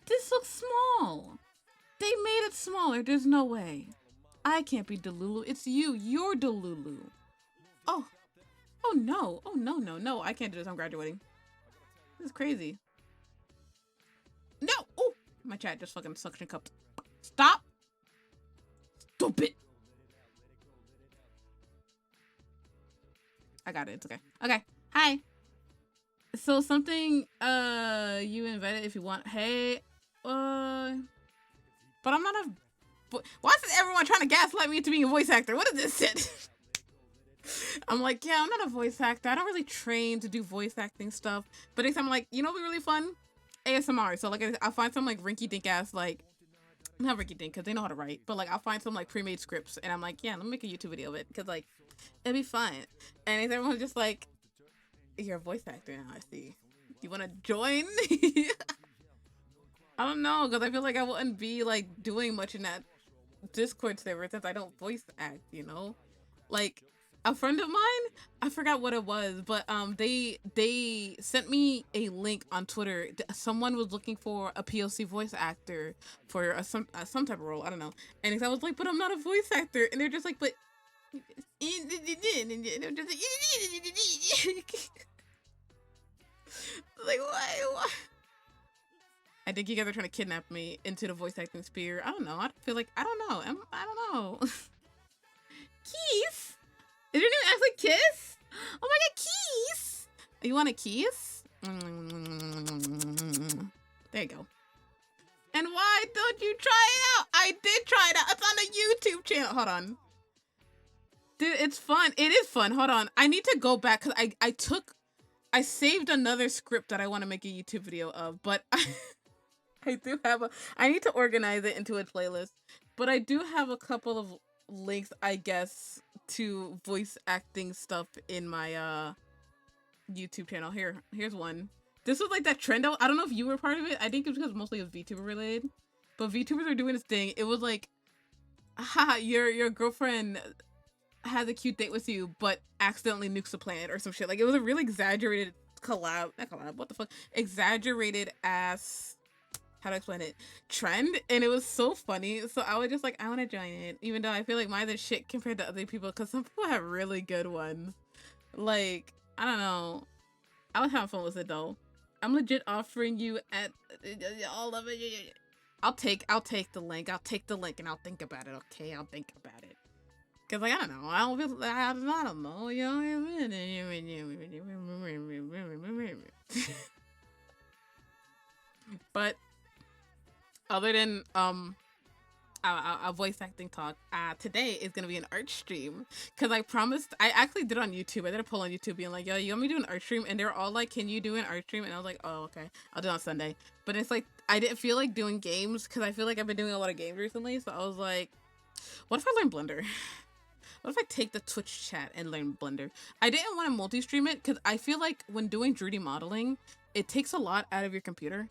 This looks small. They made it smaller. There's no way. I can't be Delulu. It's you. You're Delulu. Oh. Oh no. Oh no, no, no. I can't do this. I'm graduating. This is crazy. No. Oh. My chat just fucking suction cupped. Stop. Stupid. I got it. It's okay. Okay. Hi. So something you invited if you want. Hey. But I'm not a. Why is everyone trying to gaslight me into being a voice actor? What is this shit? I'm like, yeah, I'm not a voice actor. I don't really train to do voice acting stuff. But next time I'm like, you know what'd be really fun? ASMR. So like I'll find some like rinky dink ass like not rinky dink because they know how to write, but like I'll find some like pre-made scripts and I'm like, yeah, let me make a YouTube video of it because like it'd be fun. And everyone's just like, you're a voice actor now, I see. You wanna join? I don't know, because I feel like I wouldn't be like doing much in that Discord server since I don't voice act, you know? Like a friend of mine, I forgot what it was, but they sent me a link on Twitter. Someone was looking for a POC voice actor for some type of role, I don't know. And I was like, but I'm not a voice actor, and they're just like, but like why? I think you guys are trying to kidnap me into the voice acting sphere. I don't know. I feel like I don't know. I don't know. Keith, is your name actually Kiss? Oh my god, Keith! You want a kiss? There you go. And why don't you try it out? I did try it out. It's on the YouTube channel. Hold on. Dude, it's fun. It is fun. Hold on. I need to go back because I saved another script that I want to make a YouTube video of, but I do have I need to organize it into a playlist, but I do have a couple of links, I guess, to voice acting stuff in my YouTube channel. Here's one. This was like that trend. I don't know if you were part of it. I think it's because mostly it was VTuber related, but VTubers are doing this thing. It was like, haha, your girlfriend has a cute date with you, but accidentally nukes the planet or some shit. Like it was a really exaggerated collab. Not collab. What the fuck? Exaggerated ass. How to explain it? Trend, and it was so funny. So I was just like, I want to join it, even though I feel like mine's shit compared to other people, because some people have really good ones. Like I don't know. I was having fun with it though. I'm legit offering you at all of it. I'll take the link. I'll take the link and I'll think about it. Okay, I'll think about it. Cause like I don't know, I don't feel, I don't know, you know. But other than a voice acting talk, today is gonna be an art stream. Cause I promised, I actually did it on YouTube. I did a poll on YouTube being like, yo, you want me to do an art stream? And they were all like, can you do an art stream? And I was like, oh okay, I'll do it on Sunday. But it's like I didn't feel like doing games because I feel like I've been doing a lot of games recently. So I was like, what if I learn Blender? What if I take the Twitch chat and learn Blender? I didn't want to multi-stream it because I feel like when doing 3D modeling, it takes a lot out of your computer.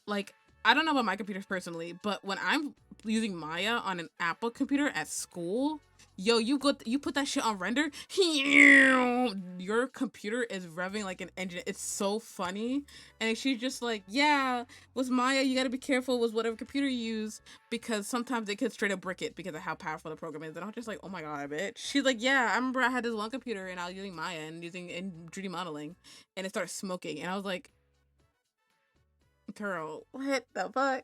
Like, I don't know about my computers personally, but when I'm using Maya on an Apple computer at school, yo, you put that shit on render, your computer is revving like an engine. It's so funny. And she's just like, yeah, with Maya, you gotta be careful with whatever computer you use because sometimes it could straight up brick it because of how powerful the program is. And I'm just like, oh my god, bitch. She's like, yeah, I remember I had this one computer and I was using Maya and using in 3D modeling, and it started smoking, and I was like, girl, what the fuck?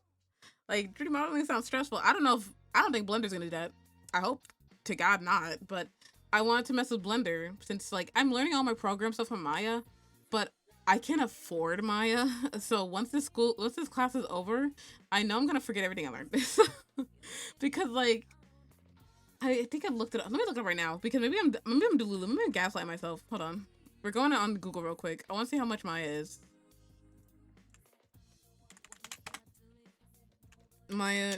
Like 3D modeling sounds stressful. I don't think Blender's gonna do that. I hope to God not, but I wanted to mess with Blender since like I'm learning all my program stuff from Maya, but I can't afford Maya. So once this class is over, I know I'm gonna forget everything I learned. Because like I think I looked it up. Let me look it up right now because maybe I'm Delulu. Maybe I'm gaslighting myself. Hold on. We're going on Google real quick. I want to see how much Maya is. Maya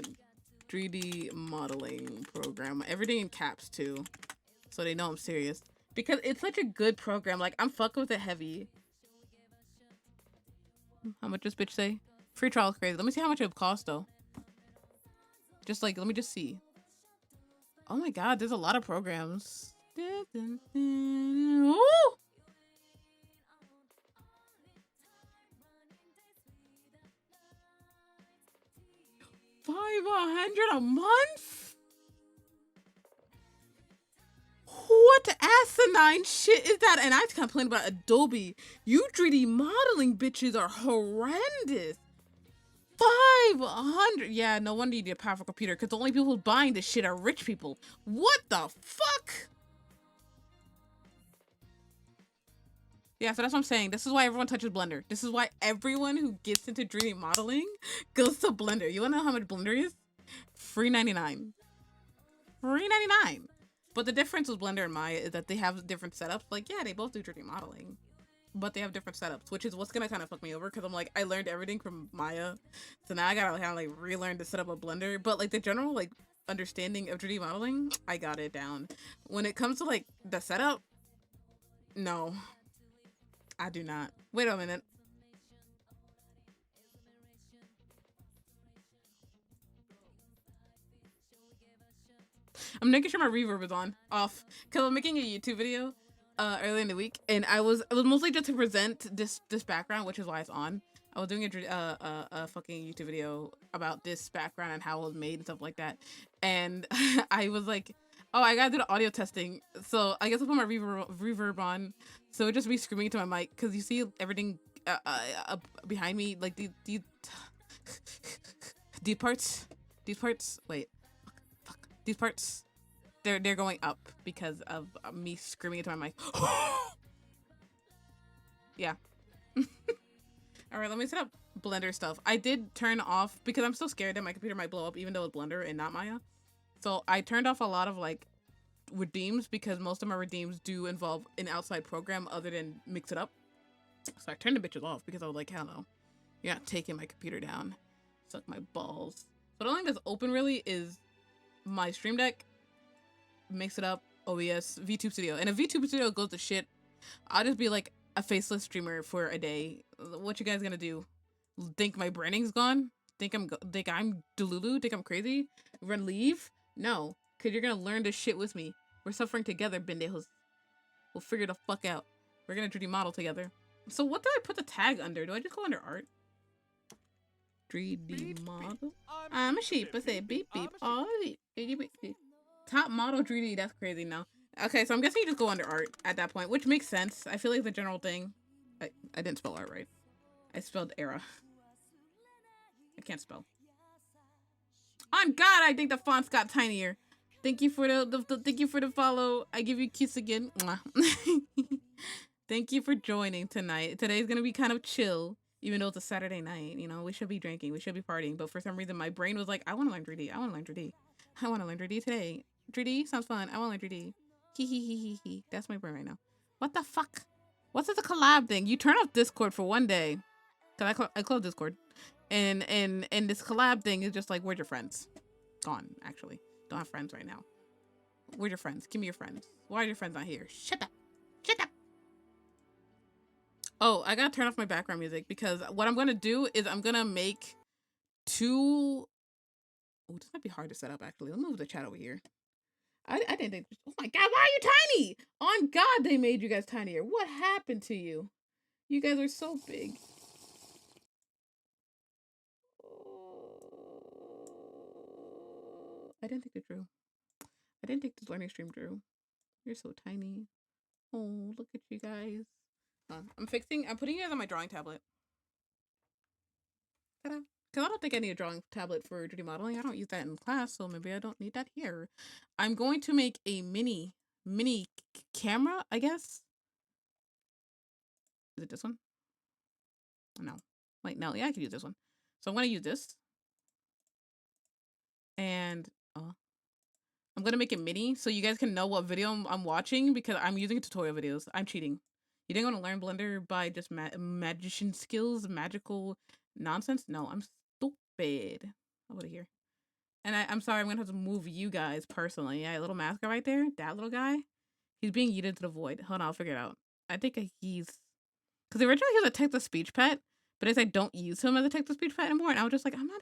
3D modeling program. Everything in caps too, so they know I'm serious. Because it's such a good program. Like I'm fucking with it heavy. How much does bitch say? Free trial is crazy. Let me see how much it would cost though. Just like let me just see. Oh my god, there's a lot of programs. Ooh! $500 a month? What asinine shit is that? And I complain about Adobe. You 3D modeling bitches are horrendous. 500. Yeah, no wonder you need a powerful computer, because the only people buying this shit are rich people. What the fuck? Yeah, so that's what I'm saying. This is why everyone touches Blender. This is why everyone who gets into 3D modeling goes to Blender. You wanna know how much Blender is? Free 99. Free 99. But the difference with Blender and Maya is that they have different setups. Like, yeah, they both do 3D modeling, but they have different setups, which is what's gonna kind of fuck me over, because I'm like, I learned everything from Maya, so now I gotta kind of like relearn the setup of Blender. But like the general like understanding of 3D modeling, I got it down. When it comes to like the setup, no, I do not. Wait a minute. I'm making sure my reverb is off, because I'm making a YouTube video earlier in the week, and it was mostly just to present this background, which is why it's on. I was doing a fucking YouTube video about this background and how it was made and stuff like that, and I was like, oh, I gotta do the audio testing, so I guess I'll put my reverb on, so it just be screaming into my mic, because you see everything behind me, like these parts, wait, fuck, these parts. They're going up because of me screaming into my mic. Yeah. All right, let me set up Blender stuff. I did turn off, because I'm still scared that my computer might blow up, even though it's Blender and not Maya. So I turned off a lot of like redeems, because most of my redeems do involve an outside program other than Mix It Up. So I turned the bitches off, because I was like, hell no, you're not taking my computer down. Suck my balls. So the only thing that's open really is my Stream Deck, Mix It Up, OBS, VTube Studio. And if VTube Studio goes to shit, I'll just be like a faceless streamer for a day. What you guys gonna do? Think my branding's gone? Think I'm Delulu? Think I'm crazy? Run leave? No, because you're gonna learn this shit with me. We're suffering together, bendejos. We'll figure the fuck out. We're gonna 3D model together. So what did I put the tag under? Do I just go under art? 3D model? I'm a sheep. I say beep beep. Oh, beep beep. Top model 3D, that's crazy now. Okay, so I'm guessing you just go under art at that point, which makes sense. I feel like the general thing. I didn't spell art right. I spelled era. I can't spell. On God, I think the fonts got tinier. Thank you for thank you for the follow. I give you kiss again. Thank you for joining tonight. Today's gonna be kind of chill, even though it's a Saturday night. You know, we should be drinking, we should be partying, but for some reason my brain was like, I want to learn 3D. I want to learn 3D. I want to learn 3D today. 3D sounds fun. I want to learn 3D. Hee. That's my brain right now. What the fuck? What's this a collab thing? You turn off Discord for one day. Cause I closed Discord. And this collab thing is just like, where's your friends? Gone, actually. Don't have friends right now. Where's your friends? Give me your friends. Why are your friends not here? Shut up. Shut up. Oh, I gotta turn off my background music, because what I'm gonna do is I'm gonna make two... Oh, this might be hard to set up, actually. Let me move the chat over here. I didn't think... Oh my God, why are you tiny? On God, they made you guys tinier. What happened to you? You guys are so big. I didn't think it drew. I didn't think this learning stream drew. You're so tiny. Oh, look at you guys. I'm putting you guys on my drawing tablet. Ta-da. Because I don't think I need a drawing tablet for 3D modeling. I don't use that in class, so maybe I don't need that here. I'm going to make a mini camera, I guess. Is it this one? No. Wait, no. Yeah, I can use this one. So I'm going to use this. And I'm going to make it mini so you guys can know what video I'm watching, because I'm using tutorial videos. I'm cheating. You didn't want to learn Blender by just magician skills, magical nonsense? No, I'm stupid. Over here. And I'm sorry, I'm going to have to move you guys personally. Yeah, little mascot right there. That little guy. He's being yeeted to the void. Hold on, I'll figure it out. I think he's... Because originally he was a text-to-speech pet, but as I don't use him as a text-to-speech pet anymore, and I was just like, I'm not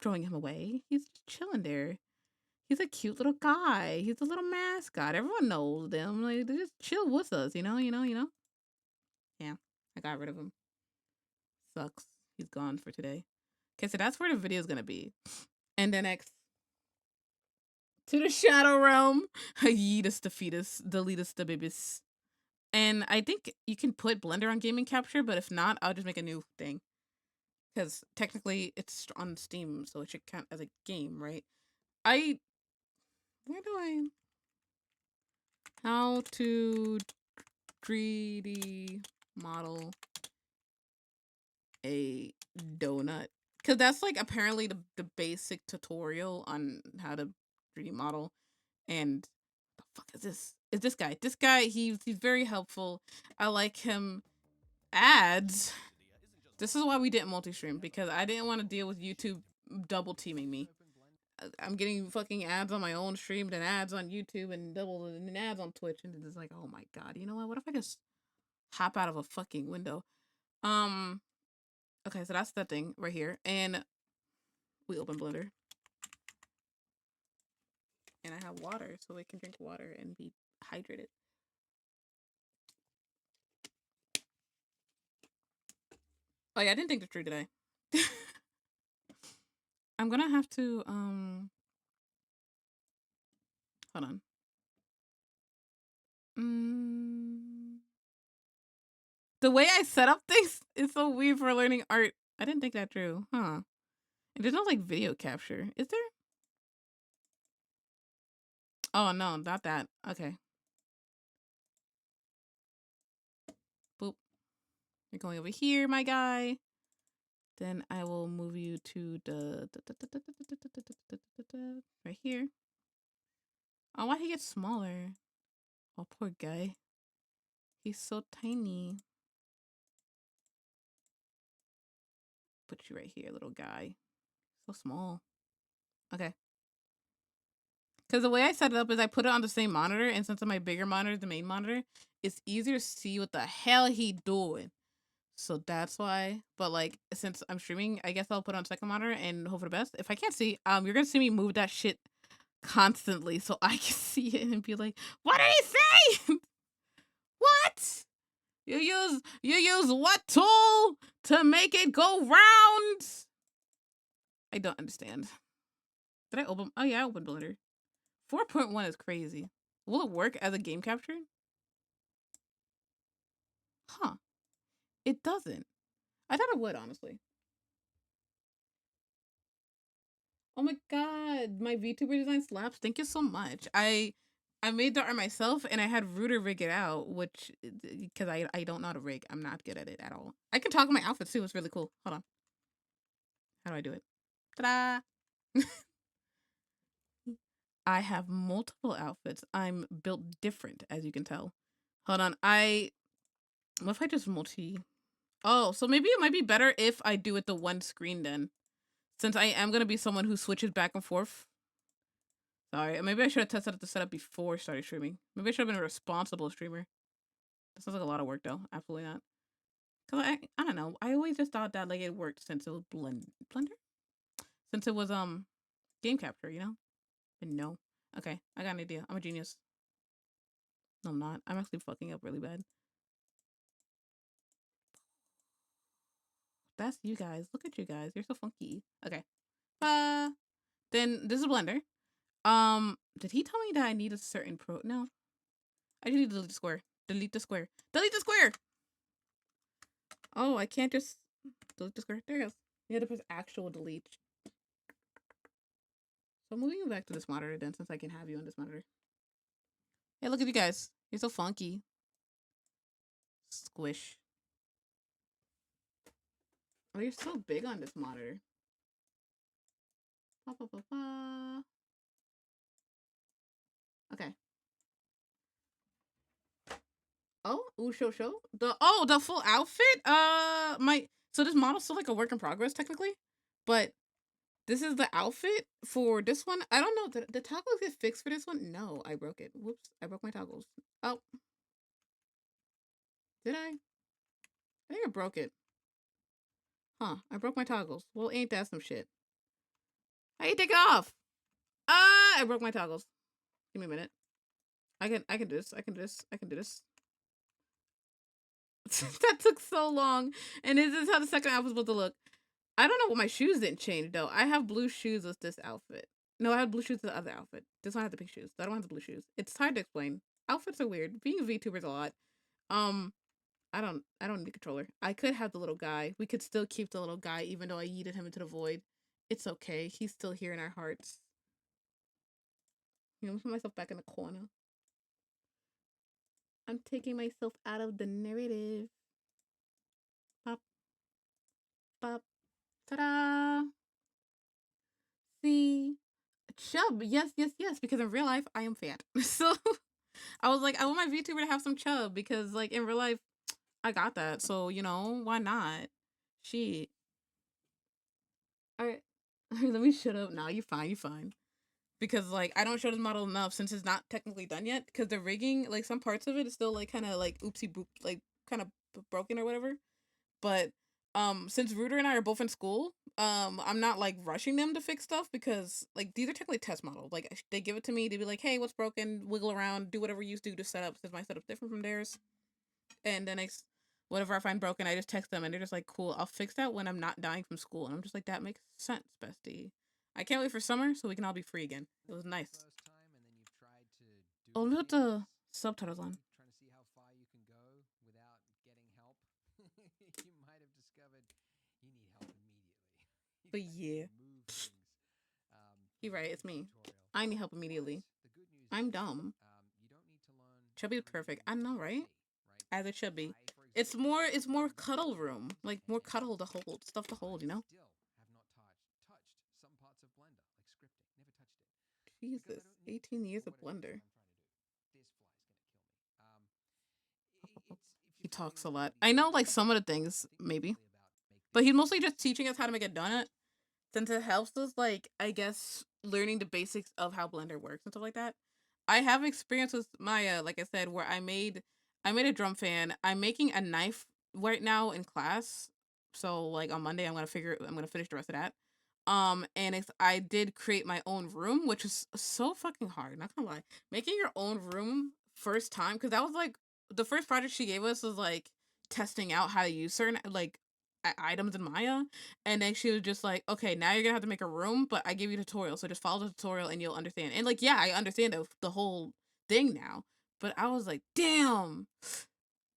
throwing him away. He's just chilling there. He's a cute little guy. He's a little mascot. Everyone knows them. Like, they just chill with us, you know? Yeah, I got rid of him. Sucks. He's gone for today. Okay, so that's where the video is going to be. And then X to the Shadow Realm. Yeetus the fetus, deletus the babies. And I think you can put Blender on gaming capture, but if not, I'll just make a new thing. Because technically it's on Steam, so it should count as a game, right? Where do I... How to 3D model a donut. Because that's like apparently the basic tutorial on how to 3D model. And the fuck is this? Is this guy? This guy, he's very helpful. I like him. Ads. This is why we didn't multi-stream, because I didn't want to deal with YouTube double teaming me. I'm getting fucking ads on my own stream, then ads on YouTube, and ads on Twitch, and it's like, oh my god, you know what? What if I just hop out of a fucking window? Okay, so that's that thing right here, and we open Blender, and I have water, so we can drink water and be hydrated. Oh yeah, I didn't think this through today. I'm gonna have to hold on. The way I set up things is so weird for learning art. I didn't think that through, huh? And there's no like video capture, is there? Oh no, not that. Okay. Boop. You're going over here, my guy. Then I will move you to the right here. Oh, why he gets smaller? Oh, poor guy. He's so tiny. Put you right here, little guy. So small. Okay. Because the way I set it up is I put it on the same monitor, and since my bigger monitor is the main monitor, it's easier to see what the hell he doing. So that's why. But like, since I'm streaming, I guess I'll put it on second monitor and hope for the best. If I can't see, you're gonna see me move that shit constantly so I can see it and be like, what did he say? What? You use what tool to make it go round? I don't understand. Did I open? Oh yeah, I opened Blender. 4.1 is crazy. Will it work as a game capture? Huh. It doesn't. I thought it would, honestly. Oh my god, my VTuber design slaps. Thank you so much. I made the art myself, and I had Rooter rig it out, which because I don't know how to rig. I'm not good at it at all. I can talk my outfits too. It's really cool. Hold on. How do I do it? Ta-da! I have multiple outfits. I'm built different, as you can tell. Hold on. What if I just multi? Oh, so maybe it might be better if I do it the one screen then. Since I am going to be someone who switches back and forth. Sorry, maybe I should have tested out the setup before I started streaming. Maybe I should have been a responsible streamer. That sounds like a lot of work though. Absolutely not. Cause I don't know. I always just thought that like it worked since it was Blender? Since it was game capture, you know? But no. Okay, I got an idea. I'm a genius. No, I'm not. I'm actually fucking up really bad. That's you guys. Look at you guys. You're so funky. Okay. Then this is Blender. Did he tell me that I need a certain No. I just need to delete the square. Delete the square. Delete the square! Oh, I can't just delete the square. There it goes. You had to press actual delete. So I'm moving you back to this monitor then, since I can have you on this monitor. Hey, look at you guys. You're so funky. Squish. Oh, you're so big on this monitor. Pa, pa, pa, pa. Okay. Oh, show. The full outfit? So this model's still like a work in progress technically, but this is the outfit for this one. I don't know. The toggles get fixed for this one? No, I broke it. Whoops, I broke my toggles. Oh. Did I? I think I broke it. Huh, I broke my toggles. Well, ain't that some shit? How you take it off? I broke my toggles. Give me a minute. I can do this. I can do this. That took so long. And this is how the second outfit's supposed to look. I don't know what my shoes didn't change though. I have blue shoes with this outfit. No, I have blue shoes with the other outfit. This one has the pink shoes. The other one has the blue shoes. It's hard to explain. Outfits are weird. Being a VTuber is a lot. Um, I don't need a controller. I could have the little guy. We could still keep the little guy even though I yeeted him into the void. It's okay. He's still here in our hearts. You know, put myself back in the corner. I'm taking myself out of the narrative. Pop, pop, ta-da! See, chub. Yes, yes, yes. Because in real life, I am fat. So I was like, I want my VTuber to have some chub because, like, in real life, I got that. So you know, why not? Shit. All right. Let me shut up. Now you're fine. You're fine. Because like I don't show this model enough since it's not technically done yet. Because the rigging, like some parts of it is still like kind of like oopsie boop, like kind of broken or whatever. But since Rooter and I are both in school, I'm not like rushing them to fix stuff because like these are technically test models. Like they give it to me, they be like, hey, what's broken? Wiggle around, do whatever you do to set up since my setup's different from theirs. And then whatever I find broken, I just text them and they're just like, cool, I'll fix that when I'm not dying from school. And I'm just like, that makes sense, bestie. I can't wait for summer so we can all be free again. It was nice. Oh, look at the subtitles on. Trying to see how far you can go without getting help. You might have discovered you need help immediately. But yeah, Move things. you're right, it's me. Tutorial. I need help immediately. The good news I'm is, dumb. you don't need to learn Chubby is perfect. I know, right? right? As it should be. I, for It's example, more cuddle room. Like more cuddle to hold, stuff to hold, you know? still have not touched some parts of Blender, like scripting. Never touched it. Because I Jesus. don't need 18 to years for of whatever Blender. it is that I'm trying to do. This fly is gonna kill me. He If talks a you're lot. familiar I with know 3D like some of the rendering, things, think maybe. really about make But this he's mostly happen. just teaching us how to make a donut. Since it helps us like, I guess, learning the basics of how Blender works and stuff like that. I have experience with Maya, like I said, where I made a drum fan. I'm making a knife right now in class. So like on Monday I'm gonna finish the rest of that. And I did create my own room, which is so fucking hard, not gonna lie. Making your own room first time, because that was like the first project she gave us was like testing out how to use certain like items in Maya. And then she was just like, okay, now you're gonna have to make a room, but I give you a tutorial, so just follow the tutorial and you'll understand. And like, yeah, I understand the whole thing now. But I was like, damn.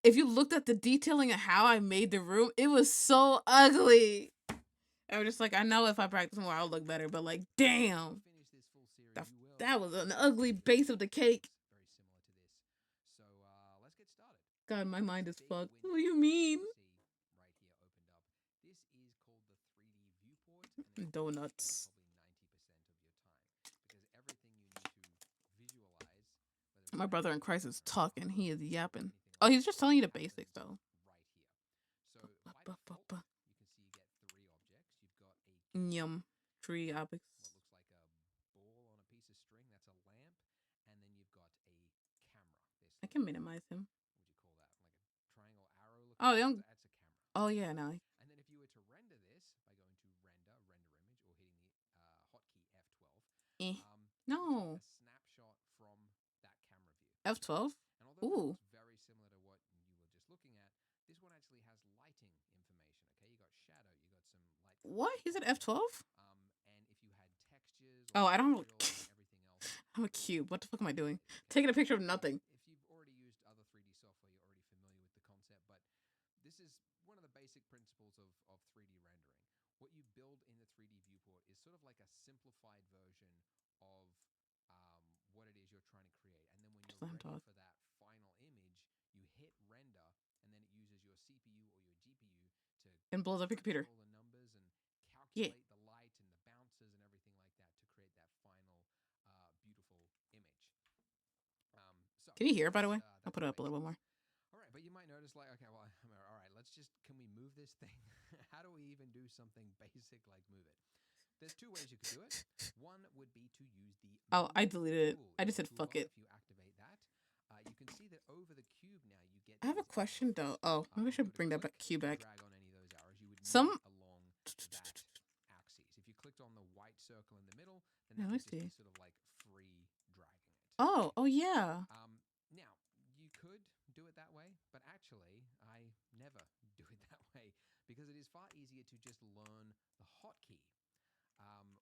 If you looked at the detailing of how I made the room, it was so ugly. I was just like, I know if I practice more, I'll look better. But like, damn, Finish this full series, that, you will. that was an ugly base of the cake. Very similar to this. So let's get started. God, my mind is Big fucked. window What do you that mean? you see right here opened up. This is called the 3D viewport, and it's Donuts. probably 90% of your time because everything you need to visualize. Whether My it's brother in Christ animation is or talking. color He is or yapping. anything Oh, like he's that, just telling you the happens basics though. right here. So Ba, by ba, ba, default, ba. you can see you get three objects. You've got a Yum. Tree what objects. looks like a ball on a piece of string. That's a lamp, and then you've got a camera. I can minimize him. What do you call that? Like a triangle arrow looking. Oh, they don't. That's a camera. Oh yeah, no. And then if you were to render this by going to render image, or hitting the hotkey F12, Eh. you take No. a snapshot from that camera view. F12. And although Ooh. this looks very similar to what you were just looking at, this one actually has lighting information. Okay, you got shadow, you got some light. What? He said F12? And if you had textures. Oh, I don't. Everything else. I'm a cube. What the fuck am I doing? Taking a picture of nothing. If you've already used other 3D software, you're already familiar with the concept, but this is one of the basic principles of 3D rendering. What you build in the 3D viewport is sort of like a simplified version of what it is you're trying to create. And then when you're ready for that final image, you hit render, and then it uses your CPU or your GPU to and blows up your computer. All the numbers and calculate the light and the bounces and everything like that to create that final beautiful image. So can you hear it, by the way? I'll put it up a little bit more. All right, but you might notice like, okay, well, all right, can we move this thing? How do we even do something basic like move it? There's two ways you could do it. One would be to use the I deleted it. I just said fuck it. If you activate that, you can see that over the cube now you get. I have a question though. Oh, maybe I should bring that cube back. Drag on any of those arrows, you would Some along that axis. If you clicked on the white circle in the middle, then that would just be sort of like free dragging it. Oh yeah. Now you could do it that way, but actually I never do it that way because because it is far easier to just learn the hotkey,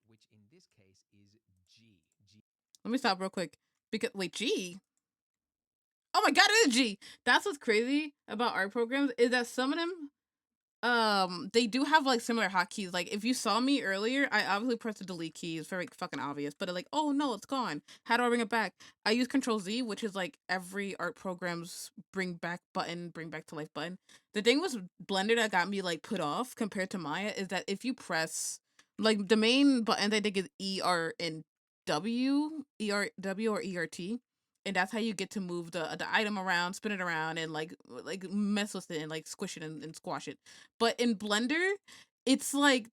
which in this case is G. G. Let me stop real quick. Because wait, G. Oh my god, it is G. That's what's crazy about art programs is that some of them they do have like similar hotkeys. Like if you saw me earlier, I obviously pressed the delete key. It's very fucking obvious. But like, oh no, it's gone. How do I bring it back? I use Control Z, which is like every art program's bring back button, bring back to life button. The thing with Blender that got me like put off compared to Maya is that if you press like the main button I think is E R and W, E R W or ERT, and that's how you get to move the item around, spin it around, and like mess with it and like squish it and squash it. But in Blender, it's like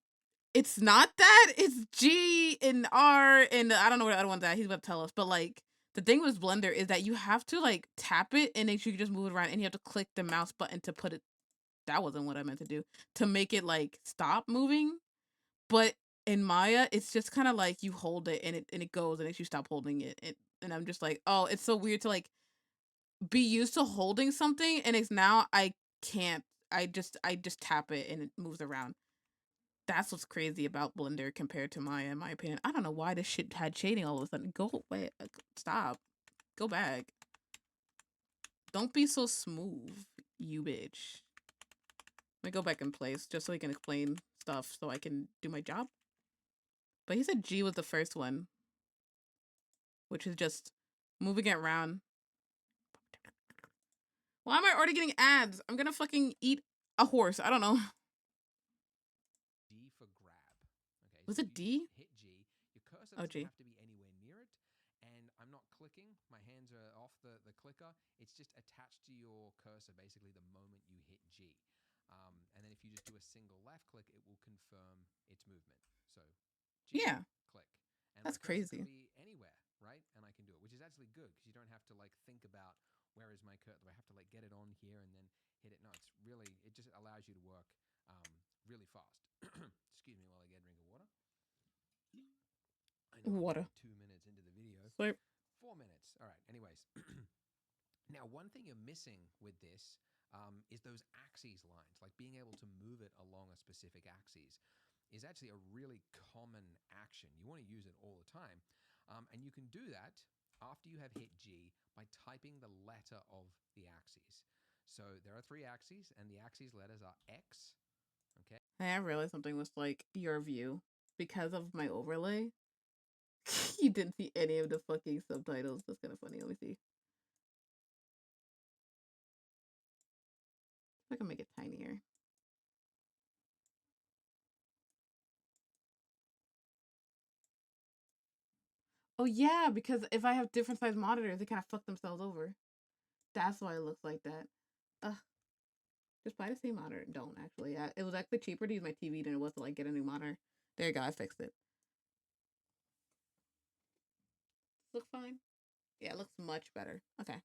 it's not that. It's G and R and I don't know what the other one's at. He's about to tell us. But like the thing with Blender is that you have to like tap it and then you can just move it around and you have to click the mouse button to put it. That wasn't what I meant to do. To make it like stop moving. But in Maya, it's just kind of like you hold it and it goes and makes you stop holding it. And I'm just like, oh, it's so weird to like be used to holding something and it's now I can't. I just tap it and it moves around. That's what's crazy about Blender compared to Maya, in my opinion. I don't know why this shit had shading all of a sudden. Go away. Stop. Go back. Don't be so smooth, you bitch. Let me go back in place just so he can explain stuff so I can do my job. But he said G was the first one, which is just moving it around. Why am I already getting ads? I'm gonna fucking eat a horse. I don't know. D for grab. Okay. Was so it D? Hit G. Your cursor Oh, doesn't G. have to be anywhere near it, and I'm not clicking. My hands are off the clicker. It's just attached to your cursor basically the moment you hit G. And then if you just do a single left click, it will confirm its movement. So G, Yeah, click. And that's my cursor crazy. could be anywhere, right? And I can do it, which is actually good because you don't have to like think about where is my cursor. Do I have to like get it on here and then hit it? No, it's really, it just allows you to work really fast. Excuse me while I get a drink of water. I know Water. I'm 2 minutes into the video. Slurp. 4 minutes. All right. Anyways, now one thing you're missing with this is those axes lines, like being able to move it along a specific axis is actually a really common action. You want to use it all the time. And you can do that after you have hit G by typing the letter of the axes. So there are 3 axes, and the axes letters are X. Okay. Hey, I realized something was like your view because of my overlay. You didn't see any of the fucking subtitles. That's kind of funny. Let me see. I can make it tinier. Oh yeah, because if I have different size monitors, they kind of fuck themselves over. That's why it looks like that. Ugh. Just buy the same monitor. Don't actually. It was actually cheaper to use my TV than it was to like get a new monitor. There you go. I fixed it. Look fine. Yeah, it looks much better. Okay.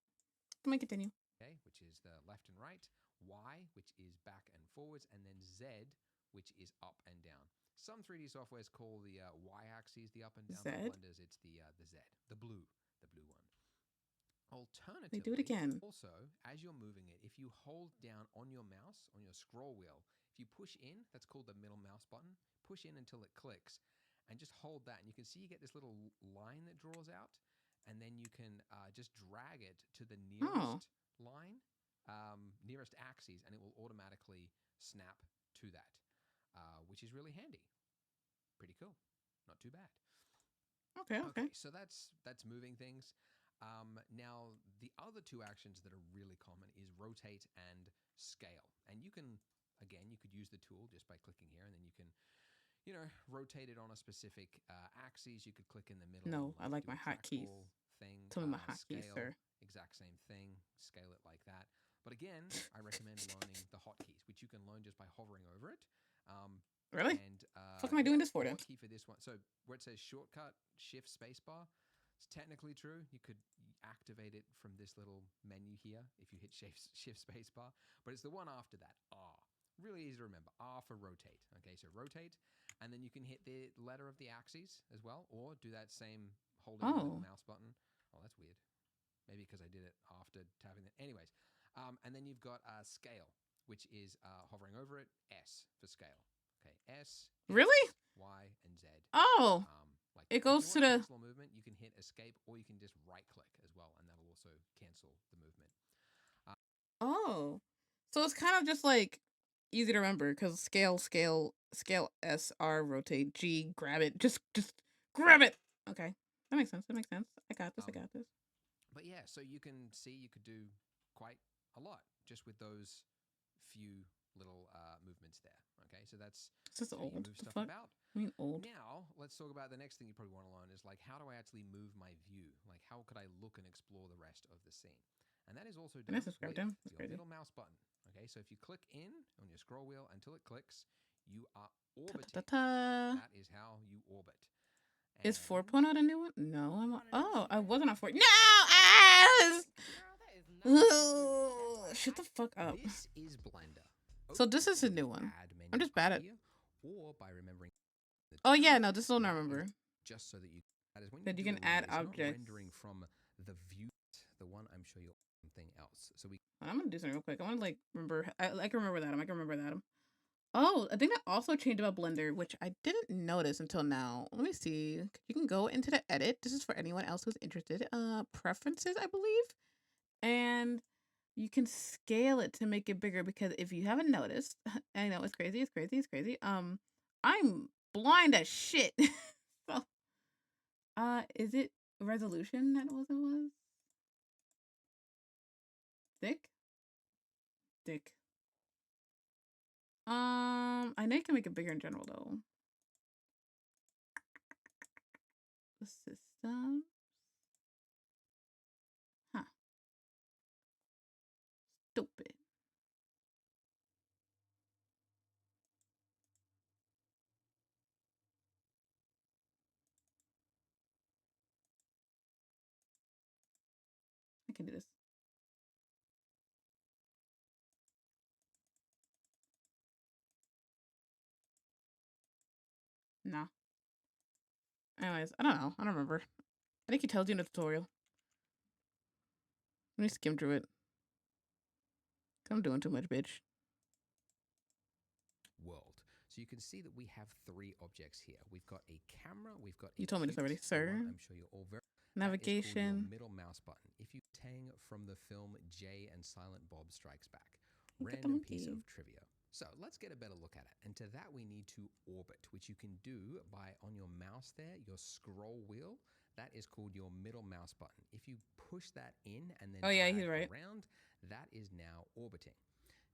Let me continue. Okay, which is the left and right, Y, which is back and forwards, and then Z, which is up and down. Some 3D softwares call the Y-axis the up and down. Z? Blenders, it's the Z, the blue one. Alternatively, They do it again. also, as you're moving it, if you hold down on your mouse, on your scroll wheel, if you push in, that's called the middle mouse button, push in until it clicks, and just hold that, and you can see you get this little line that draws out, and then you can just drag it to the nearest line, nearest axis, and it will automatically snap to that, which is really handy. Pretty cool. Not too bad. Okay. So that's moving things. Now, the other 2 actions that are really common is rotate and scale. And you can, again, you could use the tool just by clicking here, and then you can, rotate it on a specific axis. You could click in the middle. No, and, I like do my a hotkeys. Thing. Tell me my hotkeys, scale, sir. Exact same thing. Scale it like that. But again, I recommend learning the hotkeys, which you can learn just by hovering over it. Really? And What am I doing this for the then? hotkey for this one. So where it says shortcut, shift, spacebar, it's technically true. You could activate it from this little menu here if you hit shift spacebar. But it's the one after that, R. Really easy to remember. R for rotate. Okay, so rotate, and then you can hit the letter of the axes as well, or do that same holding the middle mouse button. Oh, that's weird. Maybe because I did it after tapping it. Anyways, and then you've got scale. which is hovering over it, S for scale. Okay, S, Really? X, Y, and Z. Oh, Like it if you goes want to to the. cancel a movement, you can hit escape, or you can just right click as well, and that'll also cancel the movement. Oh, so it's kind of just like easy to remember because scale S R rotate G grab it just grab it. Okay, that makes sense. That makes sense. I got this. I got this. But yeah, so you can see you could do quite a lot just with those few little movements there. Okay, so that's This is how you old. move The stuff fuck? about. I mean old. Now, let's talk about the next thing you probably want to learn is like, how do I actually move my view? Like, how could I look and explore the rest of the scene? And that is also And I done subscribed with him. That's your crazy. middle mouse button. Okay, so if you click in on your scroll wheel until it clicks, you are orbiting. Ta-ta-ta-ta. That is how you orbit. Is And 4.0 the new one? No, I'm. Oh, I wasn't on 4. No! Shut the fuck up. this is Blender. So this is a Open new the one. add menu I'm just up bad at. here, or by remembering the Oh yeah, term, no, this one I that is remember. just so that you that is when That you do can a add render, it's not objects. rendering from the view. The one I'm sure you'll something else. So we I'm gonna do something real quick. I want to like remember. I can remember that. I can remember that. Oh, I think that also changed about Blender, which I didn't notice until now. Let me see. You can go into the edit. This is for anyone else who's interested. Preferences, I believe, and you can scale it to make it bigger. Because if you haven't noticed, I know it's crazy. It's crazy. It's crazy. I'm blind as shit. So, is it resolution that was thick? Thick. I know you can make it bigger in general though. The system. Huh. Stupid. I can do this. No. Anyways, I don't know. I don't remember. I think he tells you in the tutorial. Let me skim through it. I'm doing too much, bitch. world. So you can see that we have three objects here. We've got a camera. We've got. You told me this already, sir. I'm sure you're all very. Navigation. Your middle mouse button. If you tang from the film Jay and Silent Bob Strikes Back. Look at the Random piece monkey. of trivia. So let's get a better look at it. And to that we need to orbit, which you can do by on your mouse there, your scroll wheel. That is called your middle mouse button. If you push that in and then Oh yeah, he's drag right. around, that is now orbiting.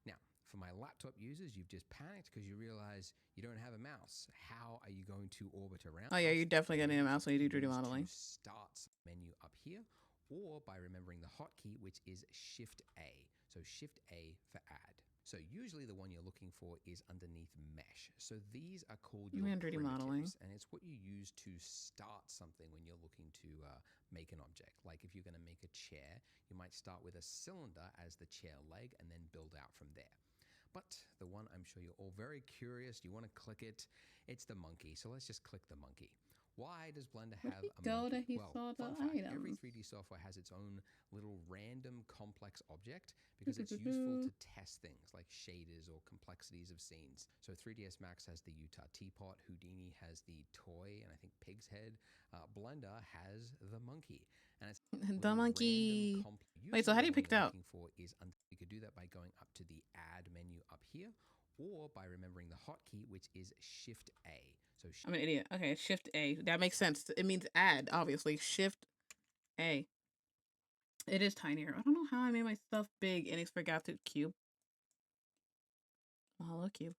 Now, for my laptop users, you've just panicked because you realize you don't have a mouse. How are you going to orbit around? Oh yeah, you're definitely gonna need a mouse when you do 3D modeling. Start menu up here, or by remembering the hotkey, which is Shift A. So Shift A for add. So usually the one you're looking for is underneath mesh. So these are called your 3D modeling. and it's what you use to start something when you're looking to make an object. Like if you're going to make a chair, you might start with a cylinder as the chair leg and then build out from there. But the one I'm sure you're all very curious, you want to click it, it's the monkey. So let's just click the monkey. Why does Blender have a go monkey? that he Well, saw the fun fact, every items. 3D software has its own little random complex object because it's useful to test things like shaders or complexities of scenes. So 3ds Max has the Utah teapot, Houdini has the toy, and I think Pig's head. Blender has the monkey. And it's The monkey. Wait, so how do you pick it out? You could do that by going up to the add menu up here, or by remembering the hotkey, which is Shift A. So I'm an idiot. Okay, Shift A. That makes sense. It means add, obviously. Shift A. It is tinier. I don't know how I made my stuff big and it's forgot to cube. Hello, cube.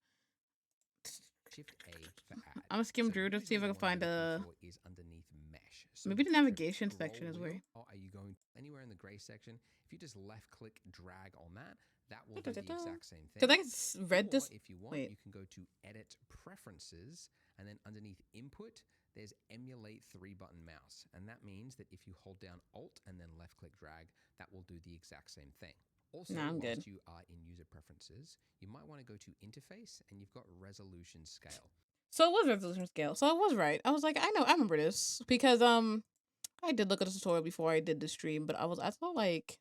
Shift A for add. I'm gonna skim through to see if I can find a. Is underneath mesh. So Maybe the navigation section is where. Or are you going anywhere in the gray section? If you just left click drag on that, that will do the exact same thing. Because I read this. If you want, you can go to edit preferences, and then underneath input, there's emulate 3-button mouse. And that means that if you hold down Alt and then left click drag, that will do the exact same thing. Also, whilst you are in user preferences, you might want to go to interface and you've got resolution scale. So it was resolution scale. So I was right. I was like, I remember this because I did look at the tutorial before I did the stream, but I saw like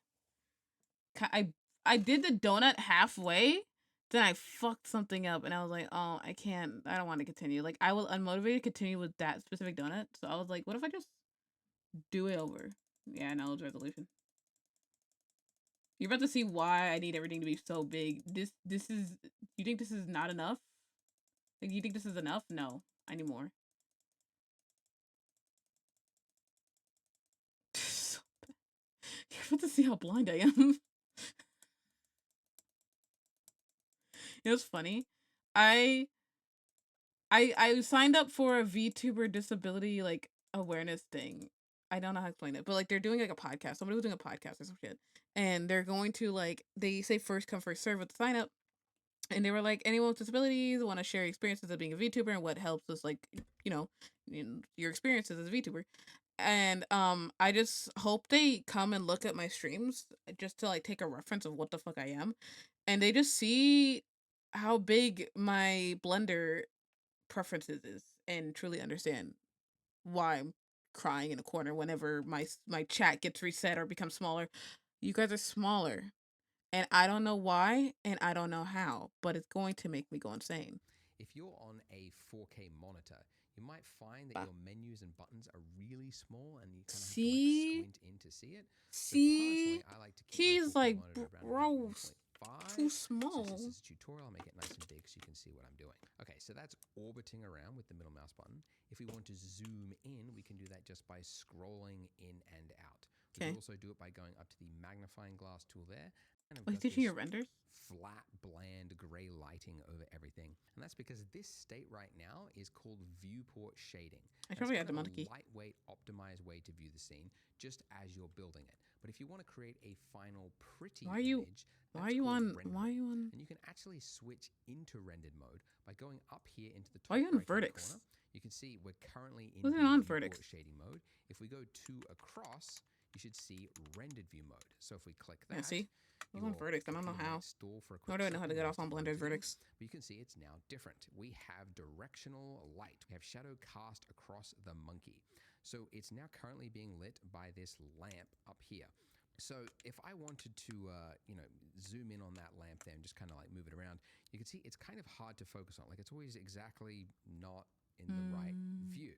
I did the donut halfway Then I fucked something up and I was like, oh, I don't want to continue. Like, I will unmotivated to continue with that specific donut. So I was like, what if I just do it over? Yeah, knowledge resolution. You're about to see why I need everything to be so big. This is, you think this is not enough? Like, you think this is enough? No, I need more. You're about to see how blind I am. It was funny. I signed up for a VTuber disability like awareness thing. I don't know how to explain it, but like they're doing like a podcast. Somebody was doing a podcast or some shit, and they're going to like they say first come first serve with the sign up, and they were like anyone with disabilities want to share experiences of being a VTuber and what helps us like you know your experiences as a VTuber. And I just hope they come and look at my streams just to like take a reference of what the fuck I am, and they just see how big my Blender preferences is and truly understand why I'm crying in a corner whenever my chat gets reset or becomes smaller. You guys are smaller, and I don't know why and I don't know how, but it's going to make me go insane. If you're on a 4K monitor, you might find that Bah. your menus and buttons are really small and you kind of have to See? like squint in to see it. So See, personally, I like to keep my he's 4K like, monitor around bro, about 1.5. too Since small. this is a tutorial, I'll make it nice and big so you can see what I'm doing. Okay, so that's orbiting around with the middle mouse button. If we want to zoom in, we can do that just by scrolling in and out. We Okay. can also do it by going up to the magnifying glass tool there. And Oh, he's teaching your renders? flat, bland, gray lighting over everything. And that's because this state right now is called viewport shading. I probably had the kind of monkey. a lightweight, optimized way to view the scene just as you're building it. But if you want to create a final pretty image, Why are you on? and you can actually switch into rendered mode by going up here into the top Why are you on right-hand Vertex? corner. You can see we're currently in Wasn't the on viewport Vertex. shading mode. If we go to across, you should see rendered view mode. So if we click that, Yeah, see? I was on Vertex. I don't know how. Nor do I know how to get off on Blender's Vertex. But you can see it's now different. We have directional light. We have shadow cast across the monkey. So it's now currently being lit by this lamp up here. So if I wanted to, zoom in on that lamp there and just kind of like move it around, you can see it's kind of hard to focus on. Like it's always exactly not in the right view.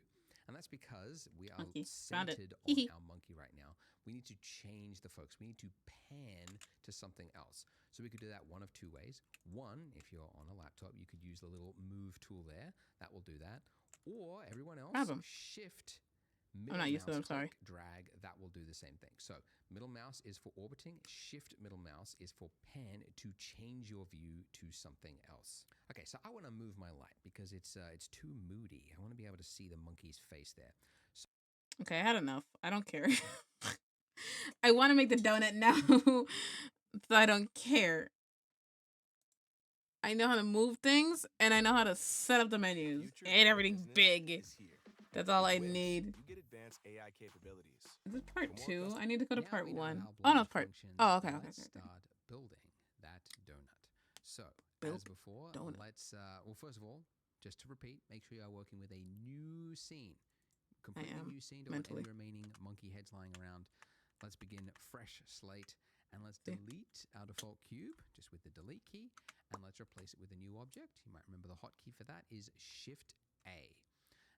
And that's because we are centered on our monkey right now. We need to change the focus. We need to pan to something else. So we could do that one of two ways. One, if you're on a laptop, you could use the little move tool there. That will do that. Or everyone else, shift middle I'm not used to mouse, them, sorry. drag, that will do the same thing. So middle mouse is for orbiting, shift middle mouse is for pan to change your view to something else. Okay, so I want to move my light because it's too moody. I want to be able to see the monkey's face there. So Okay, I had enough. I don't care. I want to make the donut now, so I don't care. I know how to move things, and I know how to set up the menus and everything big. That's all I need. You get advanced AI capabilities. Is this part 2? I need to go to now part we know 1. how Oh, no, Blender it's part. functions. Oh, okay. Let's start building that donut. So, Build as before, donut. let's, well, first of all, just to repeat, make sure you are working with a new scene. Completely am, new scene. Don't want any remaining monkey heads lying around. Let's begin fresh slate. And let's delete our default cube just with the delete key. And let's replace it with a new object. You might remember the hotkey for that is Shift A.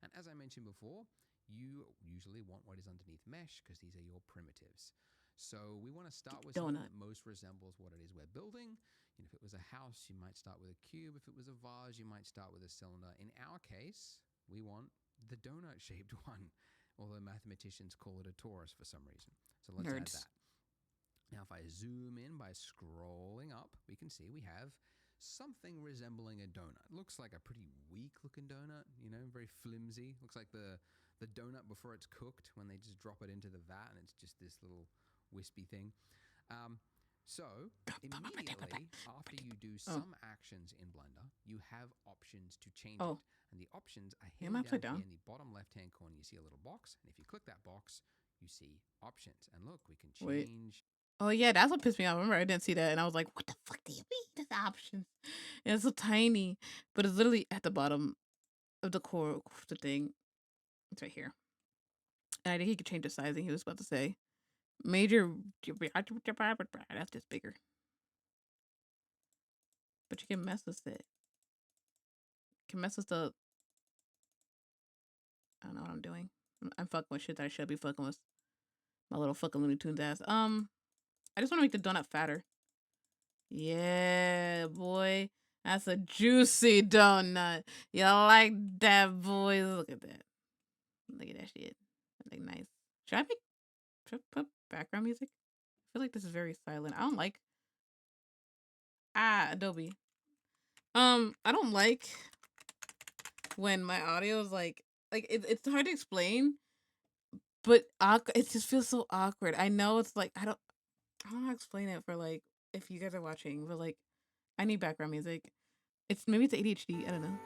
And as I mentioned before, you usually want what is underneath mesh because these are your primitives. So we want to start with something that most resembles what it is we're building. You know, if it was a house, you might start with a cube. If it was a vase, you might start with a cylinder. In our case, we want the donut-shaped one, although mathematicians call it a torus for some reason. So let's add that. Now, if I zoom in by scrolling up, we can see we have something resembling a donut. Looks like a pretty weak-looking donut, you know, very flimsy. Looks like the donut before it's cooked when they just drop it into the vat and it's just this little wispy thing. So immediately after you do some actions in Blender, you have options to change it. And the options are hidden down here in the bottom left-hand corner. You see a little box. And if you click that box, you see options. And look, we can change... Oh, yeah, that's what pissed me off. Remember, I didn't see that, and I was like, what the fuck do you mean? There's options. And it's so tiny, but it's literally at the bottom of the core, the thing. It's right here. And I think he could change the sizing, he was about to say. Major, that's just bigger. But you can mess with it. You can mess with the. I don't know what I'm doing. I'm fucking with shit that I should be fucking with. My little fucking Looney Tunes ass. I just want to make the donut fatter. Yeah, boy. That's a juicy donut. You like that, boy? Look at that. Look at that shit. That look nice. Should I put background music? I feel like this is very silent. I don't like Adobe. I don't like when my audio is like it's hard to explain, but it just feels so awkward. I know it's like I don't know how to explain it for like if you guys are watching, but like I need background music. It's maybe it's ADHD. I don't know.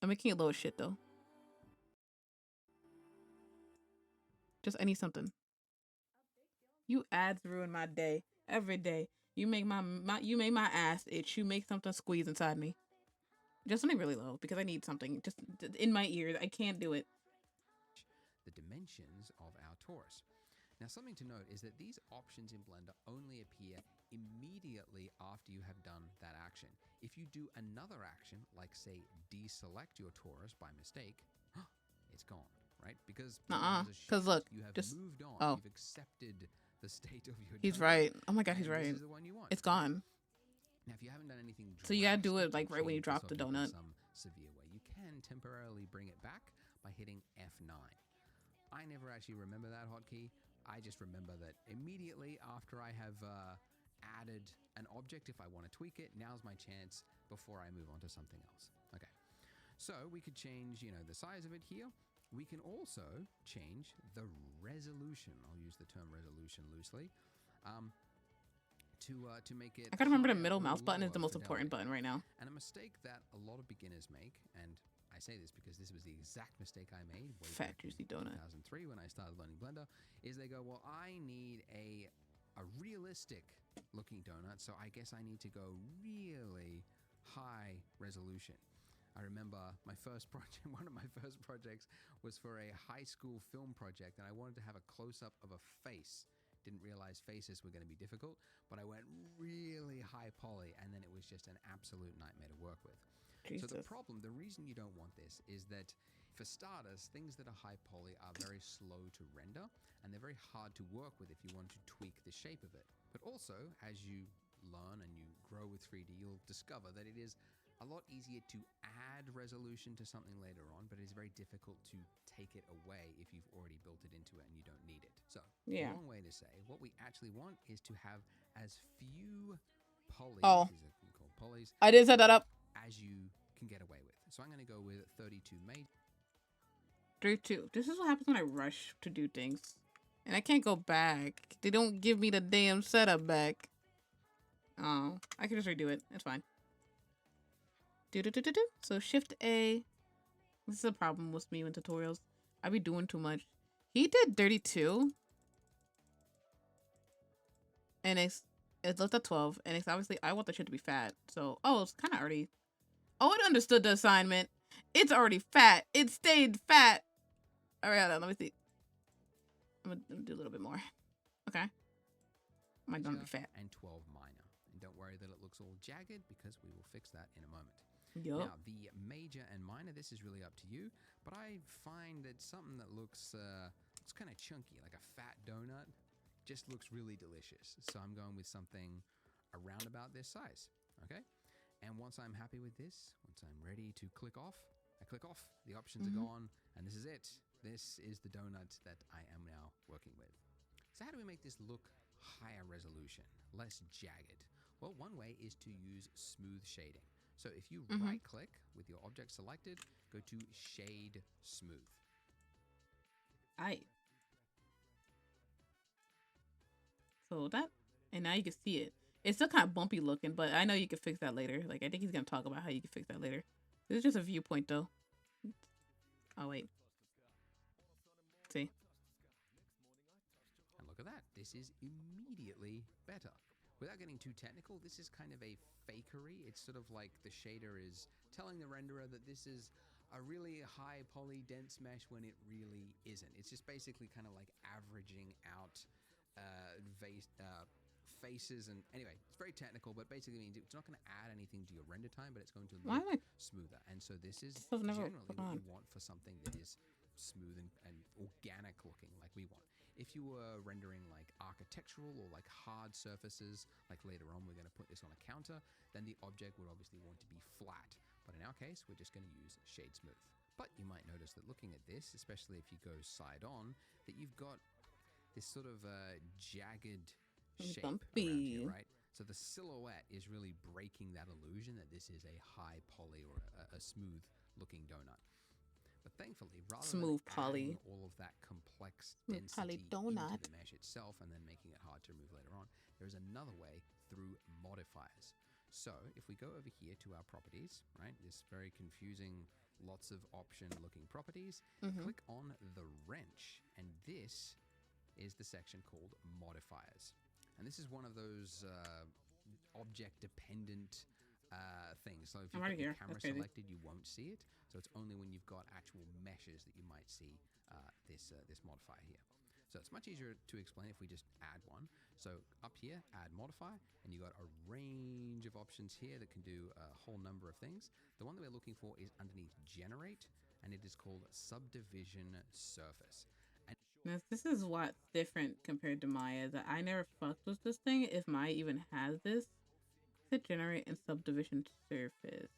I'm making it low as shit though. Just I need something. You ads ruin my day every day. You make my you make my ass itch. You make something squeeze inside me. Just something really low because I need something just in my ears. I can't do it. The dimensions of our torus. Now, something to note is that these options in Blender only appear immediately after you have done that action. If you do another action, like say deselect your torus by mistake, it's gone, right? Because because look, you have just moved on. Oh, you've accepted the state of your. He's right. Oh my god, he's right. This is the one you want. It's gone. Now, if you haven't done anything, so you gotta do it like right when you drop the donut. Some severe way, you can temporarily bring it back by hitting F9. I never actually remember that hotkey. I just remember that immediately after I have added an object, if I want to tweak it, now's my chance before I move on to something else. Okay, so we could change, the size of it here. We can also change the resolution. I'll use the term resolution loosely. To make it. I gotta remember the middle mouse button is the most important button right now. And a mistake that a lot of beginners make, and I say this because this was the exact mistake I made way Fat back juicy in donut. 2003 when I started learning Blender, is they go, well, I need a realistic looking donut, so I guess I need to go really high resolution. I remember my first project, one of my first projects was for a high school film project, and I wanted to have a close-up of a face. Didn't realize faces were going to be difficult, but I went really high poly, and then it was just an absolute nightmare to work with. Jesus. So the reason you don't want this is that, for starters, things that are high poly are very slow to render, and they're very hard to work with if you want to tweak the shape of it. But also, as you learn and you grow with 3D, you'll discover that it is a lot easier to add resolution to something later on, but it's very difficult to take it away if you've already built it into it and you don't need it. So, a long way to say, what we actually want is to have as few polys, these are called polys, I did set that up, as you can get away with. So I'm going to go with 32 major. 32. This is what happens when I rush to do things. And I can't go back. They don't give me the damn setup back. Oh, I can just redo it. It's fine. Do. So Shift A. This is a problem with me in tutorials. I be doing too much. He did 32. And it's left at 12. And it's obviously, I want the shit to be fat. So, it's kind of already. Oh, it understood the assignment. It's already fat. It stayed fat. All right, hold on. Let me see. I'm gonna do a little bit more. Okay. Am I gonna be fat? And 12 minor. And don't worry that it looks all jagged because we will fix that in a moment. Yup. Now, the major and minor, this is really up to you, but I find that something that looks it's kind of chunky, like a fat donut, just looks really delicious. So I'm going with something around about this size, okay? And once I'm happy with this, once I'm ready to click off, I click off, the options are gone, and this is it. This is the donut that I am now working with. So how do we make this look higher resolution, less jagged? Well, one way is to use smooth shading. So if you right-click with your object selected, go to Shade Smooth. So that, and now you can see it. It's still kind of bumpy looking, but I know you can fix that later. Like, I think he's going to talk about how you can fix that later. This is just a viewpoint, though. Oh, wait. See? And look at that. This is immediately better. Without getting too technical, this is kind of a fakery. It's sort of like the shader is telling the renderer that this is a really high poly dense mesh when it really isn't. It's just basically kind of like averaging out faces and anyway, it's very technical, but basically means it's not going to add anything to your render time, but it's going to Why am look I? smoother. And so this is This was never generally put what on. you want for something that is smooth and organic looking like we want. If you were rendering like architectural or like hard surfaces, like later on we're going to put this on a counter, then the object would obviously want to be flat. But in our case, we're just going to use shade smooth. But you might notice that looking at this, especially if you go side on, that you've got this sort of jagged shape around Bumpy. here, right? So the silhouette is really breaking that illusion that this is a high poly or a smooth looking donut. But thankfully, rather Smooth than poly. adding all of that complex Smooth poly density donut. into the mesh itself and then making it hard to remove later on, there's another way through modifiers. So if we go over here to our properties, right, this very confusing, lots of option looking properties, click on the wrench, and this is the section called modifiers. And this is one of those object dependent things. So if you've got your camera selected, you won't see it. So it's only when you've got actual meshes that you might see this modifier here. So it's much easier to explain if we just add one. So up here, add modifier, and you got a range of options here that can do a whole number of things. The one that we're looking for is underneath generate, and it is called subdivision surface. Now, this is what's different compared to Maya. That I never fucked with this thing. If Maya even has this, to generate and subdivision surface.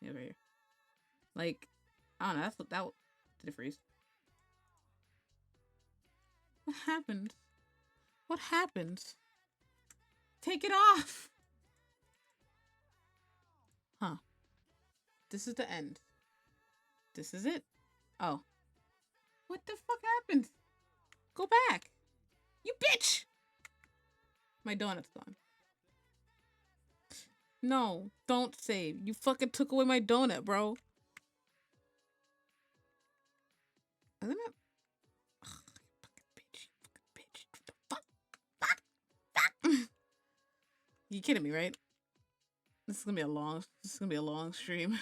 Yeah, right here. Like, I don't know. That's what that did it freeze. What happened? What happened? Take it off. Huh. This is the end. This is it. Oh. What the fuck happened? Go back. You bitch. My donut's gone. No, don't save. You fucking took away my donut, bro. Isn't it? Ugh, you fucking bitch. Fuck. You kidding me, right? This is gonna be a long stream.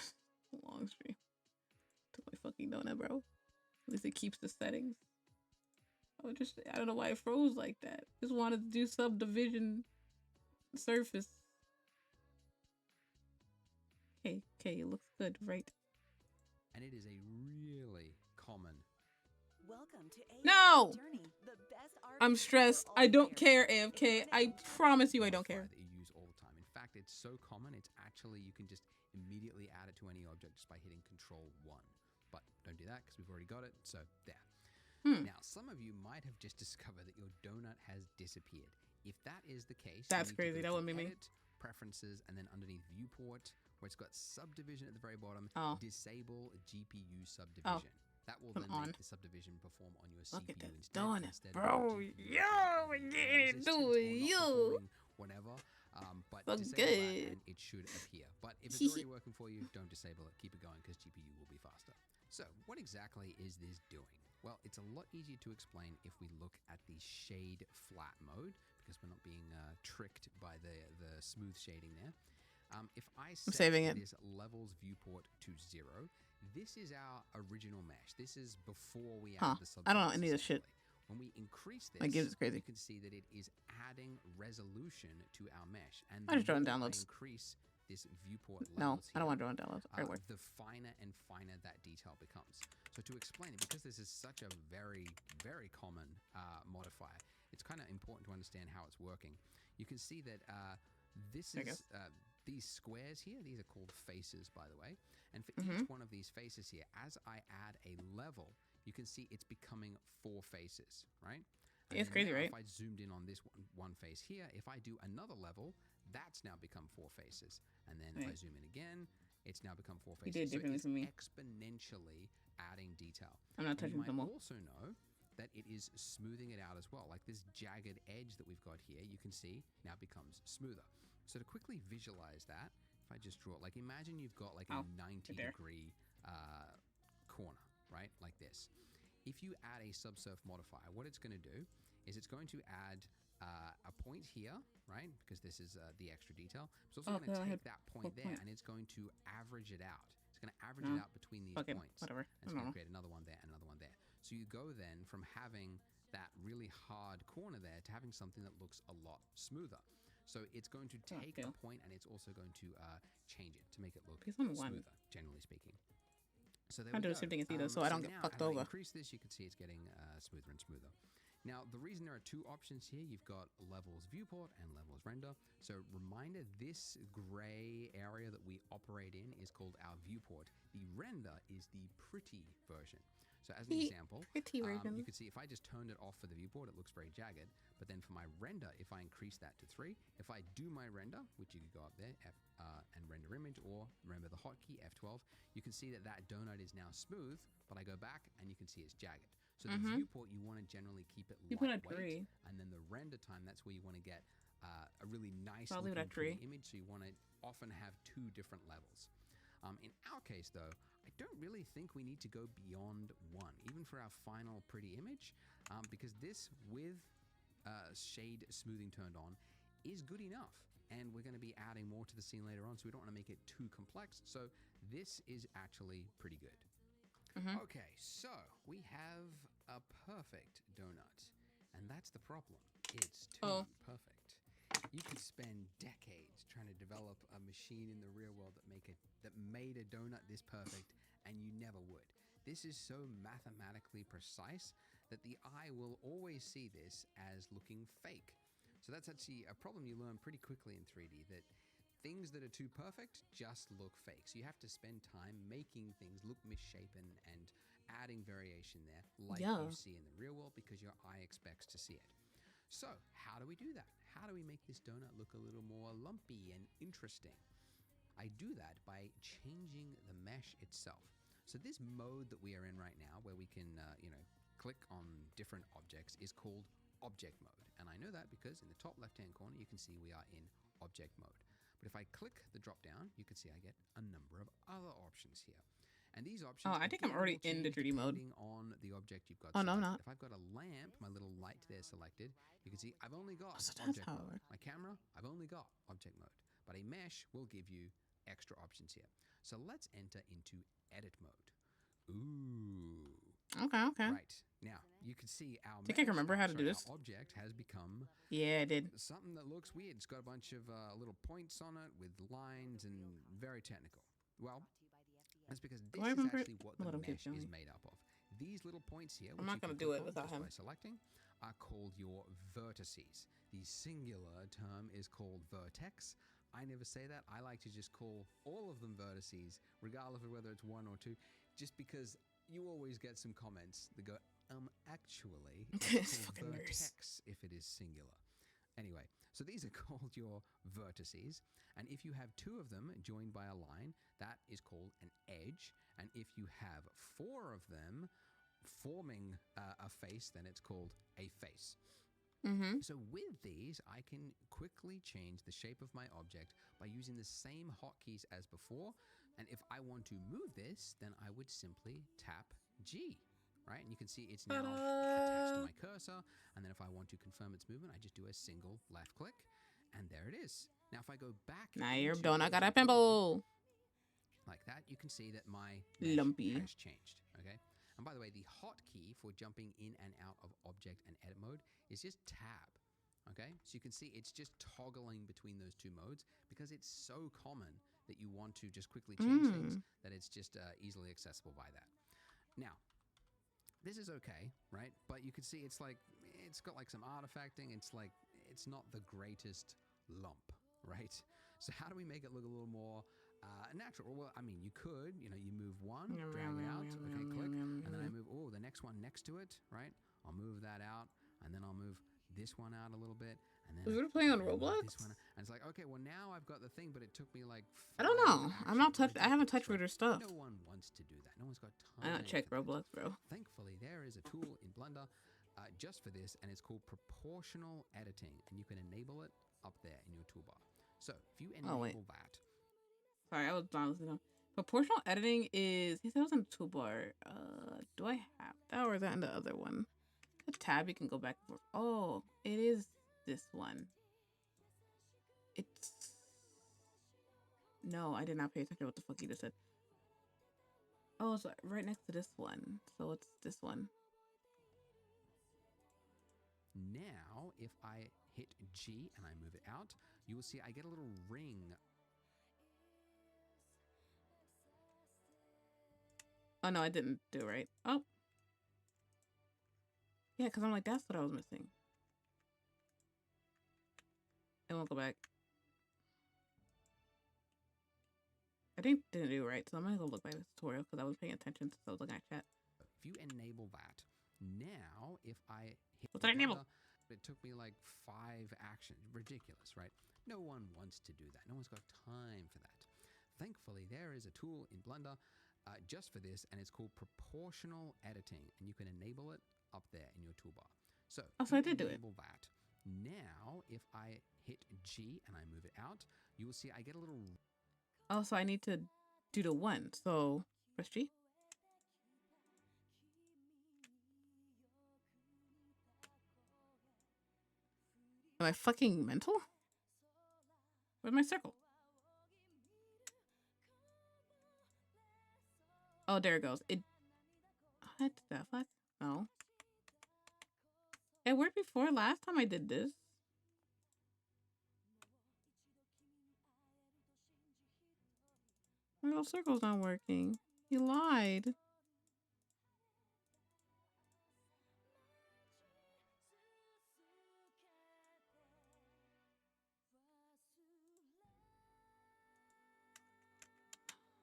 Long stream. Took my fucking donut, bro. At least it keeps the settings. I don't know why it froze like that. Just wanted to do subdivision surface. Okay, it looks good, right? And it is a really common. Welcome to AI No! Journey, the best I'm RPG stressed. for all I don't players. care, AFK. It's I promise you I don't care. That you use all the time. In fact, it's so common, it's actually, you can just immediately add it to any object just by hitting Control 1. But don't do that because we've already got it, so there. Now, some of you might have just discovered that your donut has disappeared. If that is the case, That's you need to crazy. go That to wouldn't be me. Edit, Preferences, and then underneath Viewport, where it's got Subdivision at the very bottom, Oh. Disable GPU Subdivision. That will then on. make the subdivision perform on your Look at CPU this instead. donut, instead bro. of the GPU Yo, we being get it, resistant do or it, not yo. performing, whatever. But So disable good. that and it should appear. But if it's already working for you, don't disable it. Keep it going because GPU will be faster. So what exactly is this doing? Well, it's a lot easier to explain if we look at the shade flat mode because we're not being tricked by the smooth shading there. If I set saving it. this levels viewport to 0, this is our original mesh. This is before we add the subsurface. I don't know any of this shit. assembly. When we increase this, My games is crazy. you can see that it is adding resolution to our mesh. And I just draw in the more I downloads. increase this viewport No, levels I don't here, want to draw on downloads. Alright, work. the finer and finer that detail becomes. So to explain it, because this is such a very, very common modifier, it's kind of important to understand how it's working. You can see that this There you is these squares here. These are called faces, by the way. And for each one of these faces here, as I add a level, you can see it's becoming 4 faces, right? And It's then crazy, now right? If I zoomed in on this one face here, if I do another level, that's now become 4 faces. And then if I Right. zoom in again, it's now become 4 You faces. did So differently it's from me. exponentially adding detail. I'm not And touching you them might all. also know that it is smoothing it out as well. Like this jagged edge that we've got here, you can see now becomes smoother. So to quickly visualize that, if I just draw it, like imagine you've got like a 90-degree corner, right? Like this. If you add a subsurf modifier, what it's going to do is it's going to add a point here, right? Because this is the extra detail. It's also going to take that point there and it's going to average it out. It's going to average it out between these Fuck it, points. whatever. And it's going to create another one there and another one there. So you go then from having that really hard corner there to having something that looks a lot smoother. So it's going to take a point and it's also going to change it to make it look He's on smoother, one. generally speaking. So there I we do go. the same thing as you though, so I don't get now fucked as I over. increase this, you can see it's getting smoother and smoother. Now, the reason there are two options here, you've got levels viewport and levels render. So reminder, this gray area that we operate in is called our viewport. The render is the pretty version. So as an example, Pretty version. you can see if I just turned it off for the viewport, it looks very jagged. But then for my render, if I increase that to 3, if I do my render, which you could go up there and render image, or remember the hotkey F12, you can see that that donut is now smooth, but I go back and you can see it's jagged. So the viewport, you want to generally keep it You put it at lightweight, 3. and then the render time, that's where you want to get a really nice I'll leave it looking at 3. pretty image. So you want to often have 2 different levels. In our case, though, I don't really think we need to go beyond 1, even for our final pretty image, because this with shade smoothing turned on is good enough. And we're going to be adding more to the scene later on, so we don't want to make it too complex. So this is actually pretty good. Okay, so we have a perfect donut, and that's the problem. It's too perfect. You could spend decades trying to develop a machine in the real world that made a donut this perfect, and you never would. This is so mathematically precise that the eye will always see this as looking fake. So that's actually a problem you learn pretty quickly in 3D, that things that are too perfect just look fake. So you have to spend time making things look misshapen and adding variation there like you see in the real world, because your eye expects to see it. So how do we do that? How do we make this donut look a little more lumpy and interesting? I do that by changing the mesh itself. So this mode that we are in right now, where we can click on different objects, is called object mode. And I know that because in the top left-hand corner, you can see we are in object mode. But if I click the drop down, you can see I get a number of other options here. And these options, I think I'm already in the 3D mode. depending on the object you've got Oh, no, I'm selected. not. If I've got a lamp, my little light there selected, you can see I've only got So that's object how it mode. works. My camera, I've only got object mode. But a mesh will give you extra options here. So let's enter into edit mode. Ooh. Okay. Right. Now, you can see our Think I can remember how to do this? Our object has become Yeah, I did. something that looks weird. It's got a bunch of little points on it with lines and very technical. Well, that's because this I is remember it? actually what Let the him keep mesh is going. made up of. These little points here, I'm which not you gonna can do click it on without just him. by selecting, are called your vertices. The singular term is called vertex. I never say that. I like to just call all of them vertices, regardless of whether it's 1 or 2, just because you always get some comments that go, actually, It's it's called fucking nerds. vertex if it is singular. Anyway, so these are called your vertices, and if you have 2 of them joined by a line, that is called an edge, and if you have 4 of them forming a face, then it's called a face. So with these, I can quickly change the shape of my object by using the same hotkeys as before, and if I want to move this, then I would simply tap G. Right, and you can see it's now attached to my cursor, and then if I want to confirm its movement, I just do a single left click, and there it is. Now if I go back, Now your into donut got a object pimple. like that, you can see that my mesh Lumpy. has changed. Okay, and by the way, the hotkey for jumping in and out of object and edit mode is just tab. Okay, so you can see it's just toggling between those 2 modes because it's so common that you want to just quickly change things that it's just easily accessible by that. Now, this is okay, right? But you can see it's got like some artifacting. It's not the greatest lump, right? So how do we make it look a little more natural? Well, I mean, you could, you move one, drag it out, okay, click, and then I move, the next one next to it, right? I'll move that out, and then I'll move this one out a little bit, and then We were playing on I'll move Roblox? this one out. And it's like, okay, well now I've got the thing, but it took me like I don't 5 know. I'm not actions touched. I haven't touched to Reader stuff. No one wants to do that. No one's got time. I don't check for that. Roblox, bro. Thankfully, there is a tool in Blender just for this, and it's called proportional editing, and you can enable it up there in your toolbar. So if you enable that, Sorry, I was not listening. Proportional editing is. He said it was in the toolbar. Do I have that, or is that in the other one? The tab you can go back for. Oh, it is this one. It's. No, I did not pay attention to what the fuck he just said. Oh, it's right next to this one. So it's this one. Now, if I hit G and I move it out, you will see I get a little ring. Oh no, I didn't do it right. Oh. Yeah, because I'm like, that's what I was missing. It won't go back. I didn't do it right, so I'm gonna go look back at the tutorial because I was paying attention since I was looking at chat. If you enable that, now if I hit What did I enable? Blender, it took me like 5 actions. Ridiculous, right? No one wants to do that. No one's got time for that. Thankfully, there is a tool in Blender just for this, and it's called proportional editing, and you can enable it up there in your toolbar. So, I did do it. Enable that. Now, if I hit G and I move it out, you will see I get a little. Oh, so I need to do the 1. So press G. Am I fucking mental? Where's my circle? Oh, there it goes. What the fuck? No. It worked before last time I did this. My little circle's not working. He lied.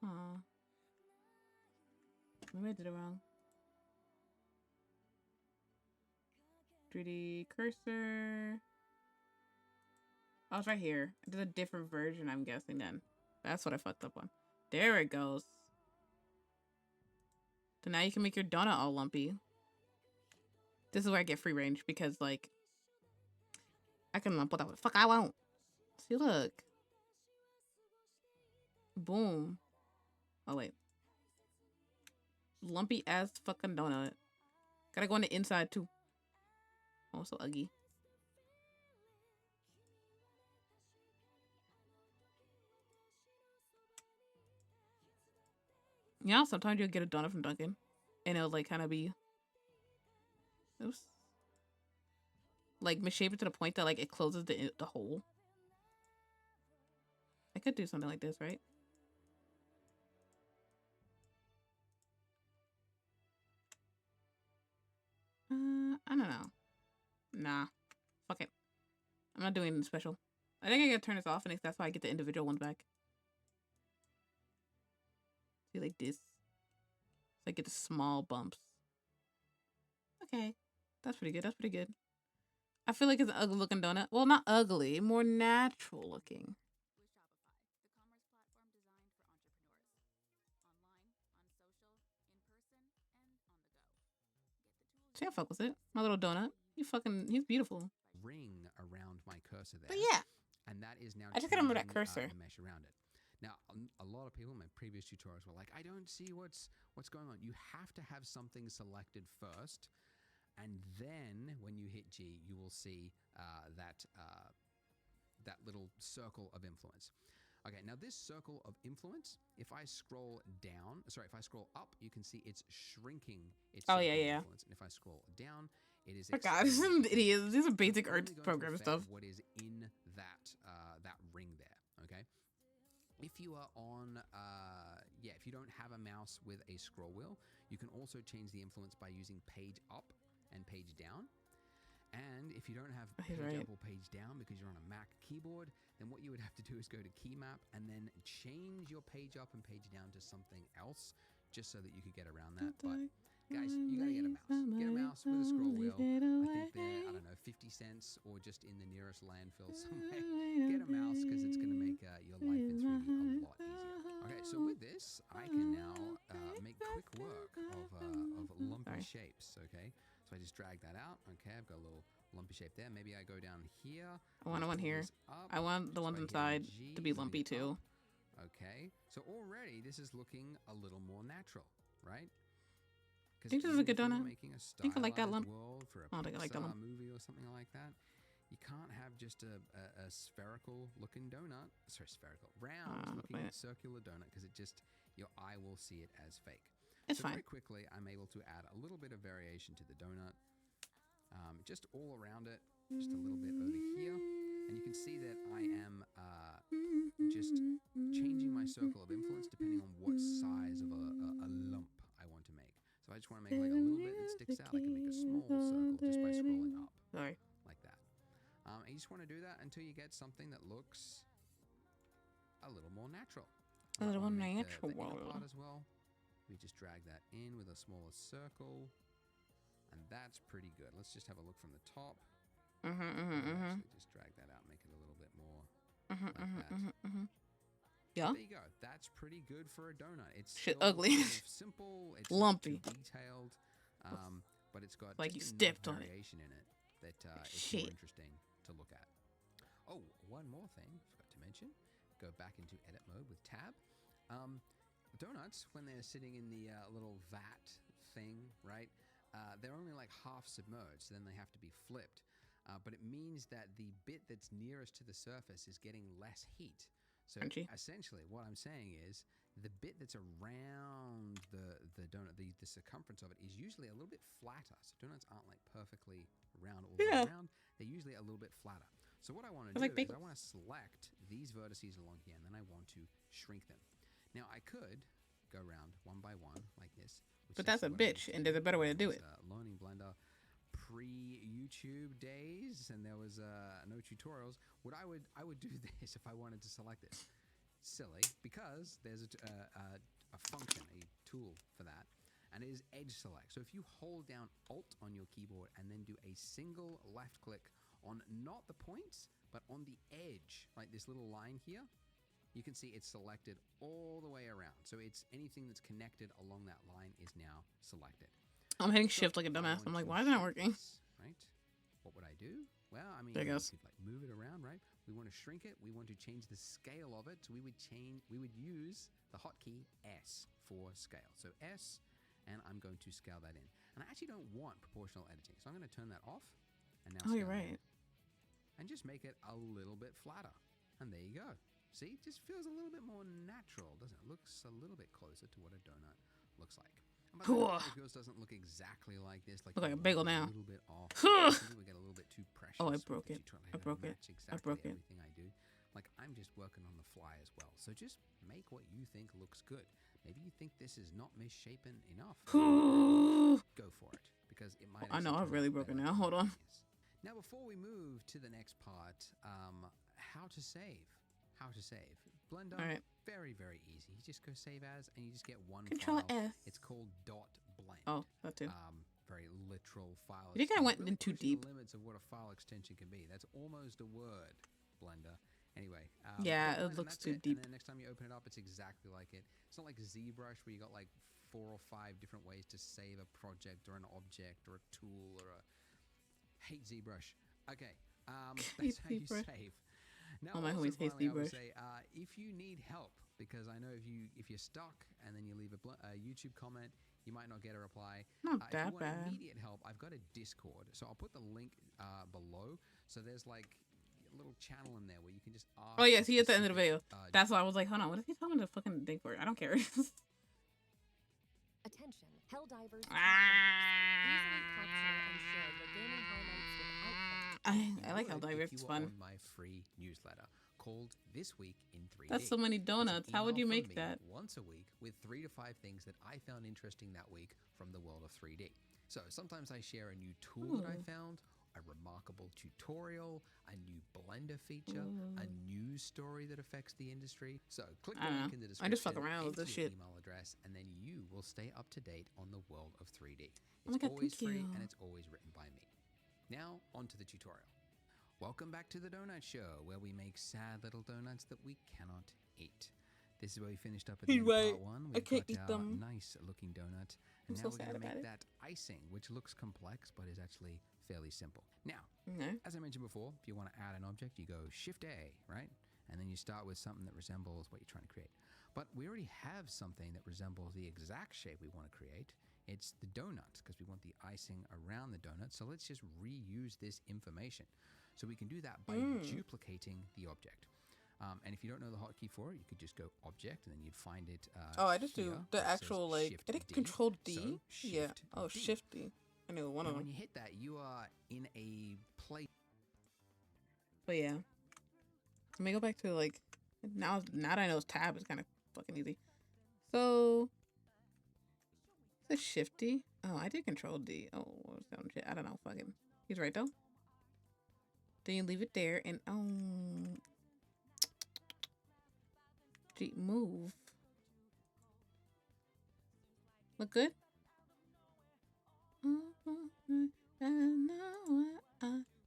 Huh. Maybe I did it wrong. 3D cursor. Oh, it's right here. I did a different version, I'm guessing then. That's what I fucked up on. There it goes. So now you can make your donut all lumpy. This is where I get free range because, like, I can lump whatever the fuck I want. See, look. Boom. Oh, wait. Lumpy ass fucking donut. Gotta go on the inside, too. Oh, so ugly. Yeah, sometimes you'll get a donut from Dunkin'. And it'll, like, kind of be... Oops. Like, misshapen to the point that, like, it closes the hole. I could do something like this, right? I don't know. Nah. Fuck it. I'm not doing anything special. I think I gotta turn this off, and that's why I get the individual ones back. See, like this. So I get the small bumps. Okay. That's pretty good. That's pretty good. I feel like it's an ugly looking donut. Well, not ugly. More natural looking. See, I fuck with it. My little donut. He's beautiful. Ring around my cursor there. But yeah. And that is now I just gotta remember that changing, cursor. The mesh around it. Now, a lot of people in my previous tutorials were like, I don't see what's going on. You have to have something selected first, and then when you hit G, you will see that little circle of influence. Okay, now this circle of influence, if I scroll up, you can see it's shrinking its Oh, circle yeah, of yeah. influence. And if I scroll down, it is Oh god, this is some idiots. These are basic art only going to program affect stuff. what is in that ring there, okay? If you are on, if you don't have a mouse with a scroll wheel, you can also change the influence by using page up and page down. And if you don't have page up or page down because you're on a Mac keyboard, then what you would have to do is go to key map and then change your page up and page down to something else just so that you could get around that. But guys, you gotta get a mouse. Get a mouse with a scroll wheel. I think they're, I don't know, 50 cents or just in the nearest landfill somewhere. Get a mouse because it's gonna make your life in 3D a lot easier. Okay, so with this, I can now make quick work of lumpy shapes, okay? So I just drag that out. Okay, I've got a little lumpy shape there. Maybe I go down here. I want one here. I want the ones inside to be lumpy too. Okay, so already this is looking a little more natural, right? I think this is a good donut. Making a I think I like that lump. world for a I think I like that lump. movie or something like that. You can't have just a spherical looking donut. Sorry, spherical, round looking circular donut because your eye will see it as fake. It's so fine. very quickly, I'm able to add a little bit of variation to the donut. just all around it, just a little bit over here. And you can see that I am just changing my circle of influence depending on what size of a lump I want to make. So I just want to make like a little bit that sticks out. I can make a small circle just by scrolling up. Sorry. Like that. And you just want to do that until you get something that looks a little more natural. A little more The natural. inner part as well. We just drag that in with a smaller circle. And that's pretty good. Let's just have a look from the top. Actually just drag that out, make it a little bit more like that. Yeah. There you go. That's pretty good for a donut. It's Shit still ugly. sort of simple. It's Lumpy. not too detailed, but it's got Like just you enough stepped on it. variation in it that is more Shit. interesting to look at. Oh, one more thing forgot to mention. Go back into edit mode with tab. Donuts, when they're sitting in the little vat thing, right? They're only like half submerged, so then they have to be flipped. But it means that the bit that's nearest to the surface is getting less heat. So Crunchy. essentially, what I'm saying is the bit that's around the donut, the circumference of it, is usually a little bit flatter. So donuts aren't like perfectly round all the way around. They're usually a little bit flatter. So what I want to do like is bagels. I want to select these vertices along here, and then I want to shrink them. Now I could go around one by one like this. But that's a bitch, and there's a better way to do it. Learning Blender pre-YouTube days, and there was no tutorials. What I would do this if I wanted to select it. Silly, because there's a function, a tool for that, and it is edge select. So if you hold down Alt on your keyboard and then do a single left click on not the points, but on the edge, like this little line here, you can see it's selected all the way around. So it's anything that's connected along that line is now selected. I'm hitting shift like a dumbass. I'm like, why is it not working? Right? What would I do? Well, I mean, There it you goes. could like move it around, right? We want to shrink it. We want to change the scale of it. So we would use the hotkey S for scale. So S, and I'm going to scale that in. And I actually don't want proportional editing. So I'm going to turn that off. And now Oh, you're scale it right. in. And just make it a little bit flatter. And there you go. See, it just feels a little bit more natural, doesn't it? Looks a little bit closer to what a donut looks like. And by the way, Cool. if yours doesn't look exactly like this, like Look like you a bagel want it now. a little bit off. I think we get a little bit too precious. Oh, I with broke the it. tutorial. I don't broke it. match I exactly broke it. everything I do. Like I'm just working on the fly as well. So just make what you think looks good. Maybe you think this is not misshapen enough. Go for it, because it might. I know, actually I've turn really out broken better now. than Hold it on. is. Now, before we move to the next part, how to save. How to save. Blender, All right. very, very easy. You just go save as, and you just get one Control file. F. It's called .blend. Oh, that too. Very literal file. I think I extension. went Really in too pushed deep. The limits of what a file extension can be. That's almost a word, Blender. Anyway. Yeah, .blend, it and looks that's too it. deep. And then next time you open it up, it's exactly like it. It's not like ZBrush where you got like 4 or 5 different ways to save a project or an object or a tool or a... Hate ZBrush. Okay. That's how you ZBrush. save. Now, Oh, my also, homies hate finally, I would ZBrush. say, if you need help, because I know if you're stuck and then you leave a YouTube comment, you might not get a reply. Not If you that want bad. immediate help, I've got a Discord, so I'll put the link below. So there's like a little channel in there where you can just ask. Oh, yeah, a see at the end of the video. specific, That's why I was like, hold on, what is he telling me to fucking think for? I don't care. Attention, Helldivers. Ah. Easily capture and share your gaming highlights without fail. I like how would diverse if it's you were fun. on my free newsletter called This Week in 3D. That's so many It's an donuts. How would email you from make me that? once a week with 3 to 5 things that I found interesting that week from the world of 3D. So sometimes I share a new tool that I Ooh. found, a remarkable tutorial, a new Blender feature, a Ooh. news story that affects the industry. So click I the don't link know. in the I description. just fuck around with enter this your shit. email address, and then you will stay up to date on the world of 3D. It's Oh my God, always thank free you. and it's always written by me. Now, on to the tutorial. Welcome back to the Donut Show, where we make sad little donuts that we cannot eat. This is where we finished up at the He's end of right. part 1. I We've can't got eat our them. nice looking donut. I'm And so now we're sad going to about make it. that icing, which looks complex, but is actually fairly simple. Now, No. as I mentioned before, if you want to add an object, you go Shift A, right? And then you start with something that resembles what you're trying to create. But we already have something that resembles the exact shape we want to create. It's the donut, because we want the icing around the donut. So let's just reuse this information. So we can do that by duplicating the object. And if you don't know the hotkey for it, you could just go Object, and then you'd find it Oh, I just here do where the it says actual, like, Shift I think D. Control So D. Yeah. Shift Oh, D. Shift D. I knew one Now, of when them. you hit that, you are in a place. But yeah. Let me go back to like now that I know it's tab, it's kind of fucking easy. So is it shifty? Oh, I did control D. Oh, what was that shit? I don't know. Fucking he's right though. Then you leave it there and G move. Look good?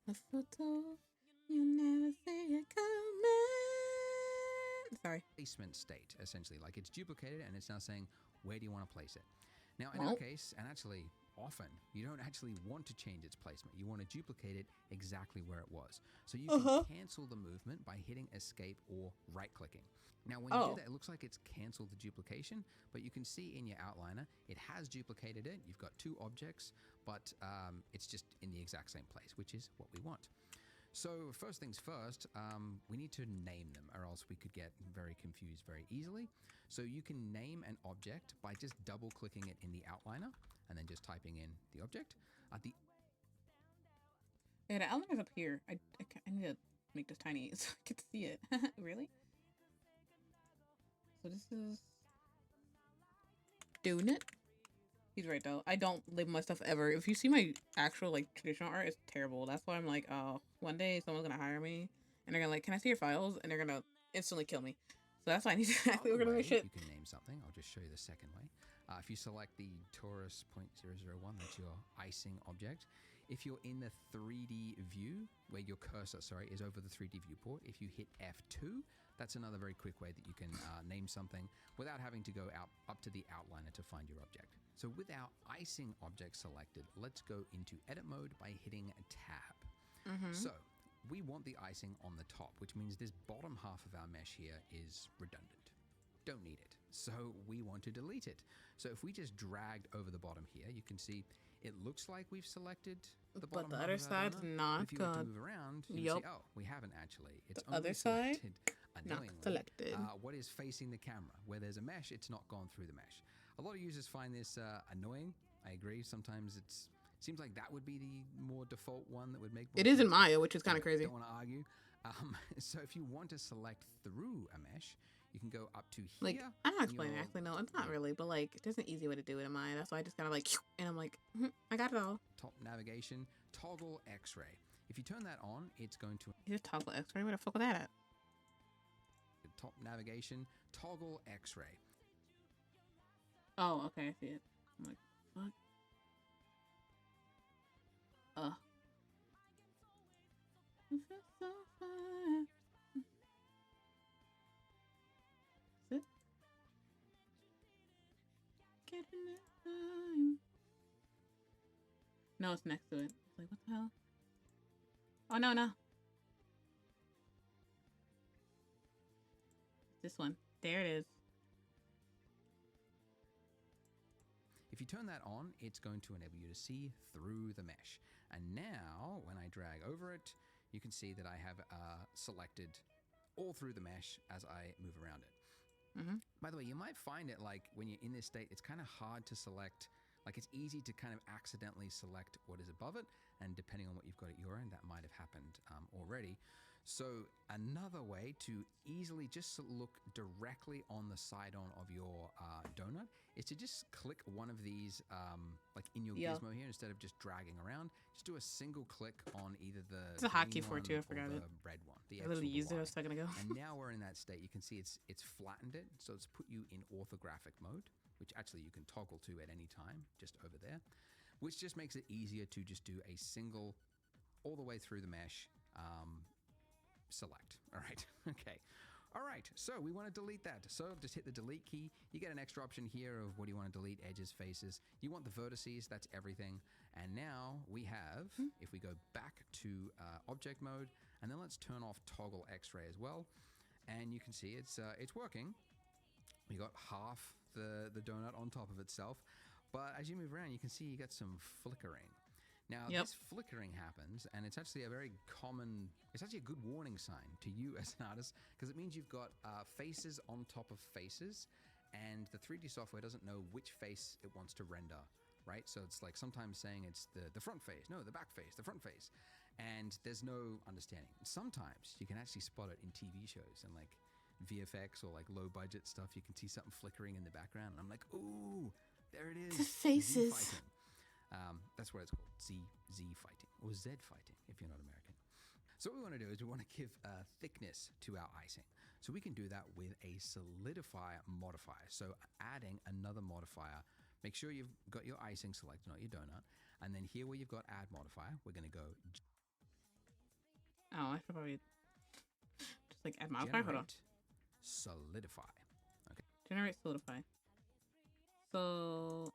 A photo you never see it coming. Sorry. Placement state, essentially. Like it's duplicated and it's now saying, where do you want to place it? Now, in Well. our case, and actually often, you don't actually want to change its placement. You want to duplicate it exactly where it was. So you can cancel the movement by hitting escape or right clicking. Now, when you do that, it looks like it's canceled the duplication, but you can see in your outliner, it has duplicated it. You've got two objects, but it's just in the exact same place, which is what we want. So first things first, we need to name them or else we could get very confused very easily. So you can name an object by just double clicking it in the outliner and then just typing in the object. Yeah, the outliner's up here. I need to make this tiny so I can see it. Really? So this is doing it. He's right though. I don't label my stuff ever. If you see my actual like traditional art, it's terrible. That's why I'm like, oh, one day someone's gonna hire me and they're gonna like, can I see your files? And they're gonna instantly kill me. So that's why I need to actually Other organize my way shit. you can name something. I'll just show you the second way. If you select the Taurus 0.001, that's your icing object. If you're in the 3D view, where your cursor, is over the 3D viewport, if you hit F2, that's another very quick way that you can name something without having to go up to the outliner to find your object. So with our icing object selected, let's go into edit mode by hitting tab. So we want the icing on the top, which means this bottom half of our mesh here is redundant. Don't need it. So we want to delete it. So if we just dragged over the bottom here, you can see it looks like we've selected the bottom But the half other of our side's donut. not If you were to good. move around, you Yup. would see, oh, we haven't actually. It's The only other side, selected not unknowingly, selected. what is facing the camera. Where there's a mesh, it's not gone through the mesh. A lot of users find this annoying. I agree. Sometimes it's seems like that would be the more default one that would make more It is in sense. Maya, which is kind of crazy. Don't want to argue. So if you want to select through a mesh, you can go up to here. Like, I'm not in explaining your- actually, no, it's not really, but like, there's an easy way to do it in Maya. That's why I just kind of like, and I'm like, I got it all. Top navigation, toggle X-ray. If you turn that on, it's going to You just toggle X-ray. Where the fuck was that at? top navigation, toggle X-ray. Oh, okay, I see it. I'm like, fuck. I feel so fine. Is it? Getting it time. No, it's next to it. It's like, what the hell? Oh, no, no. This one. There it is. If you turn that on, it's going to enable you to see through the mesh. And now, when I drag over it, you can see that I have selected all through the mesh as I move around it. By the way, you might find it like when you're in this state, it's kind of hard to select. Like it's easy to kind of accidentally select what is above it. And depending on what you've got at your end, that might have happened already. So another way to easily just look directly on the side-on of your donut is to just click one of these, like in your gizmo here, instead of just dragging around. Just do a single click on either the It's a hotkey green for it too, I one or forgot the it. red one. The I X or literally the used it Y. a second ago. And now we're in that state. You can see it's flattened it, so it's put you in orthographic mode, which actually you can toggle to at any time, just over there, which just makes it easier to just do a single, all the way through the mesh, select. All right. Okay. All right. So we want to delete that. So just hit the delete key. You get an extra option here of what do you want to delete: edges, faces. You want the vertices. That's everything. And now we have, if we go back to object mode, and then let's turn off toggle X-ray as well. And you can see it's working. You got half the donut on top of itself. But as you move around, you can see you get some flickering. Now, this flickering happens, and it's actually a very common, it's actually a good warning sign to you as an artist, because it means you've got faces on top of faces, and the 3D software doesn't know which face it wants to render right? So it's like sometimes saying it's the front face, no, the back face, the front face. And there's no understanding. Sometimes you can actually spot it in TV shows and like VFX or like low budget stuff. You can see something flickering in the background. And I'm like, ooh, there it is. The faces. Z fighting. That's what it's called. Z fighting or Z fighting if you're not American. So what we want to do is we want to give thickness to our icing. So we can do that with a solidify modifier. So adding another modifier. Make sure you've got your icing selected, not your donut. And then here where you've got add modifier, we're going to go Oh, I should probably just like add modifier. Hold on. generate solidify. Okay. Generate solidify. So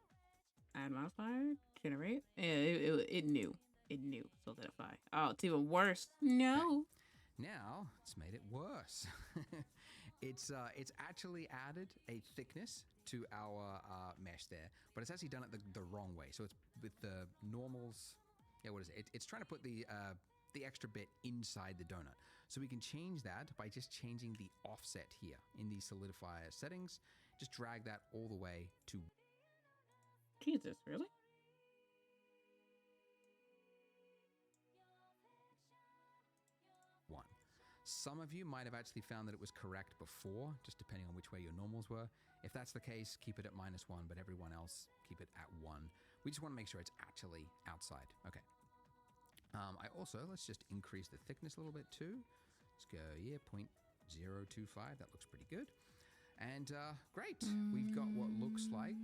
add modifier. Generate. Yeah, it knew. It knew solidify. Oh, it's even worse. No. Now it's made it worse. It's actually added a thickness to our mesh there, but it's actually done it the wrong way. So it's with the normals. Yeah, what is it? It's trying to put the extra bit inside the donut. So we can change that by just changing the offset here in the solidifier settings. Just drag that all the way to Jesus, really? one. Some of you might have actually found that it was correct before, just depending on which way your normals were. If that's the case, keep it at -1, but everyone else keep it at 1. We just want to make sure it's actually outside. Okay. I also, let's just increase the thickness a little bit too. Let's go, yeah, 0.025. That looks pretty good. And great. We've got what looks like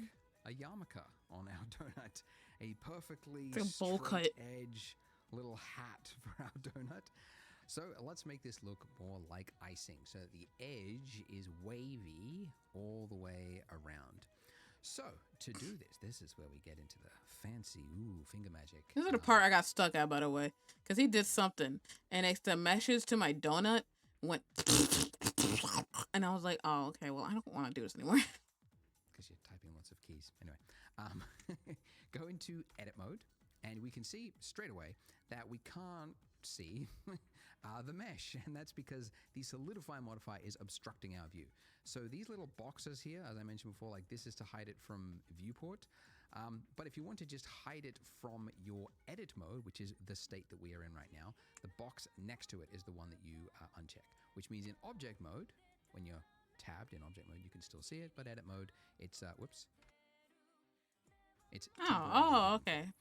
a yarmulke on our donut. A perfectly It's a bowl straight cut. edge little hat for our donut. So let's make this look more like icing. So the edge is wavy all the way around. So to do this is where we get into the fancy, finger magic. This is the part I got stuck at, by the way, because he did something, and it's the meshes to my donut went, and I was like, oh, okay, well, I don't want to do this anymore. Because you're typing lots of keys. Anyway, go into edit mode, and we can see straight away that we can't see the mesh, and that's because the solidify modifier is obstructing our view. So these little boxes here, as I mentioned before, like this is to hide it from viewport. But if you want to just hide it from your edit mode, which is the state that we are in right now, the box next to it is the one that you uncheck, which means in object mode, when you're tabbed in object mode, you can still see it, but edit mode, it's, whoops. It's Oh, okay.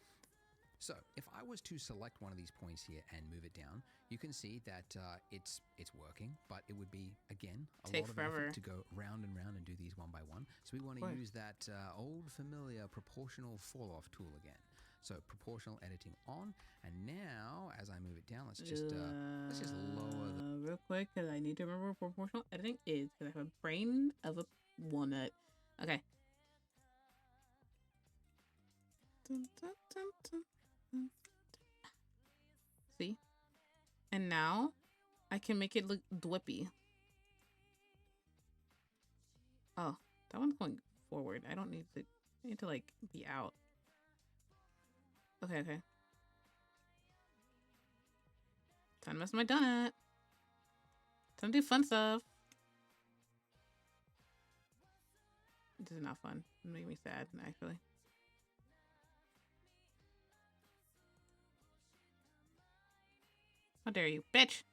So if I was to select one of these points here and move it down, you can see that it's working, but it would be, again, a Take lot of forever. effort to go round and round and do these one by one. So we want to Right. use that old familiar proportional fall-off tool again. So proportional editing on, and now as I move it down, let's just lower the Real quick, because I need to remember what proportional editing is, because I have a brain of a walnut. Okay. Dun, dun, dun, dun, dun. See? And now I can make it look dwippy. Oh, that one's going forward. I need to like be out. Okay, okay. Time to mess with my donut. Time to do fun stuff. This is not fun. It made me sad, actually. How dare you, bitch!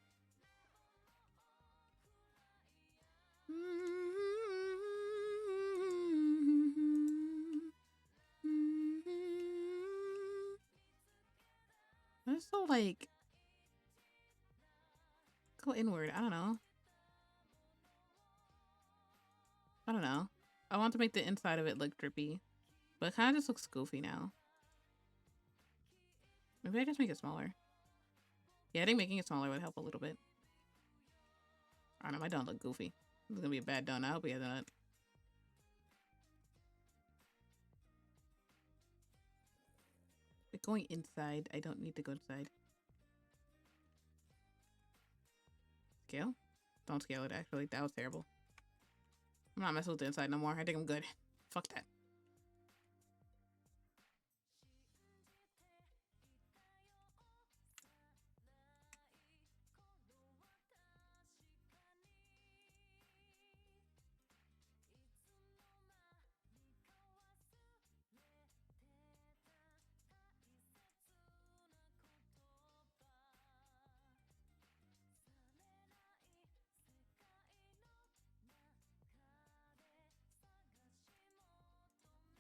That's so like go inward. I don't know. I want to make the inside of it look drippy, but it kind of just looks goofy now. Maybe I just make it smaller. Yeah, I think making it smaller would help a little bit. I don't know, my donut look goofy. This is gonna be a bad donut. I hope he has donut. But going inside, I don't need to go inside. Scale? Don't scale it, actually. That was terrible. I'm not messing with the inside no more. I think I'm good. Fuck that.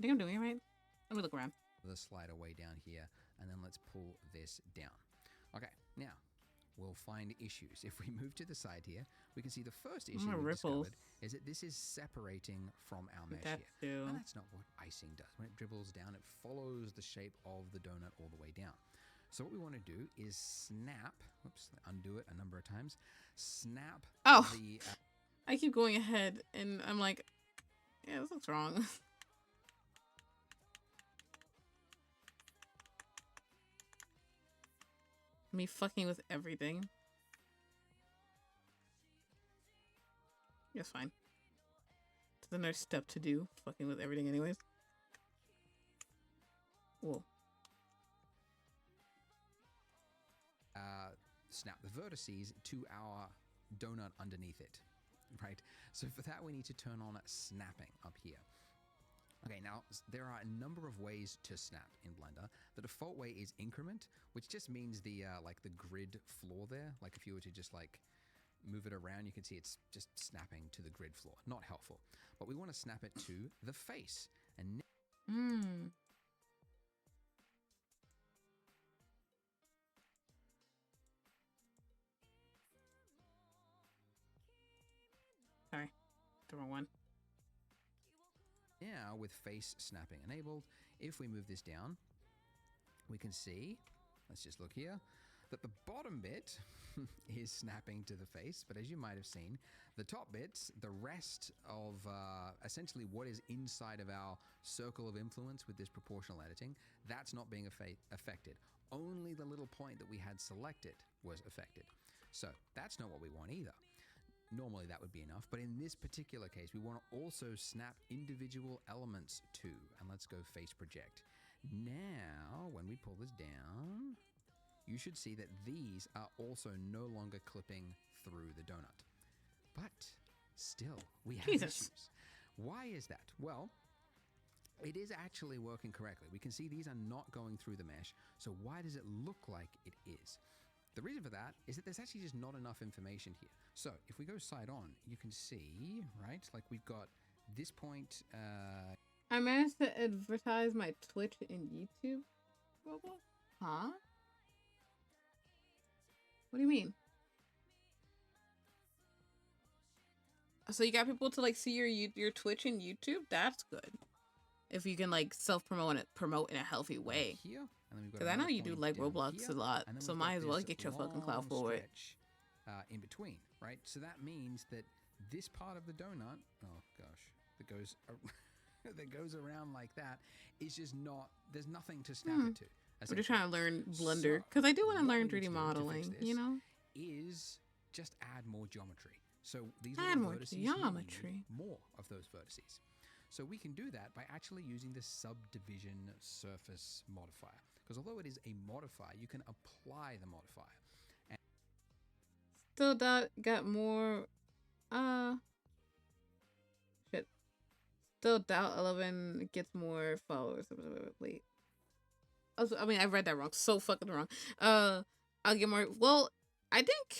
think I'm doing it right. Let me look around. the slider way down here, and then let's pull this down. Okay, now we'll find issues. If we move to the side here, we can see the first issue we ripples. discovered is that this is separating from our mesh That here. too. And that's not what icing does. When it dribbles down, it follows the shape of the donut all the way down. So what we want to do is snap, whoops, undo it a number of times, snap Oh. the... I keep going ahead, and I'm like, yeah, this looks wrong. Me fucking with everything. That's fine. It's another step to do, fucking with everything anyways. Whoa. Snap the vertices to our donut underneath it, right? So for that, we need to turn on snapping up here. Okay, now there are a number of ways to snap in Blender. The default way is increment, which just means the like the grid floor there. Like if you were to just like move it around, you can see it's just snapping to the grid floor. Not helpful. But we want to snap it to the face. And Sorry. The wrong one. now with face snapping enabled, if we move this down, we can see, let's just look here, that the bottom bit is snapping to the face, but as you might have seen, the top bits, the rest of essentially what is inside of our circle of influence with this proportional editing, that's not being affected. Only the little point that we had selected was affected. So that's not what we want either. Normally that would be enough, but in this particular case, we want to also snap individual elements too. And let's go face project. Now, when we pull this down, you should see that these are also no longer clipping through the donut. But still, we have issues. Why is that? Well, it is actually working correctly. We can see these are not going through the mesh. So why does it look like it is? The reason for that is that there's actually just not enough information here. So if we go side on, you can see, right? Like we've got this point. I managed to advertise my Twitch and YouTube. Roblox? Huh? What do you mean? So you got people to like see your Twitch and YouTube? That's good. If you can like self-promote and promote in a healthy way. Here, because I know you do like Roblox a lot, so might as well get your fucking clout for it. In between, right? So that means that this part of the donut, oh gosh, that goes that goes around like that is just not. There's nothing to snap it to. We're just trying to learn Blender because I do want to learn 3D modeling. You know, is just add more geometry. So these add more vertices geometry, more of those vertices. So we can do that by actually using the subdivision surface modifier. Because although it is a modifier, you can apply the modifier. And still got more, shit. Still doubt 11 gets more followers. Wait. I mean, I read that wrong. So fucking wrong. I'll get more. Well, I think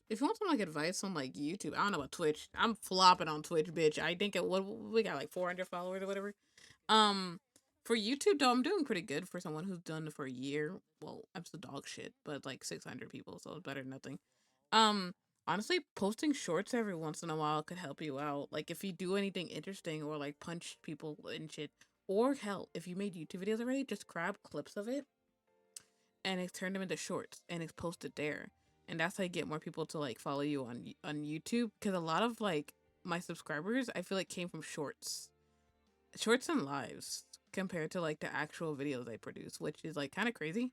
if you want some like advice on like YouTube, I don't know about Twitch. I'm flopping on Twitch, bitch. I think we got like 400 followers or whatever. For YouTube though, I'm doing pretty good for someone who's done it for a year. Well, I'm still dog shit, but like 600 people, so it's better than nothing. Honestly, posting shorts every once in a while could help you out. Like if you do anything interesting or like punch people and shit, or hell, if you made YouTube videos already, just grab clips of it and turn them into shorts and it's posted there. And that's how you get more people to like follow you on YouTube. Because a lot of like my subscribers, I feel like came from shorts and lives compared to like the actual videos I produce, which is like kind of crazy.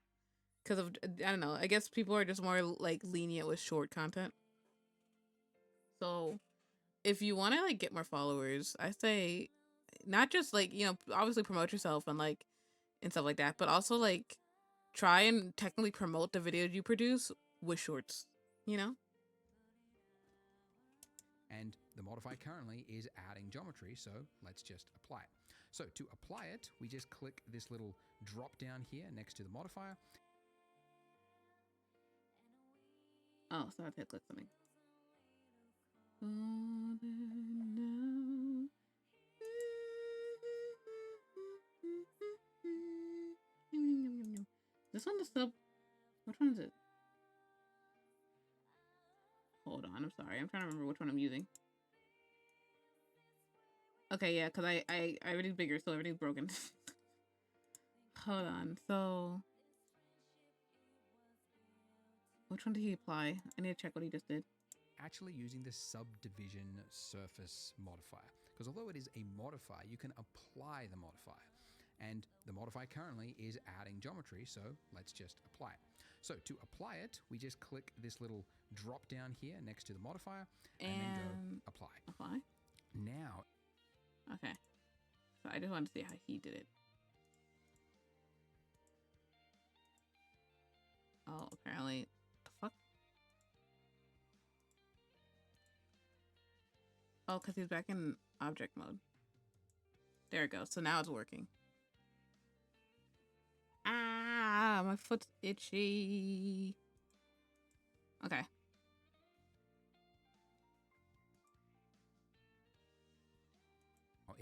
Because of, I don't know, I guess people are just more like lenient with short content. So if you want to like get more followers, I say not just like, you know, obviously promote yourself and like and stuff like that, but also like try and technically promote the videos you produce with shorts, you know? And the modifier currently is adding geometry, so let's just apply it. So to apply it, we just click this little drop down here next to the modifier. Oh, so I have to click something. This one is the which one is it? Hold on, I'm sorry. I'm trying to remember which one I'm using. Okay, yeah, because I everything's bigger, so everything's broken. Hold on. So which one did he apply? I need to check what he just did. Actually using the subdivision surface modifier, because although it is a modifier, you can apply the modifier, and the modifier currently is adding geometry, so let's just apply it. So to apply it, we just click this little drop down here next to the modifier and then go apply. Apply. Now, Okay. So I just wanted to see how he did it. Oh, apparently the fuck. Oh, because he's back in object mode. There it goes. So now it's working. Ah, my foot's itchy. Okay.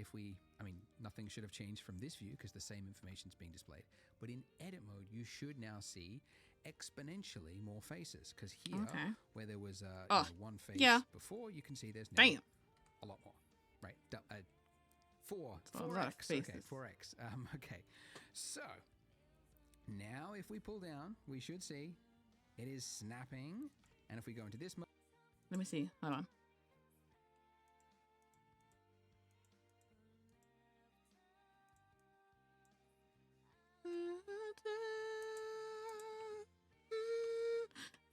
if we, I mean, nothing should have changed from this view because the same information is being displayed. But in edit mode, you should now see exponentially more faces, because here, where there was one face before, you can see there's now a lot more, right? 4x. Okay, 4x. Okay, so now if we pull down, we should see it is snapping. And if we go into this mode, let me see. Hold on.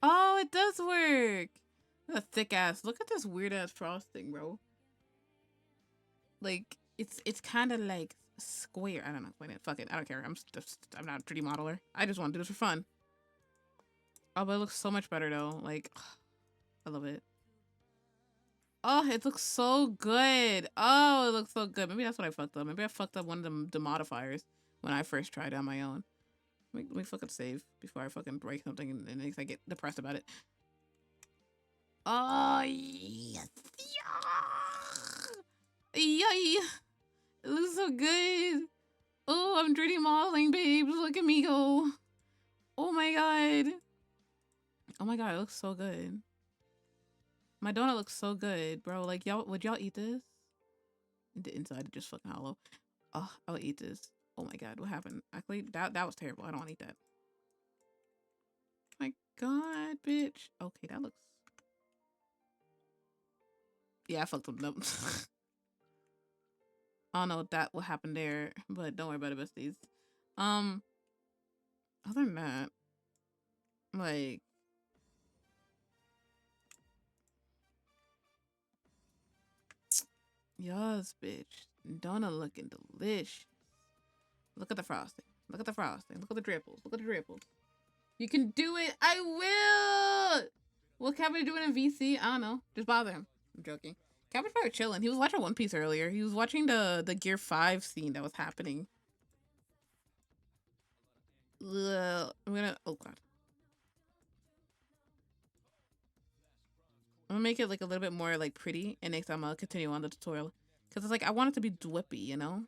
Oh, it does work. A thick ass. Look at this weird ass frosting, bro. Like it's kind of like square. I don't know. Wait, fuck it. I don't care. I'm not a 3D modeler. I just want to do this for fun. Oh, but it looks so much better though. Like, I love it. Oh, it looks so good. Oh, it looks so good. Maybe that's what I fucked up. Maybe I fucked up one of the modifiers when I first tried it on my own. Let me fucking save before I fucking break something and I get depressed about it. Oh, yes. Yay. It looks so good. Oh, I'm 3D modeling, babes. Look at me go. Oh my god. Oh my god, it looks so good. My donut looks so good, bro. Like, y'all, would y'all eat this? The inside is just fucking hollow. Oh, I would eat this. Oh my god, what happened? Actually, that was terrible. I don't want to eat that. My god, bitch. Okay, that looks... Yeah, I fucked them up. I don't know what happened there, but don't worry about it, besties. Other than that, like... Yes, bitch. Donut looking delicious. Look at the frosting. Look at the frosting. Look at the dripples. Look at the dripples. You can do it. I will. What Kevin doing in VC? I don't know. Just bother him. I'm joking. Kevin's probably chilling. He was watching One Piece earlier. He was watching the Gear 5 scene that was happening. I'm gonna... Oh, God. I'm gonna make it like a little bit more like pretty, and next time I'm gonna continue on the tutorial. Because it's like, I want it to be dwippy, you know?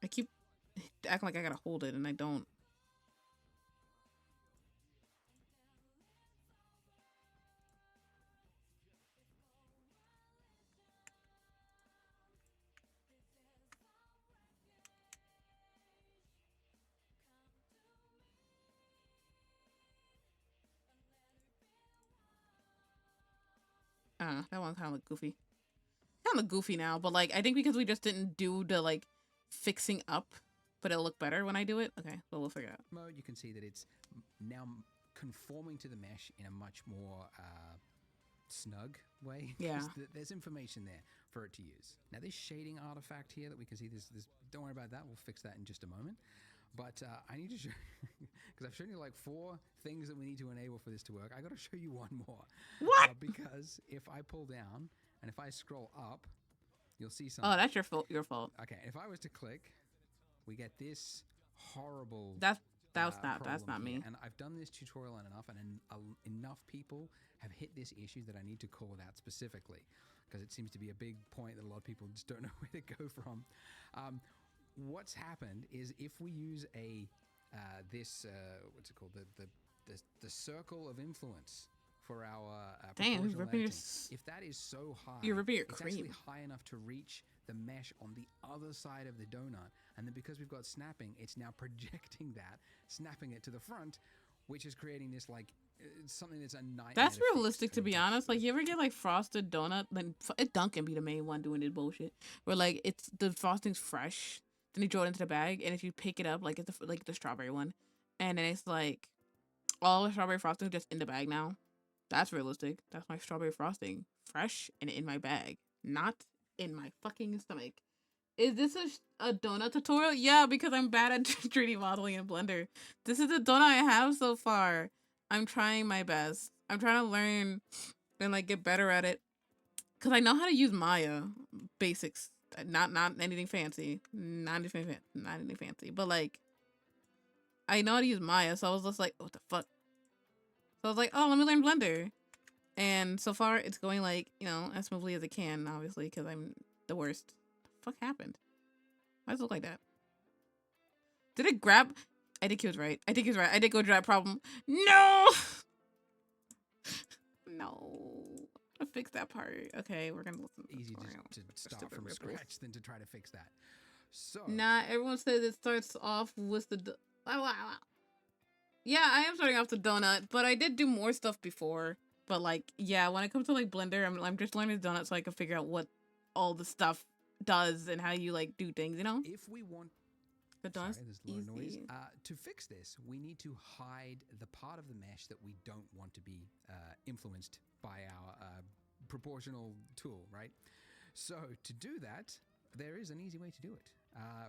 I keep acting like I gotta hold it, and I don't. That one kind of look goofy. Kind of goofy now, but like I think because we just didn't do the like fixing up, but it'll look better when I do it. Okay, well we'll figure it out. Mode, you can see that it's now conforming to the mesh in a much more snug way. Yeah. There's information there for it to use. Now this shading artifact here that we can see, this don't worry about that. We'll fix that in just a moment. But I need to show, because I've shown you like 4 things that we need to enable for this to work. I got to show you one more. What? Because if I pull down and if I scroll up, you'll see something. Oh, that's your fault. Your fault. Okay, if I was to click, we get this horrible. That's That's not problem here. me. And I've done this tutorial enough, and enough people have hit this issue that I need to call it out specifically, because it seems to be a big point that a lot of people just don't know where to go from. What's happened is if we use a what's it called, the circle of influence for our Damn, you're proportional ripping your editing, if that is so high, you're ripping your it's cream. actually high enough to reach the mesh on the other side of the donut, and then because we've got snapping, it's now projecting that, snapping it to the front, which is creating this like something that's a nightmare. That's to fix, realistic, to because be honest. Like, you ever get like frosted donut? Then Duncan be the main one doing this bullshit. Where like it's the frosting's fresh, then you draw it into the bag, and if you pick it up, like it's like the strawberry one, and then it's like all the strawberry frosting just in the bag now. That's realistic. That's my strawberry frosting, fresh and in my bag, not in my fucking stomach. Is this a donut tutorial? Yeah, because I'm bad at 3D modeling in Blender. This is the donut I have so far. I'm trying my best. I'm trying to learn and like get better at it, cause I know how to use Maya basics. Not anything fancy. Not anything fancy. But like, I know how to use Maya, so I was just like, what the fuck? So I was like, oh, let me learn Blender. And so far, it's going like, you know, as smoothly as it can, obviously, because I'm the worst. What the fuck happened? Why does it look like that? Did it grab? I think he was right. I did go to that problem. No! No. I fix that part. Okay, we're gonna listen to easy tutorial. to start Stupid from ripples. scratch than to try to fix that. So Nah, everyone says it starts off with the... Yeah, I am starting off the donut, but I did do more stuff before. But like, yeah, when it comes to like Blender, I'm just learning the donut so I can figure out what all the stuff does and how you like do things, you know? if we want The donut's Sorry, there's a lot of noise. easy. To fix this, we need to hide the part of the mesh that we don't want to be influenced by our proportional tool, right? So to do that, there is an easy way to do it.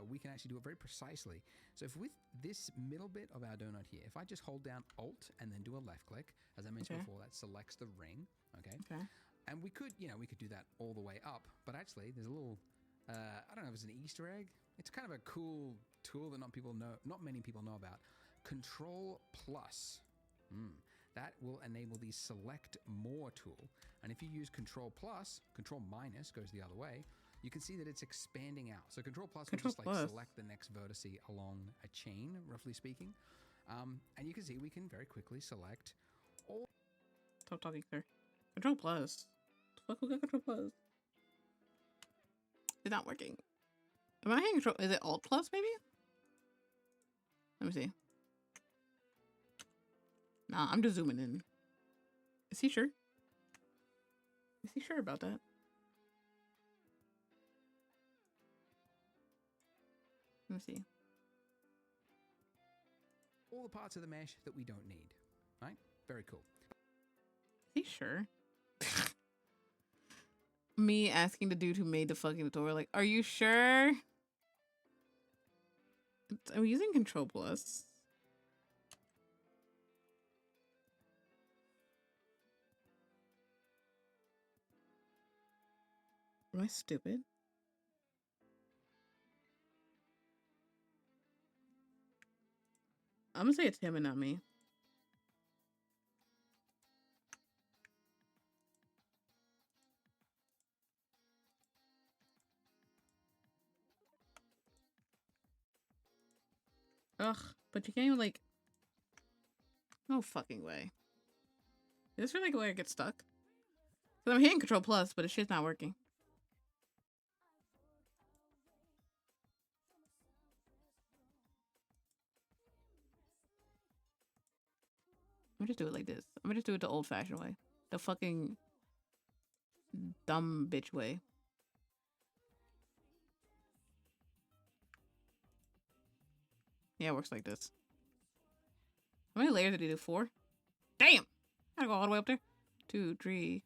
We can actually do it very precisely. So if with this middle bit of our donut here, if I just hold down Alt and then do a left click, as I mentioned Okay. before, that selects the ring, okay? Okay. And we could do that all the way up, but actually there's a little, I don't know if it's an Easter egg. It's kind of a cool tool that not many people know about. Control plus. That will enable the select more tool. And if you use Control plus, Control minus goes the other way, you can see that it's expanding out. So Control plus will just like select the next vertex along a chain, roughly speaking. And you can see we can very quickly select all. Stop talking, sir. Control plus. Fuck, who got Control plus? It's not working. Am I hitting Control? Is it Alt plus maybe? Let me see. Nah, I'm just zooming in. Is he sure? Is he sure about that? Let me see. all the parts of the mesh that we don't need, right? Very cool. Is he sure? Me asking the dude who made the fucking tutorial, like, are you sure? I'm using Control Plus. Am I stupid? I'm gonna say it's him and not me. Ugh, but you can't even, like... No fucking way. Is this really where I get stuck? Because I'm hitting Control Plus, but the shit's not working. I'm gonna just do it like this. I'm gonna just do it the old-fashioned way. The fucking... dumb bitch way. Yeah, it works like this. How many layers did he do? 4? Damn! Gotta go all the way up there. 2, 3,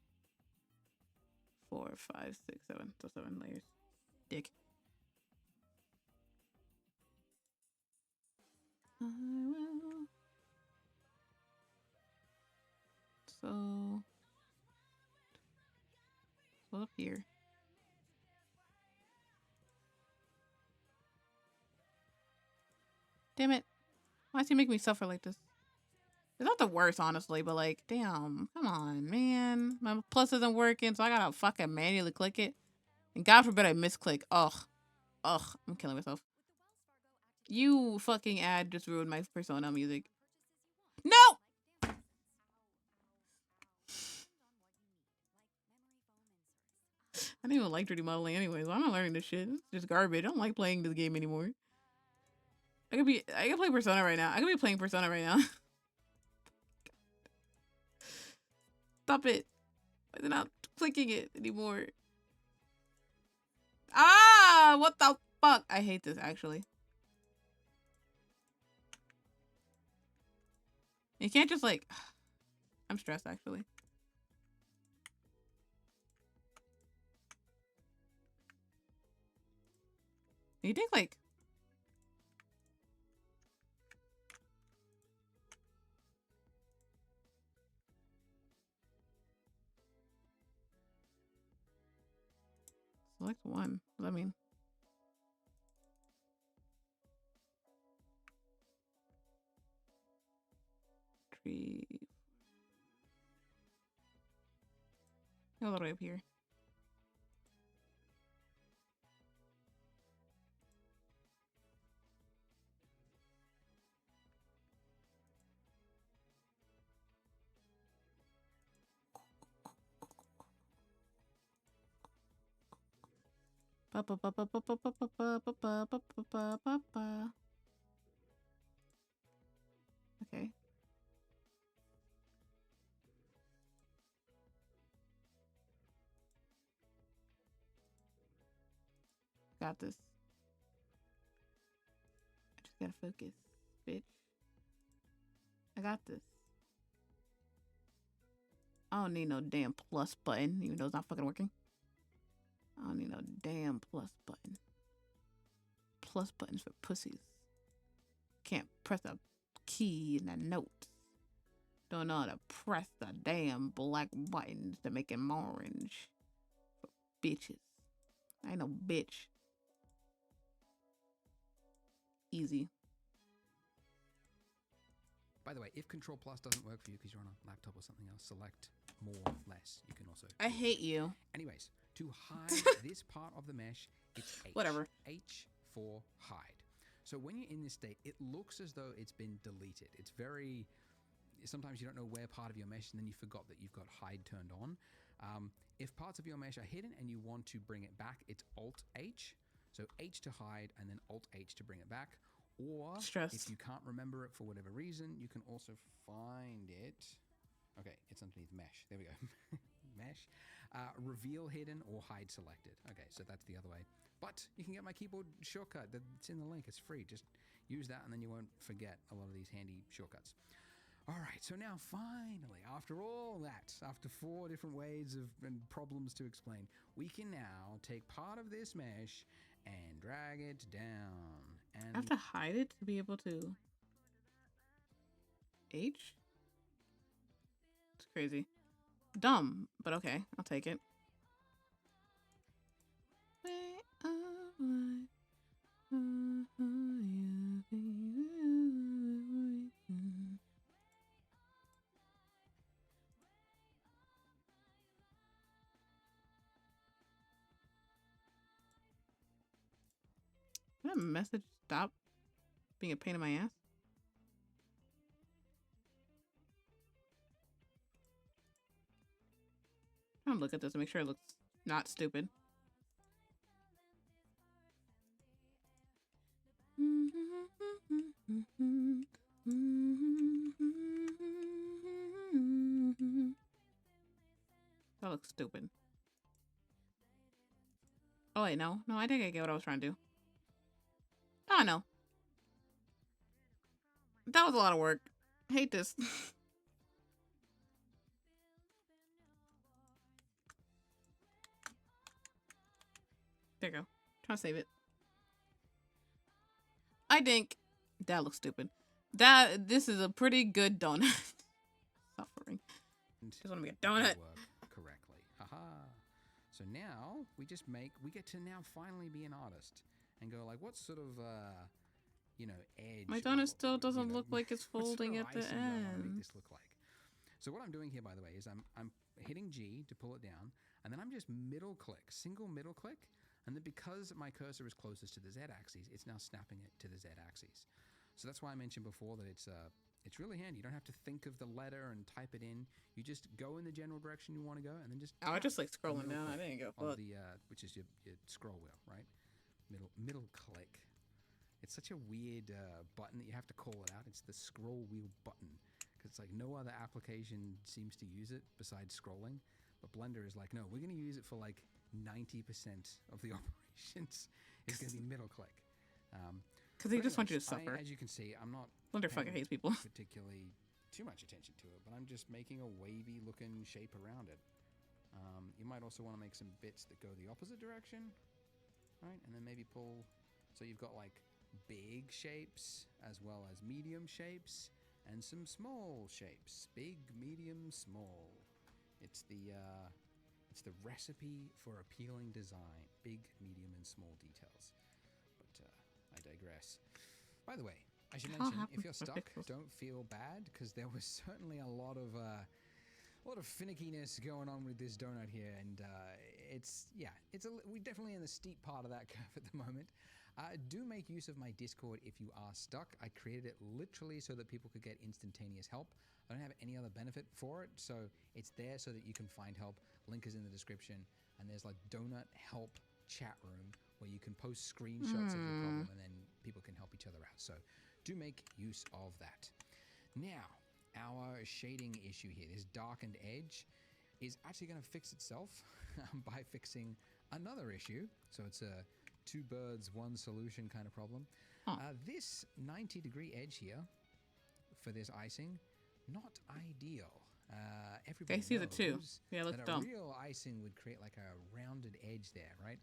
4, 5, 6, 7. So 7 layers. Dick. I will. So up here. Damn it. Why does he make me suffer like this? It's not the worst, honestly, but like, damn, come on, man. My plus isn't working, so I gotta fucking manually click it. And God forbid I misclick. Ugh. I'm killing myself. You fucking ad just ruined my Persona music. No! I didn't even like 3D modeling anyway, so I'm not learning this shit. It's just garbage. I don't like playing this game anymore. I could play Persona right now. I could be playing Persona right now. Stop it. I'm not clicking it anymore. Ah, what the fuck? I hate this, actually. You can't just, like... I'm stressed, actually. You think, like... Select one. What does that mean? Tree. All the way up here. Okay. Got this. I just gotta focus, bitch. I got this. I don't need no damn plus button, even though it's not fucking working. I don't need no damn plus button. Plus buttons for pussies. Can't press a key in a note. Don't know how to press the damn black buttons to make them orange. For bitches. I ain't no bitch. Easy. By the way, if Control Plus doesn't work for you because you're on a laptop or something else, select more, less. You can also... I hate you. Anyways, to hide this part of the mesh, it's H. Whatever. H for hide. So when you're in this state, it looks as though it's been deleted. It's very... Sometimes you don't know where part of your mesh, and then you forgot that you've got hide turned on. If parts of your mesh are hidden and you want to bring it back, it's Alt-H. So H to hide, and then Alt-H to bring it back. Or if you can't remember it for whatever reason, you can also find it. Okay, it's underneath mesh. There we go. Mesh. Reveal hidden or hide selected. Okay, so that's the other way. But you can get my keyboard shortcut. It's in the link. It's free. Just use that and then you won't forget a lot of these handy shortcuts. All right, so now finally, after all that, after 4 different ways and problems to explain, we can now take part of this mesh and drag it down. And I have to hide it to be able to... H? It's crazy. Dumb, but okay. I'll take it. Did that message stop being a pain in my ass? I'm gonna look at this and make sure it looks not stupid. That looks stupid. Oh wait, no. No, I think I get what I was trying to do. Oh no. That was a lot of work. Hate this. There you go. Try to save it. I think that looks stupid. This is a pretty good donut. Suffering. Just want to make a donut. work correctly. Haha. So now we get to now finally be an artist and go like, what sort of you know, edge. My donut or, still you doesn't know, look like it's what sort folding of at the icing do I wanna make end. this look like? So what I'm doing here, by the way, is I'm hitting G to pull it down, and then I'm just middle click, single middle click, and then because my cursor is closest to the Z axis, it's now snapping it to the Z axis. So that's why I mentioned before that it's really handy. You don't have to think of the letter and type it in. You just go in the general direction you want to go, and then just Oh, I just like tap the scrolling middle down. I click didn't go of fuck. the which is your scroll wheel, right? Middle click. It's such a weird button that you have to call it out. It's the scroll wheel button because it's like no other application seems to use it besides scrolling. But Blender is like, no, we're going to use it for like 90% of the operations. It's going to be middle click. Because they But just want you to anyways, suffer. as you can see, I'm not Blender fucking paying hates people. particularly too much attention to it, but I'm just making a wavy looking shape around it. You might also want to make some bits that go the opposite direction, right? And then maybe pull, so you've got like big shapes as well as medium shapes and some small shapes. Big, medium, small. It's the recipe for appealing design. Big, medium, and small details. But I digress. By the way, I should mention, if you're stuck, don't feel bad, because there was certainly a lot of finickiness going on with this donut here, and we're definitely in the steep part of that curve at the moment. Do make use of my Discord if you are stuck. I created it literally so that people could get instantaneous help. I don't have any other benefit for it, so it's there so that you can find help. Link is in the description, and there's like donut help chat room where you can post screenshots of your problem and then people can help each other out. So do make use of that. Now, our shading issue here, this darkened edge, is actually going to fix itself by fixing another issue. So it's a two birds, one solution kind of problem. This 90-degree edge here for this icing, not ideal. Everybody I see the two. knows Yeah, it looks that dumb. a real icing would create like a rounded edge there, right?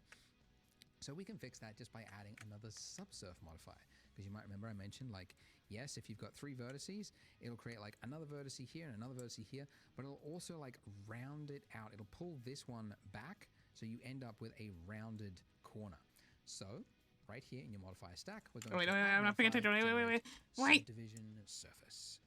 So we can fix that just by adding another subsurf modifier. Because you might remember I mentioned, like, yes, if you've got 3 vertices, it'll create like another vertex here and another vertex here, but it'll also like round it out. It'll pull this one back, so you end up with a rounded corner. So right here in your modifier stack, we're going Oh, wait, to wait, add I'm not paying attention. Wait. subdivision surface.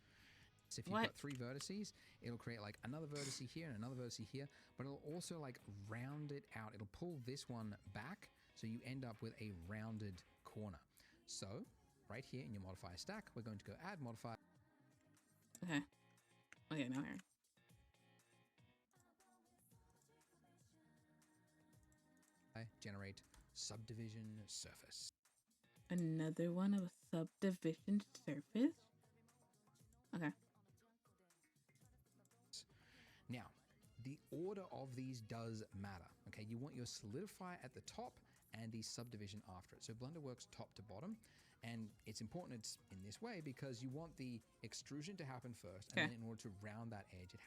So if you've What? got 3 vertices, it'll create like another vertex here and another vertex here, but it'll also like round it out. It'll pull this one back, so you end up with a rounded corner. So right here in your modifier stack, we're going to go add modifier. Okay. Okay, now here. Generate subdivision surface. Another one of a subdivision surface? Okay. Now, the order of these does matter, okay? You want your solidify at the top and the subdivision after it. So Blender works top to bottom, and it's important it's in this way because you want the extrusion to happen first, and Okay. then in order to round that edge, it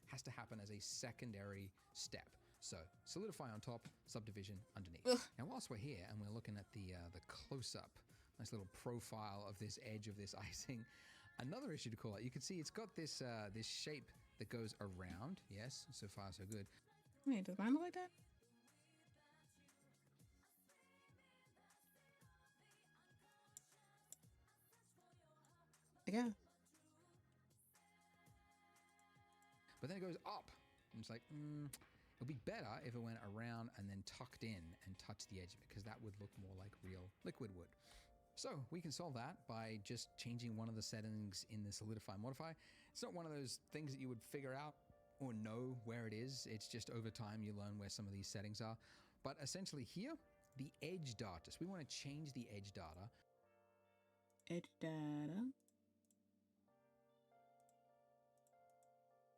has to happen as a secondary step. So solidify on top, subdivision underneath. Ugh. Now, whilst we're here and we're looking at the close-up, nice little profile of this edge of this icing, another issue to call out, you can see it's got this this shape that goes around. Yes, so far so good. Wait, does mine look like that? Yeah. But then it goes up. And it's like, it would be better if it went around and then tucked in and touched the edge of it, because that would look more like real liquid wood. So we can solve that by just changing one of the settings in the solidify modify. It's not one of those things that you would figure out or know where it is. It's just over time you learn where some of these settings are. But essentially here, the edge data. So we want to change the edge data. Edge data.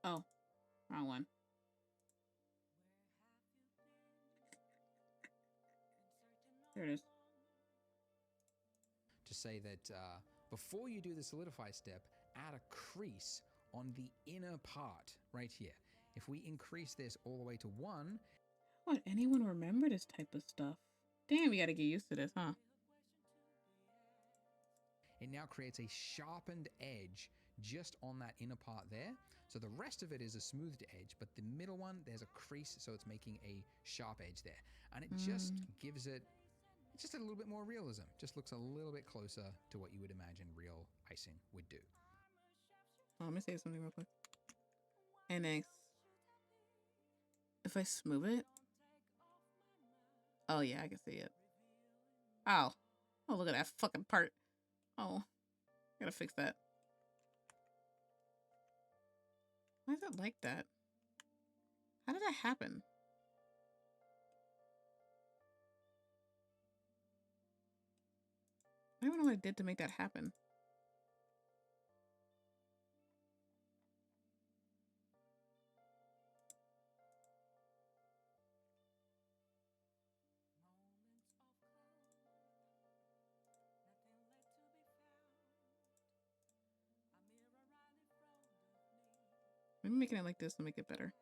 Oh, wrong one. There it is. To say that before you do the solidify step, add a crease on the inner part right here. If we increase this all the way to 1, Would anyone remember this type of stuff? Damn, we gotta get used to this, huh? it now creates a sharpened edge just on that inner part there. So the rest of it is a smoothed edge, but the middle one, there's a crease, so it's making a sharp edge there. And it just gives it, It's just a little bit more realism. Just looks a little bit closer to what you would imagine real icing would do. Oh, let me say something real quick. NX. If I smooth it. Oh yeah, I can see it. Oh. Oh, look at that fucking part. Oh. I gotta fix that. Why is it like that? How did that happen? I don't even know what I did to make that happen. Maybe making it like this will make it better.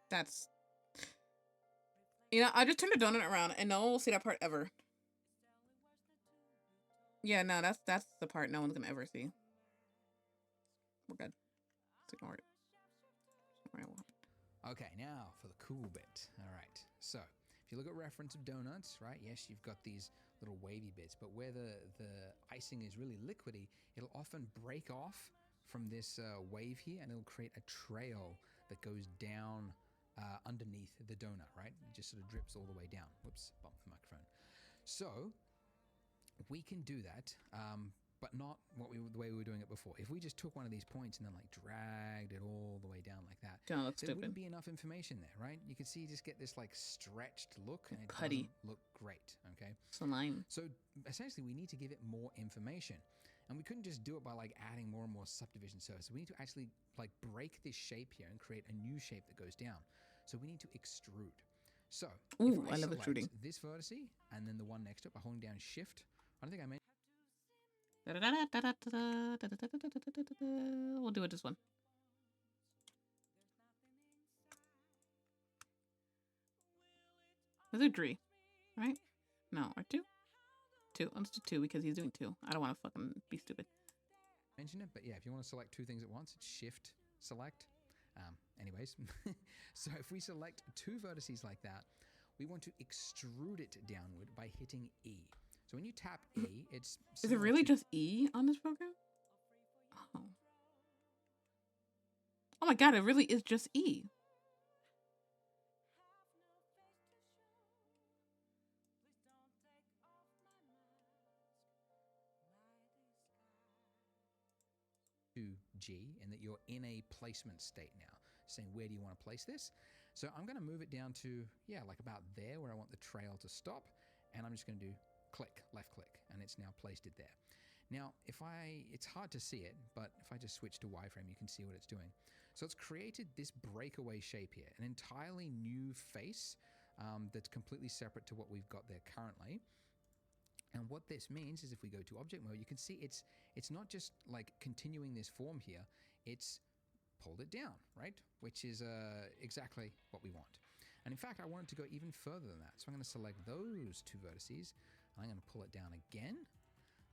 That's... You know, I just turned the donut around and no one will see that part ever. Yeah, no, that's the part no one's gonna ever see. We're good. Let's ignore it. Okay, now for the cool bit. All right. So if you look at reference of donuts, right? Yes, you've got these little wavy bits, but where the icing is really liquidy, it'll often break off from this wave here, and it'll create a trail that goes down underneath the donut, right? It just sort of drips all the way down. Whoops, bumped the microphone. So we can do that, but not the way we were doing it before. If we just took one of these points and then like dragged it all the way down like that, Don't look there stupid. wouldn't be enough information there, right? You can see you just get this like stretched look, and it Putty. doesn't look great, okay? Slime. So essentially we need to give it more information, and we couldn't just do it by like adding more and more subdivision surfaces. We need to actually like break this shape here and create a new shape that goes down. So we need to extrude. So Ooh, if I love select extruding. this vertex and then the one next to it by holding down shift, I don't think I mentioned. We'll do it this one. Is it 3? Right? No, or 2? 2. Let's do 2 because he's doing 2. I don't want to fucking be stupid. Mention it, but yeah, if you want to select 2 things at once, it's shift select. Anyways, so if we select 2 vertices like that, we want to extrude it downward by hitting E. So when you tap E, it's Is it really just E on this program? Oh. Oh my god, it really is just E. to G, and that you're in a placement state now, saying where do you want to place this. So I'm going to move it down to, yeah, like about there where I want the trail to stop, and I'm just going to do click, left click, and it's now placed it there. Now, it's hard to see it, but if I just switch to wireframe, you can see what it's doing. So it's created this breakaway shape here, an entirely new face that's completely separate to what we've got there currently. And what this means is if we go to object mode, you can see it's not just like continuing this form here, it's pulled it down, right? Which is exactly what we want. And in fact, I want it to go even further than that. So I'm going to select those 2 vertices, and I'm going to pull it down again,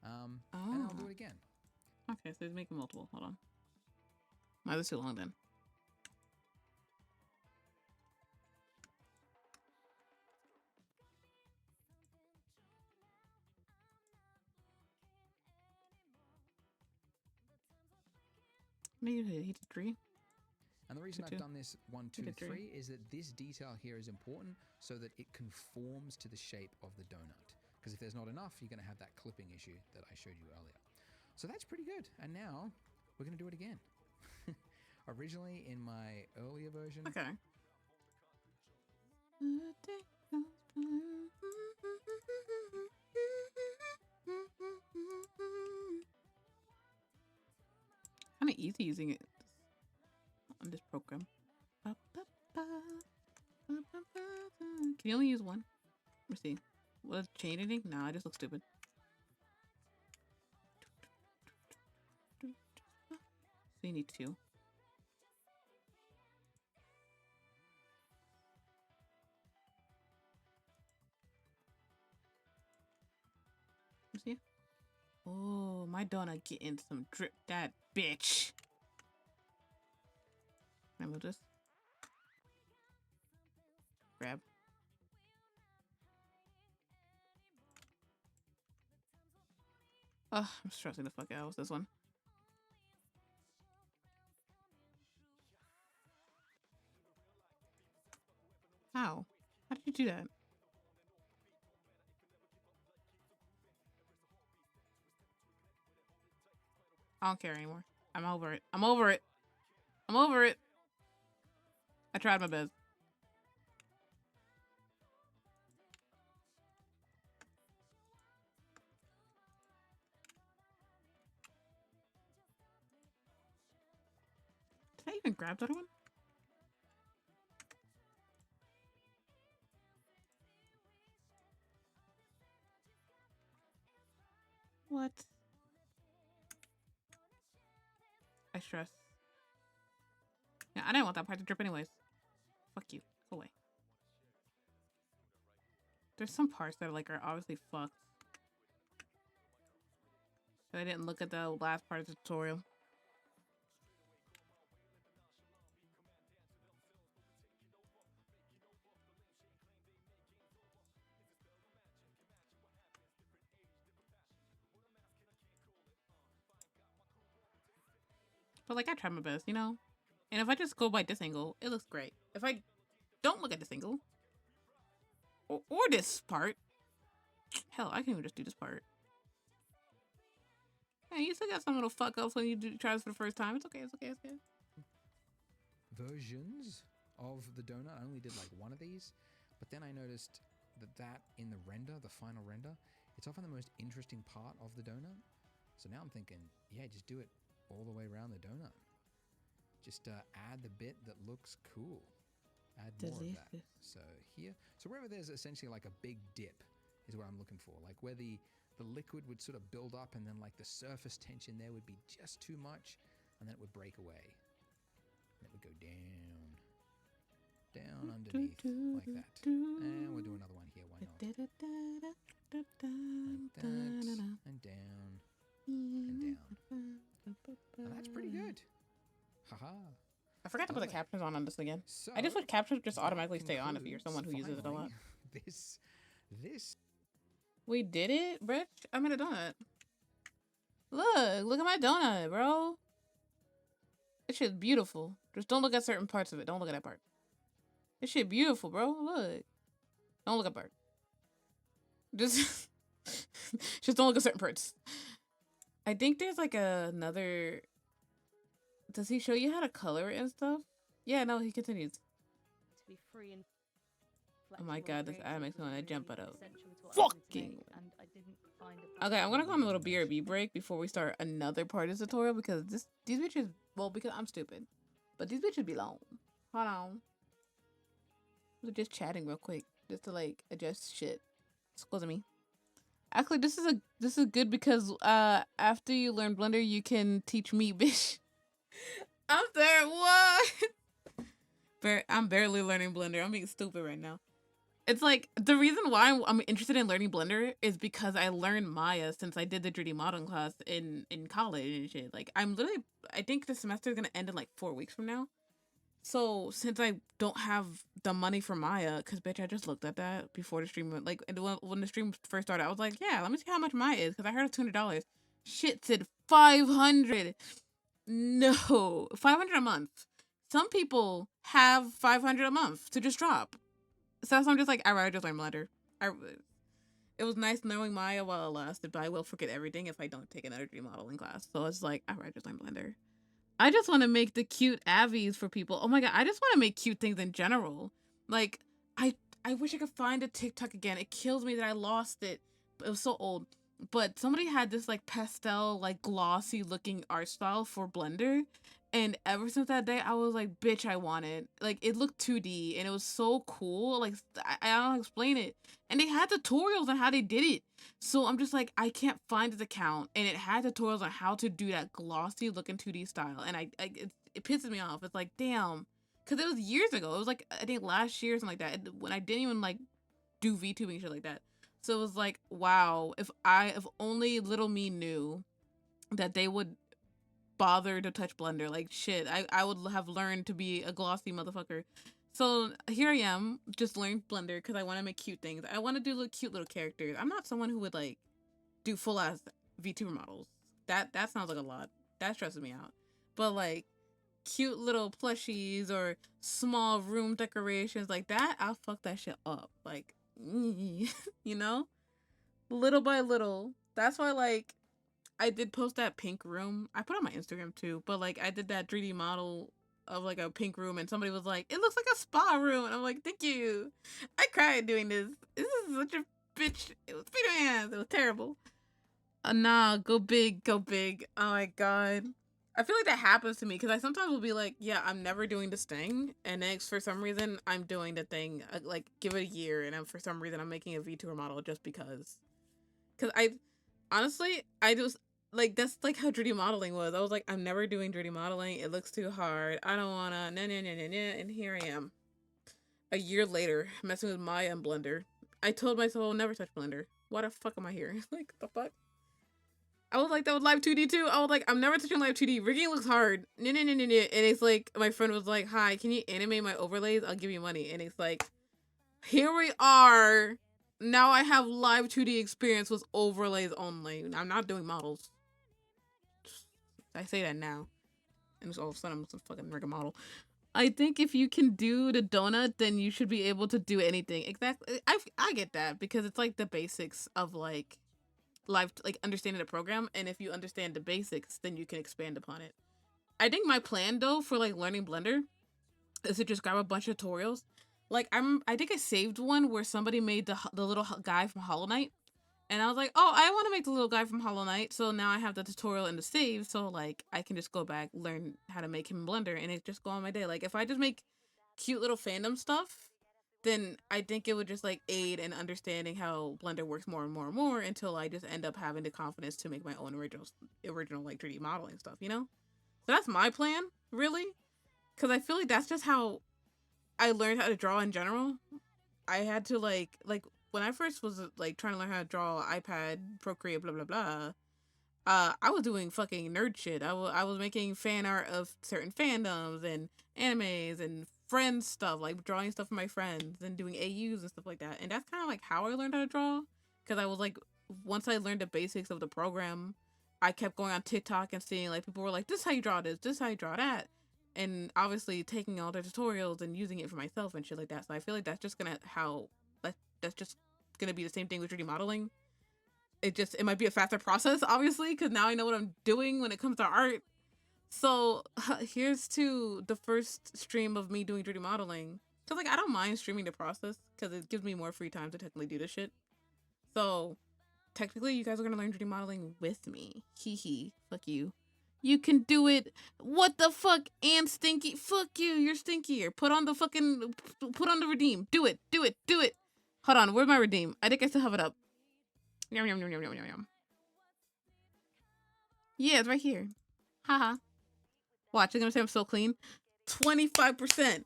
and I'll do it again. Okay, so he's making multiple. Hold on. Why is this too long then? Maybe he did 3. And the reason I've 2. done this 1, 2, did 3. 3 is that this detail here is important so that it conforms to the shape of the donut. Because if there's not enough, you're going to have that clipping issue that I showed you earlier. So that's pretty good. And now we're going to do it again. Originally in my earlier version. Okay. Kind of easy using it on this program. Can you only use one? Let me see. Will it change anything? Nah, it just looks stupid. So you need 2. See? Oh, my donut getting some drip, that bitch. Can I move this? Grab. Ugh, I'm stressing the fuck out with this one. How? How did you do that? I don't care anymore. I'm over it. I'm over it. I'm over it. I tried my best. Did I even grab that one? What? I stress. Yeah, I didn't want that part to drip anyways. Fuck you. Go away. There's some parts that are obviously fucked. But I didn't look at the last part of the tutorial. But I tried my best, you know? And if I just go by this angle, it looks great. If I don't look at this angle, or this part, hell, I can even just do this part. Yeah, you still got some little fuck ups when you try this for the first time. It's okay, it's okay, it's okay. Versions of the donut. I only did one of these, but then I noticed that in the render, the final render, it's often the most interesting part of the donut. So now I'm thinking, yeah, just do it all the way around the donut. Just add the bit that looks cool. Add more of that. So here, so wherever there's essentially a big dip is where I'm looking for. Where the liquid would sort of build up and then the surface tension there would be just too much and then it would break away. And it would go down underneath like that. And we'll do another one here, why not? Like that, and down, and down. And that's pretty good. Haha. I forgot to put the captions on this again. So, I just wish captions just automatically stay on if you're someone who uses it a lot. This. We did it, Rich? I made a donut. Look at my donut, bro. This shit's beautiful. Just don't look at certain parts of it. Don't look at that part. This shit beautiful, bro. Look. Don't look at part. Just don't look at certain parts. I think there's another. Does he show you how to color it and stuff? Yeah, no, he continues. To be free and Oh my god, this ad makes me want to jump it up. Fucking. Fucking. Okay, I'm gonna go on a little BRB break before we start another part of this tutorial because these bitches, well, because I'm stupid, but these bitches be long. Hold on. We're just chatting real quick, just to adjust shit. Excuse me. Actually, this is good because after you learn Blender, you can teach me, bitch. I'm there. What? I'm barely learning Blender. I'm being stupid right now. It's the reason why I'm interested in learning Blender is because I learned Maya since I did the 3D modeling class in college and shit. I think the semester is gonna end in 4 weeks from now. So since I don't have the money for Maya, cause bitch, I just looked at that before the stream. When the stream first started, I was like, yeah, let me see how much Maya is, cause I heard it's $200. Shit said 500. No, 500 a month. Some people have 500 a month to just drop. So I'm just I'd rather just learn Blender. It was nice knowing Maya while it lasted, but I will forget everything if I don't take another 3D modeling class. So it's I'd rather just learn Blender. I just want to make the cute avies for people. Oh my god, I just want to make cute things in general. I wish I could find a TikTok again. It kills me that I lost it. It was so old. But somebody had this pastel, glossy looking art style for Blender. And ever since that day, I was like, bitch, I want it. It looked 2D and it was so cool. I don't know how to explain it. And they had tutorials on how they did it. So I'm just I can't find this account. And it had tutorials on how to do that glossy looking 2D style. And it pisses me off. It's damn. Because it was years ago. It was I think last year or something like that. When I didn't even do VTubing shit like that. So it was wow, if only little me knew that they would bother to touch Blender. Shit, I would have learned to be a glossy motherfucker. So here I am, just learning Blender because I want to make cute things. I want to do cute little characters. I'm not someone who would do full ass VTuber models. That sounds like a lot. That stresses me out. But like cute little plushies or small room decorations like that, I'll fuck that shit up. Like, you know, little by little. That's why like I did post that pink room. I put it on my Instagram too, but like I did that 3D model of like a pink room, and somebody was like, "It looks like a spa room," and I'm like, "Thank you." I cried doing this. This is such a bitch. It was Peter Hands. It was terrible. Nah, go big, go big. Oh my god. I feel like that happens to me because I sometimes will be like, yeah, I'm never doing this thing, and then for some reason I'm doing the thing. Like give it a year, and for some reason I'm making a VTuber model just because. Because I, honestly, I just like that's like how 3D modeling was. I was like, I'm never doing 3D modeling. It looks too hard. I don't wanna. Nah, nah, nah, nah, nah. And here I am, a year later, messing with Maya and Blender. I told myself I'll never touch Blender. Why the fuck am I here? Like the fuck. I was like that with Live 2D too. I was like, I'm never touching Live 2D. Rigging looks hard. No, no, no, no, no. And it's like, my friend was like, hi, can you animate my overlays? I'll give you money. And it's like, here we are. Now I have Live 2D experience with overlays only. I'm not doing models. I say that now. And all of a sudden I'm some fucking rig a model. I think if you can do the donut, then you should be able to do anything. Exactly. I get that because it's like the basics of like live, like understanding the program, and if you understand the basics then you can expand upon it. I think my plan though for like learning Blender is to just grab a bunch of tutorials. Like I think I saved one where somebody made the little guy from Hollow Knight, and I was like, oh, I want to make the little guy from Hollow Knight, so now I have the tutorial and the save, so like I can just go back, learn how to make him in Blender, and it just go on my day. Like if I just make cute little fandom stuff, then I think it would just like aid in understanding how Blender works more and more and more until I just end up having the confidence to make my own original like 3D modeling stuff, you know? So that's my plan, really. Cause I feel like that's just how I learned how to draw in general. I had to like when I first was like trying to learn how to draw iPad, Procreate, blah blah blah. I was doing fucking nerd shit. I was making fan art of certain fandoms and animes and friends stuff, like drawing stuff for my friends and doing AUs and stuff like that. And that's kind of like how I learned how to draw. Because I was like, once I learned the basics of the program, I kept going on TikTok and seeing like people were like, this is how you draw this is how you draw that. And obviously taking all their tutorials and using it for myself and shit like that. So I feel like that's just gonna that's just gonna be the same thing with 3D modeling. It might be a faster process, obviously, because now I know what I'm doing when it comes to art. So here's to the first stream of me doing 3D modeling. Cause like I don't mind streaming the process because it gives me more free time to technically do this shit. So technically, you guys are gonna learn 3D modeling with me. Hee hee. Fuck you. You can do it. What the fuck? And Stinky. Fuck you. You're stinkier. Put on the redeem. Do it. Do it. Do it. Hold on. Where's my redeem? I think I still have it up. Yum, yum, yum, yum, yum, yum, yum. Yeah, it's right here. Haha. Watch, it's gonna say I'm so clean. 25%.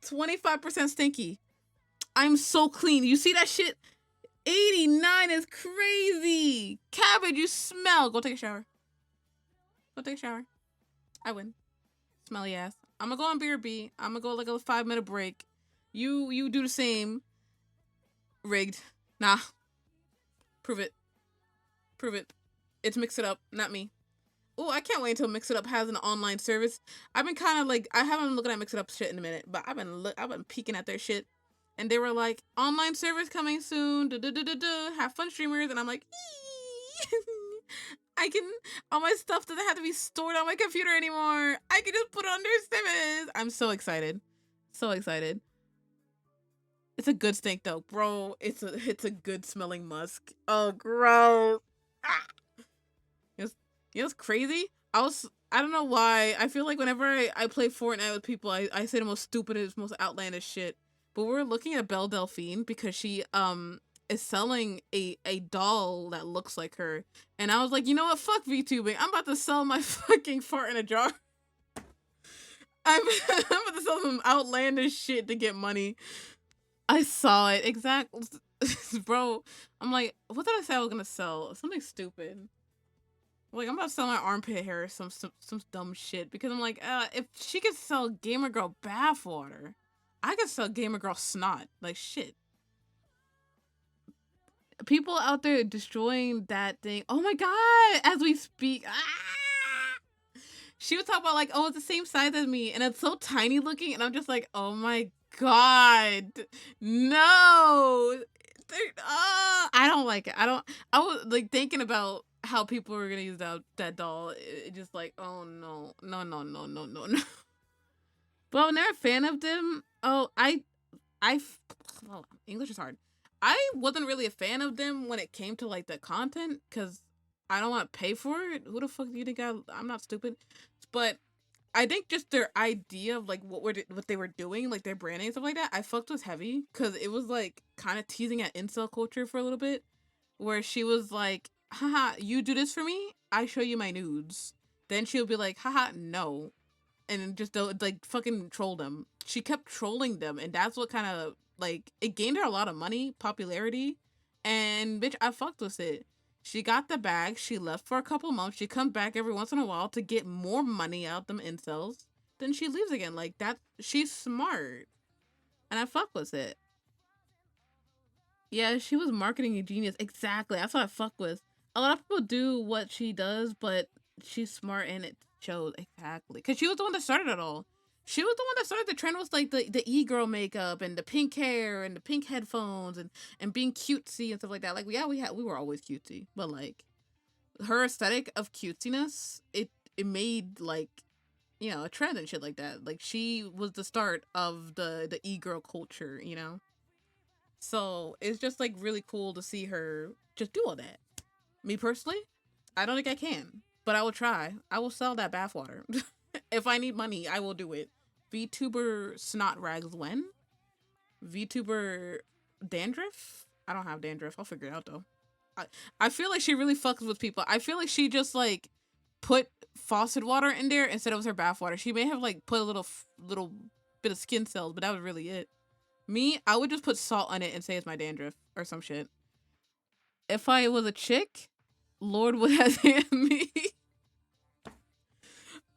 25% stinky. I'm so clean. You see that shit? 89 is crazy. Cabbage, you smell. Go take a shower. Go take a shower. I win. Smelly ass. I'm gonna go on BRB. I'm gonna go like a 5-minute break. You do the same. Rigged. Nah. Prove it. Prove it. It's Mix It Up, not me. Oh, I can't wait until Mix It Up has an online service. I've been kind of like, I haven't been looking at Mix It Up shit in a minute, but I've been peeking at their shit, and they were like, online service coming soon. Have fun, streamers, and I'm like, I can. All my stuff doesn't have to be stored on my computer anymore. I can just put it on their service. I'm so excited, so excited. It's a good stink though, bro. It's a good smelling musk. Oh, gross. Ah. You know what's crazy? I don't know why. I feel like whenever I play Fortnite with people, I say the most stupidest, most outlandish shit. But we're looking at Belle Delphine because she is selling a doll that looks like her. And I was like, you know what? Fuck VTubing. I'm about to sell my fucking fart in a jar. I'm about to sell some outlandish shit to get money. I saw it. Exactly. Bro, I'm like, what did I say I was gonna sell? Something stupid. Like, I'm about to sell my armpit hair or some dumb shit. Because I'm like, if she could sell Gamer Girl bathwater, I could sell Gamer Girl snot. Like, shit. people out there destroying that thing. Oh my god! As we speak, she was talking about like, oh, it's the same size as me, and it's so tiny looking, and I'm just like, oh my god, no. I don't like it. I was like thinking about how people were gonna use that doll. It just like, oh no, no, no, no, no, no, no. But I'm never a fan of them. Oh, oh, English is hard. I wasn't really a fan of them when it came to like the content because I don't want to pay for it. Who the fuck do you think I'm not stupid, but I think just their idea of like what they were doing, like their branding and stuff like that, I fucked with heavy because it was like kind of teasing at incel culture for a little bit, where she was like, "Haha, you do this for me, I show you my nudes." Then she'll be like, "Haha, no," and then just don't like fucking troll them. She kept trolling them, and that's what kind of like it gained her a lot of money, popularity, and bitch, I fucked with it. She got the bag. She left for a couple months. She comes back every once in a while to get more money out them incels. Then she leaves again. Like that, she's smart, and I fuck with it. Yeah, she was marketing a genius. Exactly. That's what I fuck with. A lot of people do what she does, but she's smart and it shows exactly. Because she was the one that started it all. She was the one that started the trend with like the e-girl makeup and the pink hair and the pink headphones and being cutesy and stuff like that. Like yeah, we were always cutesy, but like her aesthetic of cutesiness, it made like a trend and shit like that. Like she was the start of the e-girl culture, you know? So it's just like really cool to see her just do all that. Me personally, I don't think I can, but I will try. I will sell that bathwater. If I need money, I will do it. VTuber snot rags when? VTuber dandruff? I don't have dandruff. I'll figure it out though. I feel like she really fucks with people. I feel like she just like put faucet water in there instead of her bath water. She may have like put a little bit of skin cells, but that was really it. Me, I would just put salt on it and say it's my dandruff or some shit. If I was a chick, Lord would have me.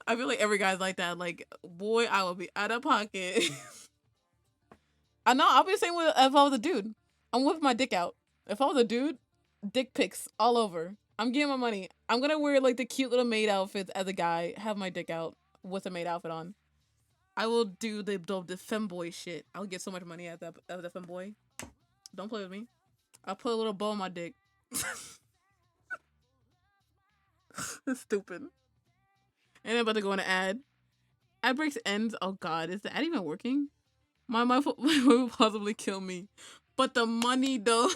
I feel like every guy's like that. Like, boy, I will be out of pocket. I know, I'll be the same way if I was a dude. I'm whipping my dick out. If I was a dude, dick pics all over. I'm getting my money. I'm gonna wear like the cute little maid outfits as a guy, have my dick out with a maid outfit on. I will do the femboy shit. I'll get so much money as the femboy. Don't play with me. I'll put a little bow on my dick. It's stupid. And I'm about to go on an ad. Ad breaks ends. Oh god, is the ad even working? My wife will possibly kill me. But the money though.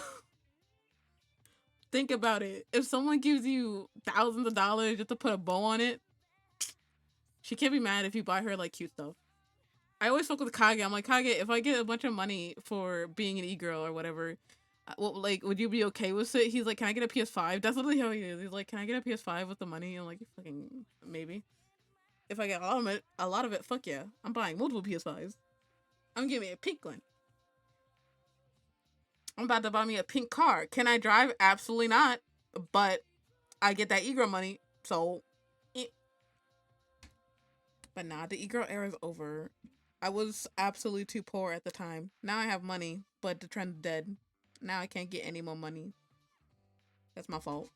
Think about it. If someone gives you thousands of dollars just to put a bow on it, she can't be mad if you buy her like cute stuff. I always fuck with Kage. I'm like, Kage, if I get a bunch of money for being an e-girl or whatever, well, like, would you be okay with it? He's like, can I get a PS5? That's literally how he is. He's like, can I get a PS5 with the money? I'm like, fucking maybe. If I get a lot of it, fuck yeah. I'm buying multiple PS5s. I'm giving me a pink one. I'm about to buy me a pink car. Can I drive? Absolutely not. But I get that e-girl money, so. But nah, the e-girl era is over. I was absolutely too poor at the time. Now I have money, but the trend's dead. Now I can't get any more money. That's my fault.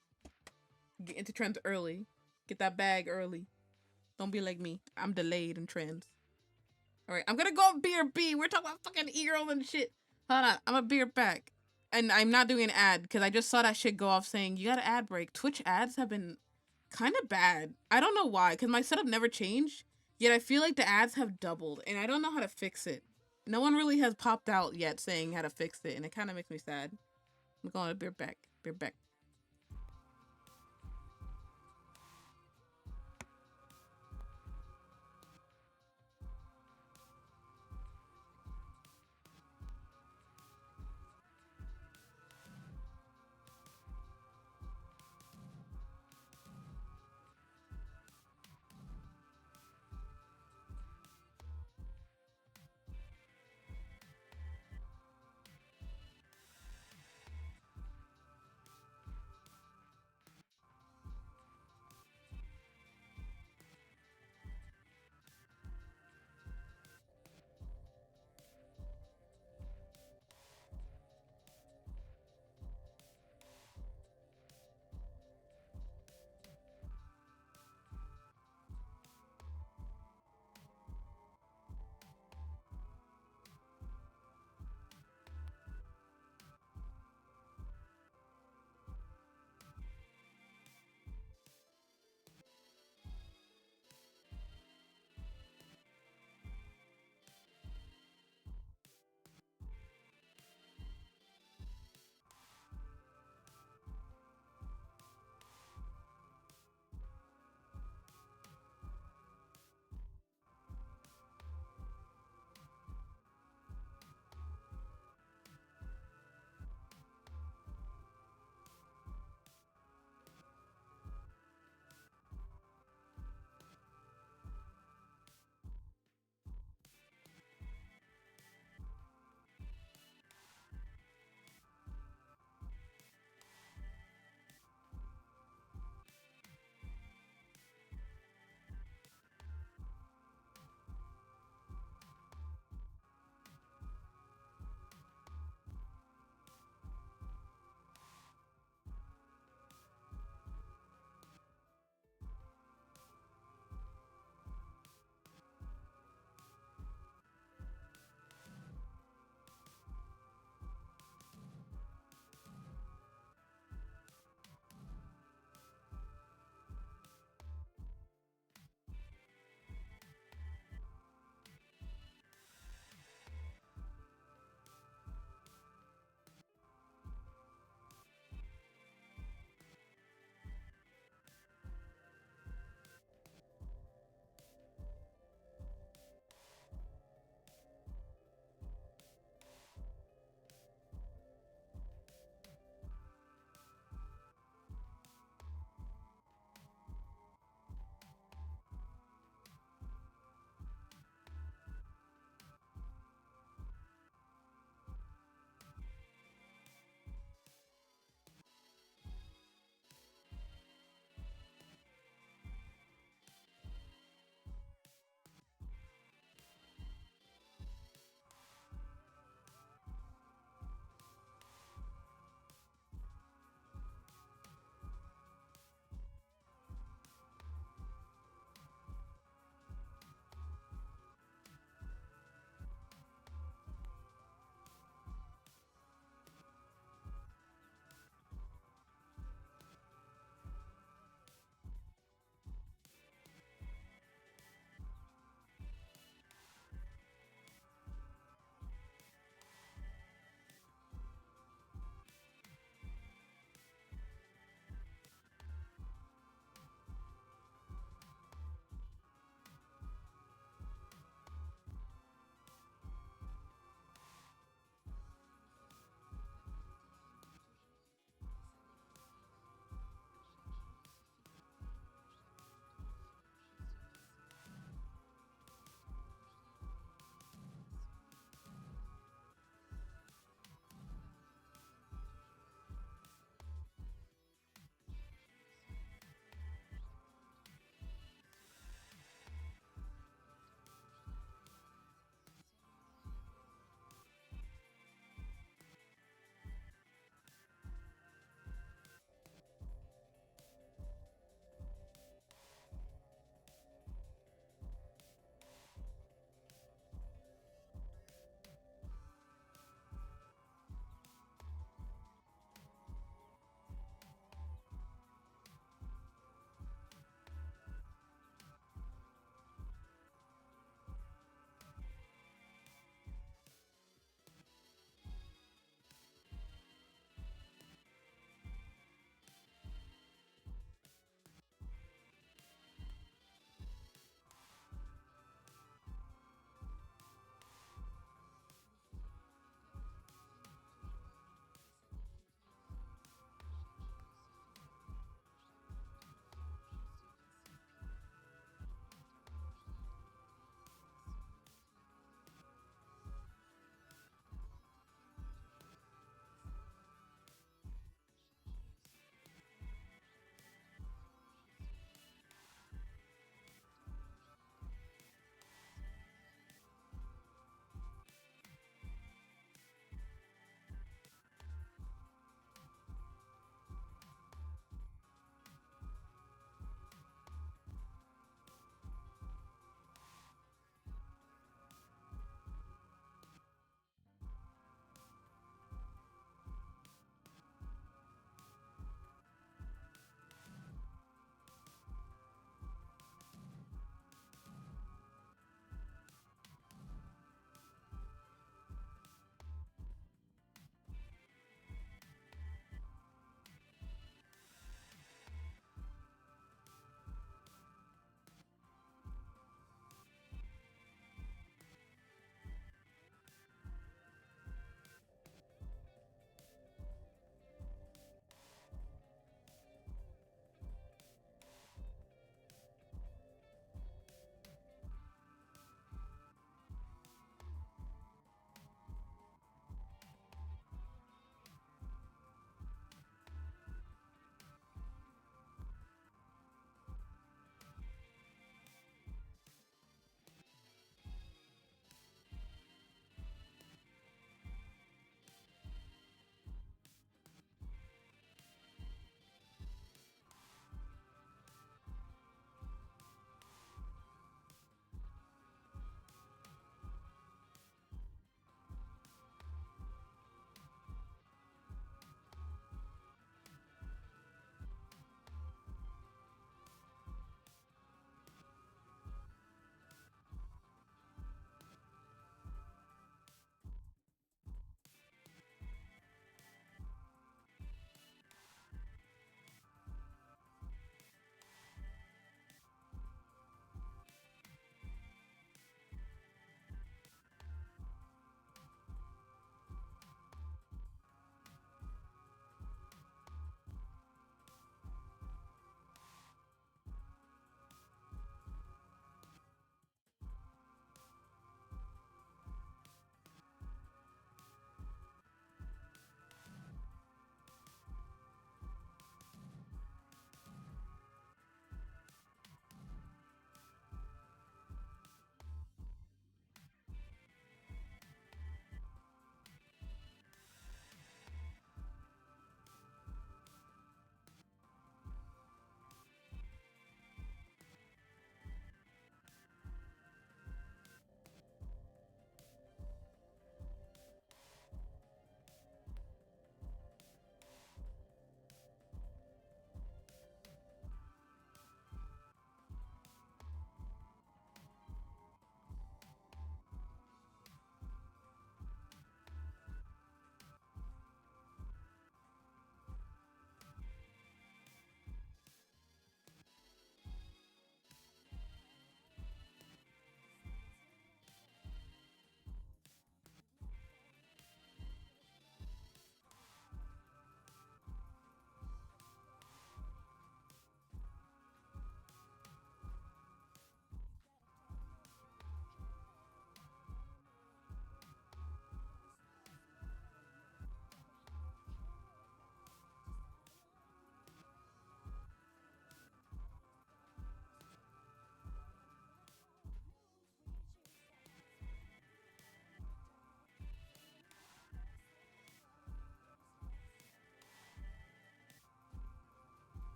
Get into trends early. Get that bag early. Don't be like me. I'm delayed in trends. Alright, I'm gonna go on BRB. We're talking about fucking e-girls and shit. Hold on, I'm gonna be right back. And I'm not doing an ad because I just saw that shit go off saying you got an ad break. Twitch ads have been kind of bad. I don't know why, because my setup never changed. Yet I feel like the ads have doubled, and I don't know how to fix it. No one really has popped out yet saying how to fix it, and it kind of makes me sad. I'm going to be right back. Be right back.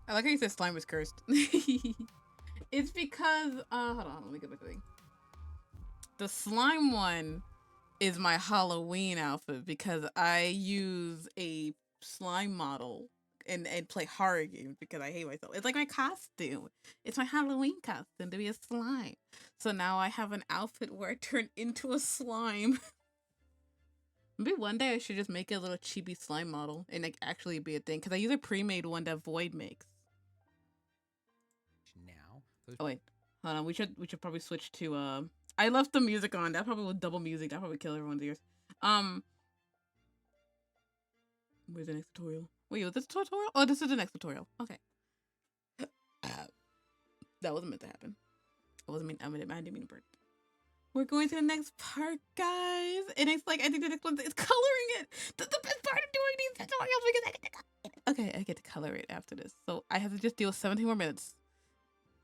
I like how you said slime was cursed. It's because hold on, let me get back to the thing. The slime one is my Halloween outfit because I use a slime model and play horror games because I hate myself. It's like my costume. It's my Halloween costume to be a slime. So now I have an outfit where I turn into a slime. Maybe one day I should just make a little chibi slime model and like actually be a thing because I use a pre-made one that Void makes. Now, Oh wait, hold on. We should probably switch to I left the music on. That probably will double music. That probably kill everyone's ears. Where's the next tutorial? Wait, was this a tutorial? Oh, this is the next tutorial. Okay. That wasn't meant to happen. I didn't mean to burn. We're going to the next part, guys. And it's like, I think the next one is coloring it. That's the best part of doing these tutorials because I get to color it. Okay, I get to color it after this. So I have to just deal with 17 more minutes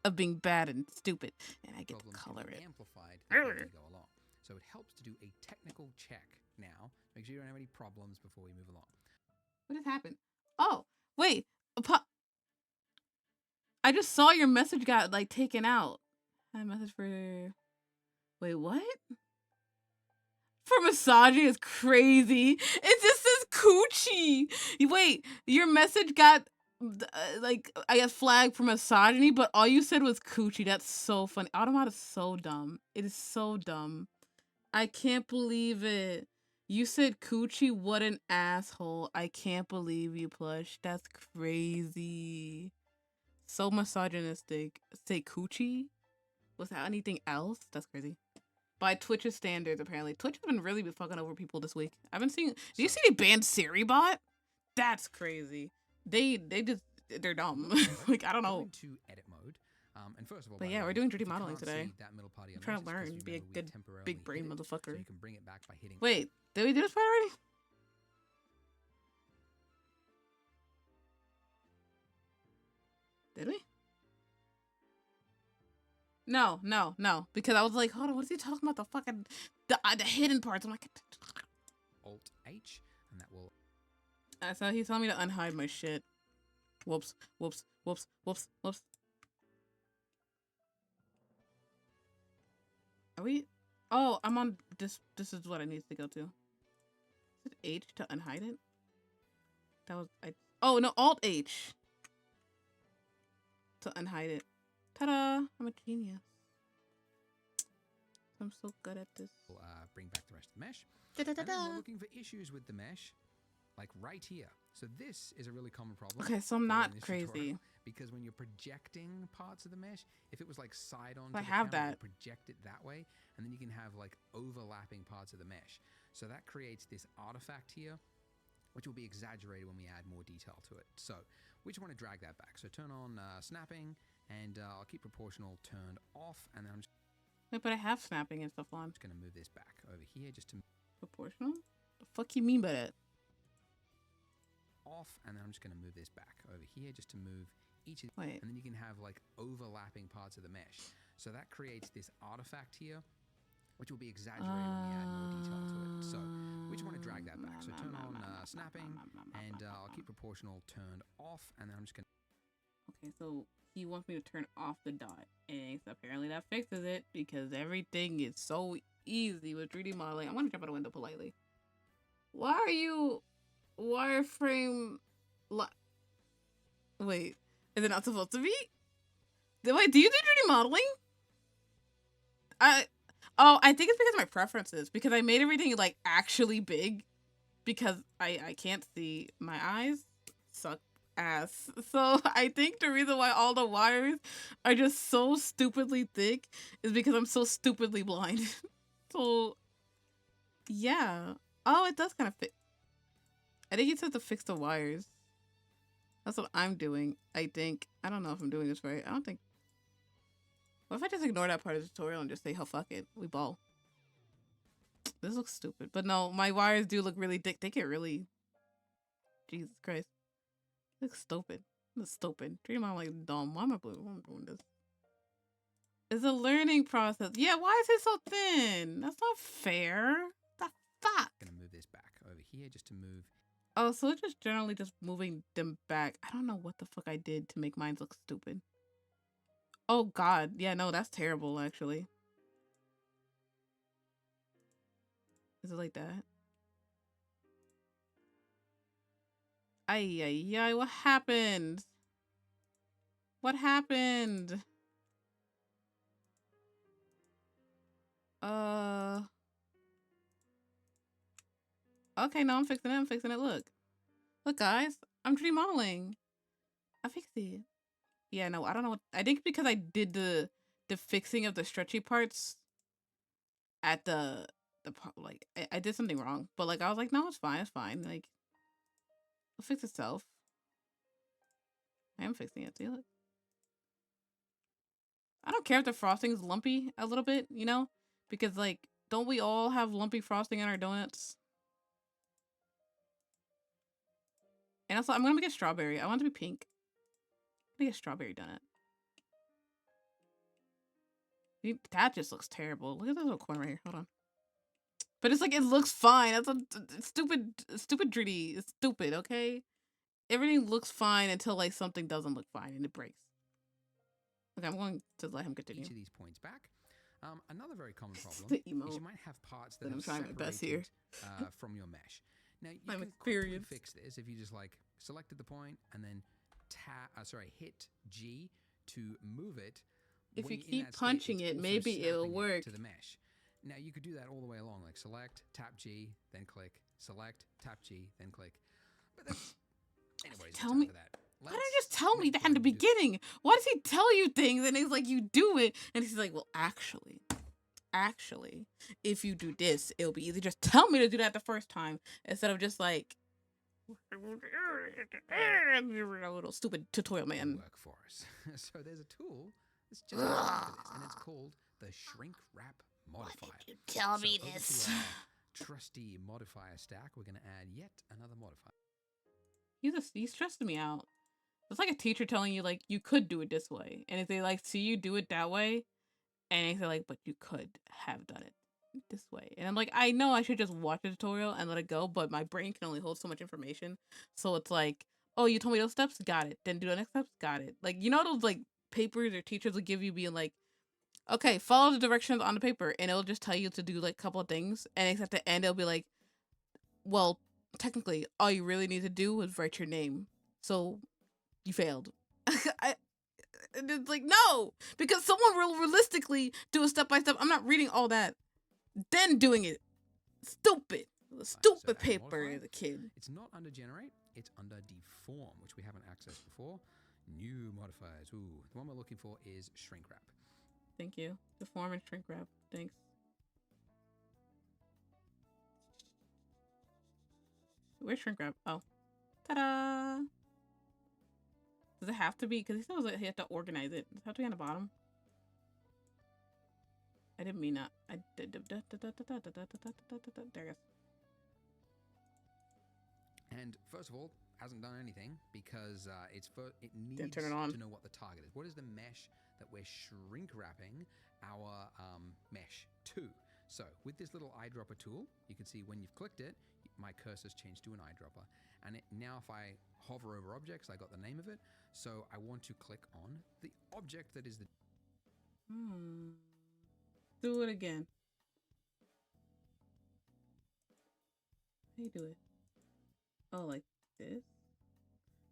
of being bad and stupid. And I get to problems color can be it. amplified the further you go along. So it helps to do a technical check now. Make sure you don't have any problems before we move along. What just happened? Oh, wait. I just saw your message got like taken out. I message for... Wait, what? For misogyny is crazy. It just says coochie. Wait, your message got like I guess flagged for misogyny, but all you said was coochie. That's so funny. Automata is so dumb. It is so dumb. I can't believe it. You said coochie. What an asshole. I can't believe you, Plush. That's crazy. So misogynistic. Say coochie without anything else? That's crazy. By Twitch's standards, apparently. Twitch has been really fucking over people this week. I've been seeing... Do you see they banned Siribot? That's crazy. They're dumb. Like, I don't know. Go into edit mode. And first of all, But by yeah, the we're way, doing if 3D you modeling can't today. see that middle part of your I'm trying to mouse, it's 'cause learn, be a remember we good temporarily big brain hid it, motherfucker. So you can bring it back by hitting. Wait, did we do this part already? Did we? No. Because I was like, hold on, what is he talking about? The fucking the hidden parts. I'm like, Alt H, and that will. so he's telling me to unhide my shit. Whoops. Are we? Oh, I'm on this. This is what I need to go to. Is it H to unhide it? That was Oh no, Alt H to unhide it. Ta-da! I'm a genius. I'm so good at this. Bring back the rest of the mesh. Da-da-da-da. And then we're looking for issues with the mesh, like right here. So this is a really common problem. Okay, so I'm for not in this crazy. tutorial, because when you're projecting parts of the mesh, if it was like side on, I have that. project it that way, and then you can have like overlapping parts of the mesh. So that creates this artifact here, which will be exaggerated when we add more detail to it. So we just want to drag that back. So turn on snapping, and I'll keep proportional turned off, and then I'm just Wait, but I have snapping and stuff on. going to move this back over here just to Proportional? The fuck you mean by that? off, and then I'm just going to move this back over here just to move each of Wait. and then you can have like overlapping parts of the mesh. So that creates this artifact here, which will be exaggerated when we add more detail to it. So we just want to drag that back. So turn on snapping, and I'll keep proportional turned off, and then I'm just going to... Okay, so he wants me to turn off the dot, and so apparently that fixes it because everything is so easy with 3D modeling. I'm gonna jump out a window politely. Why are you wireframe? Wait, is it not supposed to be? Wait, do you do 3D modeling? I think it's because of my preferences, because I made everything like actually big because I can't see. My eyes suck ass. So I think the reason why all the wires are just so stupidly thick is because I'm so stupidly blind. So yeah. Oh, it does kind of fit. I think it says to fix the wires. That's what I'm doing, I think. I don't know if I'm doing this right. I don't think. What if I just ignore that part of the tutorial and just say, oh, fuck it. We ball. This looks stupid. But no, my wires do look really thick. They get really... Jesus Christ. It looks stupid. It looks stupid. Treat them like dumb. Why am I doing this? It's a learning process. Yeah, why is it so thin? That's not fair. The fuck? Going to move this back over here just to move Oh, so it's just generally just moving them back. I don't know what the fuck I did to make mine look stupid. Oh god, yeah, no, that's terrible actually. Is it like that? Ay, ay, ay, what happened? What happened? Okay, no, I'm fixing it. I'm fixing it. Look. Look, guys. I'm 3D modeling. I fixed it. Yeah, no, I don't know what I think because I did the fixing of the stretchy parts at like I did something wrong. But like I was like, no, it's fine, it's fine. Like it'll fix itself. I am fixing it. See, look. I don't care if the frosting's lumpy a little bit, you know? Because like, don't we all have lumpy frosting in our donuts? And also, I'm gonna make a strawberry. I want it to be pink. I'm gonna get a strawberry donut. That just looks terrible. Look at this little corner right here. Hold on. But it's like, it looks fine. That's a stupid 3D. It's stupid, okay? Everything looks fine until like something doesn't look fine and it breaks. Okay, I'm going to let him continue. Each of these points back. Another very common problem The is emote you might have parts that that I'm have trying my best here. separated, from your mesh. Now you I'm can quickly experienced. fix this if you just like selected the point and then hit G to move it. If When you you're in keep that state, punching it's it, also maybe it'll snapping it work. to the mesh. Now you could do that all the way along, like select, tap G, then click, select, tap G, then click. But that's anyways. Tell it's me- over that. Why don't you just tell me make that in the one do- beginning? Why does he tell you things and he's like, you do it? And he's like, well, actually, if you do this, it'll be easy. Just tell me to do that the first time instead of just like a little stupid tutorial man. work for us. So there's a tool that's just designed for this, and it's called the Shrink Wrap Modifier. you tell So over to our trusty modifier stack, we're going to add yet another modifier. He's stressing me out. It's like a teacher telling you like you could do it this way, and if they like see you do it that way, and they're like, but you could have done it this way, and I'm like, I know I should just watch the tutorial and let it go, but my brain can only hold so much information, so it's like, oh, you told me those steps, got it. Then do the next steps, got it. Like, you know those like papers or teachers will give you being like, okay, follow the directions on the paper, and it'll just tell you to do like a couple of things, and it's at the end it'll be like, well, technically, all you really need to do is write your name. So you failed. And it's like, no, because someone will realistically do a step by step. I'm not reading all that, then doing it. Stupid. Stupid So add paper modifier. as a kid. It's not under generate, it's under deform, which we haven't accessed before. New modifiers. Ooh, the one we're looking for is Shrink Wrap. Thank you. Deform and shrink wrap. Thanks. Where's shrink wrap? Oh. Ta-da! Does it have to be? Because he still has he have to organize it. Does it have to be on the bottom? I didn't mean that. I did. There it goes. And first of all, hasn't done anything because it needs Didn't turn it on. to know what the target is. What is the mesh that we're shrink wrapping our mesh to? So with this little eyedropper tool, you can see when you've clicked it, my cursor's changed to an eyedropper. And now if I hover over objects, I got the name of it. So I want to click on the object that is the... Do it again. How you do it? Oh, like this?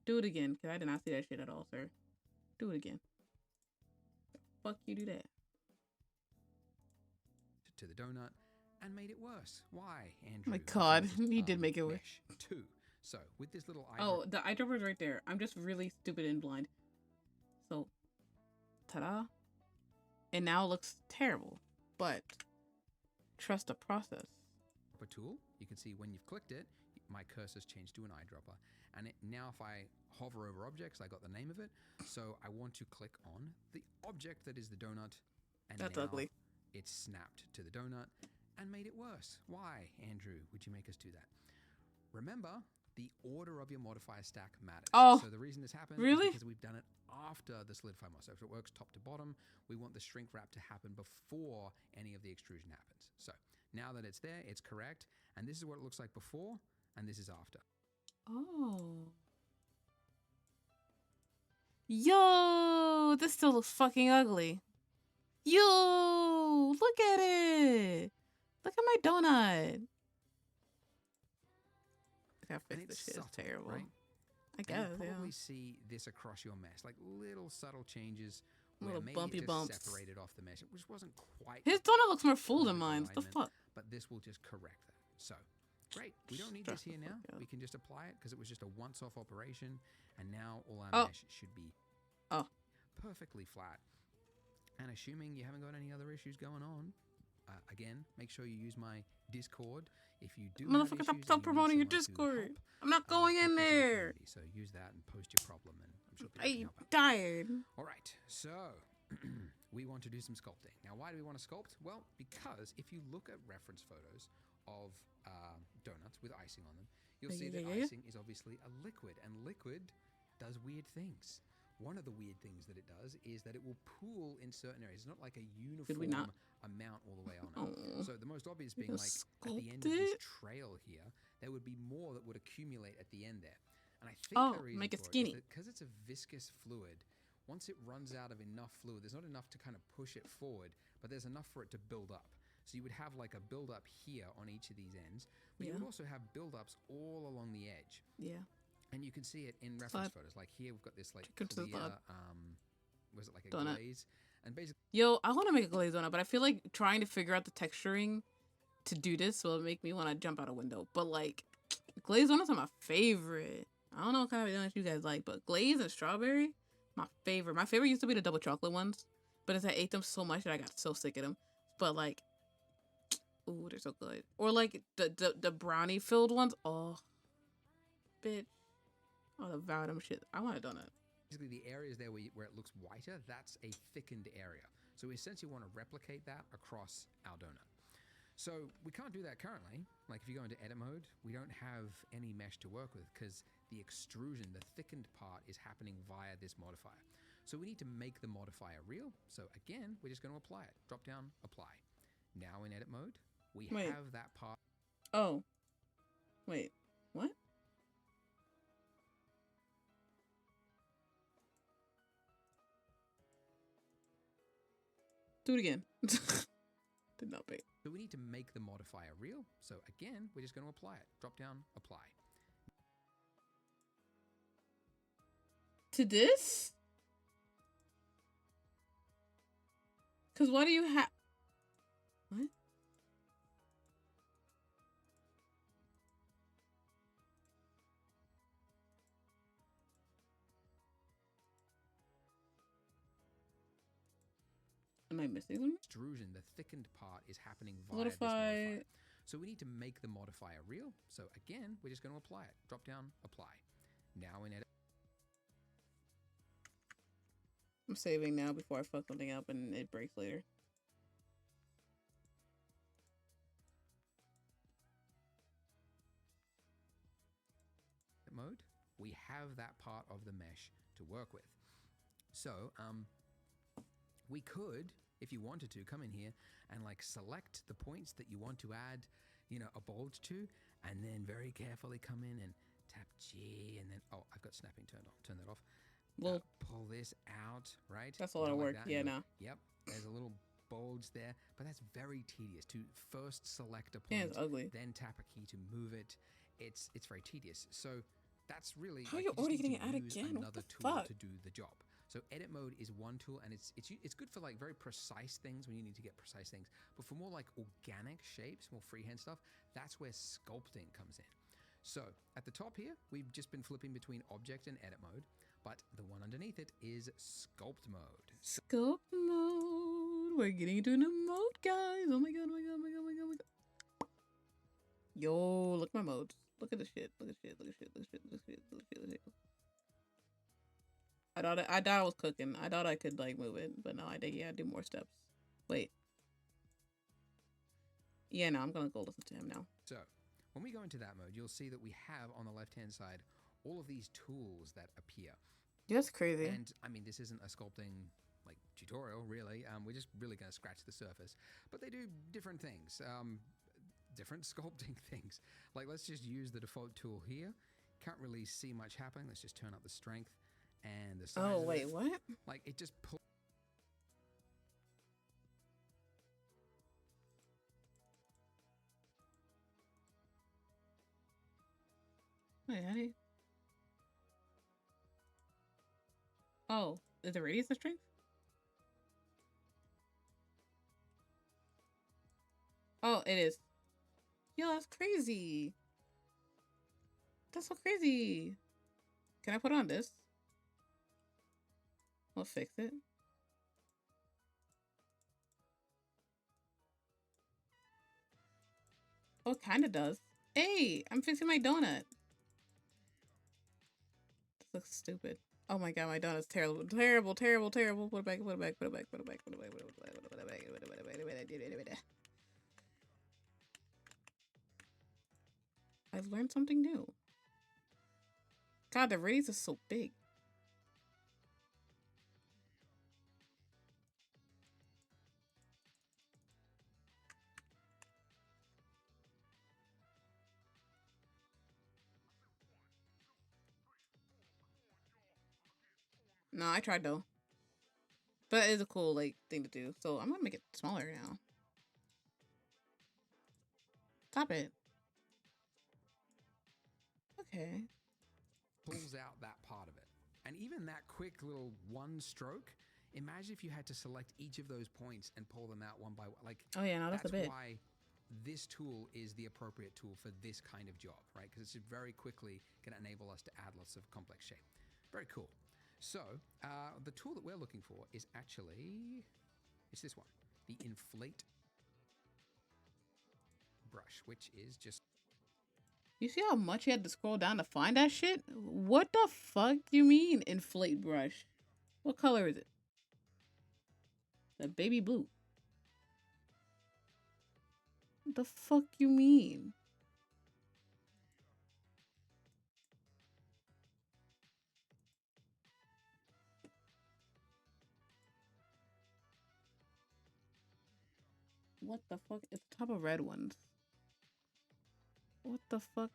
Do it again, because I did not see that shit at all, sir. Do it again. The fuck you do that? to the donut and made it worse. Why, Andrew? Oh my Because God, it's, he did make it worse. mesh 2. So with this little Oh, the eyedropper's right there. I'm just really stupid and blind. So, ta-da. And now it looks terrible, but trust the process. tool, you can see when you've clicked it, my cursor's changed to an eyedropper. And now if I hover over objects, I got the name of it. So I want to click on the object that is the donut. And That's now ugly. It's snapped to the donut and made it worse. Why, Andrew, would you make us do that? Remember, the order of your modifier stack matters. Oh, so the reason this happens really? is because we've done it after the solidify mod. So if it works top to bottom, we want the shrink wrap to happen before any of the extrusion happens. So now that it's there, it's correct. And this is what it looks like before, and this is after. Oh. Yo, this still looks fucking ugly. Yo, look at it. Look at my donut. I gotta And fix this it's shit. It's subtle, terrible. right? I And guess, you'll yeah. probably see this across your mesh, like little subtle changes where Little maybe bumpy it just bumps. separated off the mesh, which wasn't quite His the donut looks more full than perfect mine. What the alignment, fuck? but this will just correct that. So, great. We don't need Stress this here the now. fuck out. We can just apply it because it was just a once-off operation, and now all our Oh. mesh should be Oh. perfectly flat. And assuming you haven't got any other issues going on, again, make sure you use my Discord. If you do have Motherfucker, issues stop and you need promoting your someone to Discord. help, I'm not going it in is there. community, so use that and post your problem, and I'm sure people can I help out. tired. All right, so we want to do some sculpting. Now, why do we want to sculpt? Well, because if you look at reference photos of donuts with icing on them, you'll see that Yeah. icing is obviously a liquid, and liquid does weird things. One of the weird things that it does is that it will pool in certain areas. It's not like a uniform not? amount all the way on it. Oh. So the most obvious We being can like at the end of sculpt this it? trail here, there would be more that would accumulate at the end there. And I think Oh, the reason make it for skinny. is that because it's a viscous fluid, once it runs out of enough fluid, there's not enough to kind of push it forward, but there's enough for it to build up. So you would have like a build up here on each of these ends, but you Yeah. would also have build ups all along the edge. Yeah. And you can see it in reference Slide. photos. Like here, we've got this like Chicken to the clear, slide. was it like a Donut. glaze? And basically, Yo, I want to make a glazed donut, but I feel like trying to figure out the texturing to do this will make me want to jump out a window. But like, glazed donuts are my favorite. I don't know what kind of donuts you guys like, but glazed and strawberry, my favorite. My favorite used to be the double chocolate ones, but as I ate them so much that I got so sick of them. But like, ooh, they're so good. Or like the brownie filled ones. Oh, bitch. Oh, the them shit. I want a donut. the areas there where it looks whiter, that's a thickened area. So we essentially want to replicate that across our donut. So we can't do that currently. Like if you go into edit mode, we don't have any mesh to work with because the extrusion, the thickened part, is happening via this modifier. So we need to make the modifier real. So again, we're just going to apply it. Drop down, apply. Now in edit mode, we Wait. have that part. Oh. Wait. What? Do it again. Did not pay. So we need to make the modifier real. So again, we're just going to apply it. Drop down, apply. To this? Because what do you have? What? Am I missing them? Extrusion, the thickened part, is happening via What this if I... modifier. So we need to make the modifier real. So again, we're just going to apply it. Drop down, apply. Now in edit. I'm saving now before I fuck something up and it breaks later. Mode, we have that part of the mesh to work with. So we could, if you wanted to, come in here and like select the points that you want to add, you know, a bulge to, and then very carefully come in and tap G, and then I've got snapping turned on. Turn that off. Well, Pull this out, right? that's a lot Go of like work. that, Yeah, and go, no. Yep, there's a little bulge there, but that's very tedious to first select a Yeah, point, it's ugly. then tap a key to move it. It's very tedious. So that's really How are like, you just already need getting to it out use again? What another the tool fuck? to do the job. So edit mode is one tool, and it's good for like very precise things when you need to get precise things. But for more like organic shapes, more freehand stuff, that's where sculpting comes in. So at the top here, we've just been flipping between object and edit mode, but the one underneath it is sculpt mode. Sculpt mode. We're getting into a new mode, guys. Oh my god, oh my god, oh my god, oh my god, oh my god. Yo, look at my modes. Look at this shit. Look at shit. Look at shit. Look at shit. Look at shit. Look at shit. Look at shit. I thought I was cooking. I thought I could like move it, but no, I did. Yeah, do more steps. Wait. Yeah, no, I'm gonna go listen to him now. So when we go into that mode, you'll see that we have on the left-hand side all of these tools that appear. That's crazy. And I mean, this isn't a sculpting like tutorial, really. We're just really going to scratch the surface. But they do different things, different sculpting things. Like let's just use the default tool here, Can't really see much happening. Let's just turn up the strength and the size. Oh, of wait, it. what? Like it just pulls. Wait, how do you... Oh, is the radius of strength? Oh, it is. Yo, that's crazy. That's so crazy. Can I put on this? We'll fix it. Oh, it kind of does. Hey, I'm fixing my donut. This looks stupid. Oh my god, my donut's terrible. Terrible, terrible, terrible. Put it back, put it back, put it back, put it back, put it back, put it back, put it back, put it back, put it back, put it back. I've learned something new. God, the radius is so big. No, I tried though. But it's a cool like thing to do. So I'm gonna make it smaller now. Stop it. Okay. Pulls out that part of it. And even that quick little one stroke, imagine if you had to select each of those points and pull them out one by one. Like, Oh yeah, no, that's a bit. why this tool is the appropriate tool for this kind of job, right? Because it's very quickly going to enable us to add lots of complex shape. Very cool. So the tool that we're looking for is actually, it's this one, the Inflate brush, which is just... You see how much you had to scroll down to find that shit? What the fuck do you mean, inflate brush? What color is it? The baby blue. What the fuck you mean? What the fuck? It's the top of red ones. What the fuck?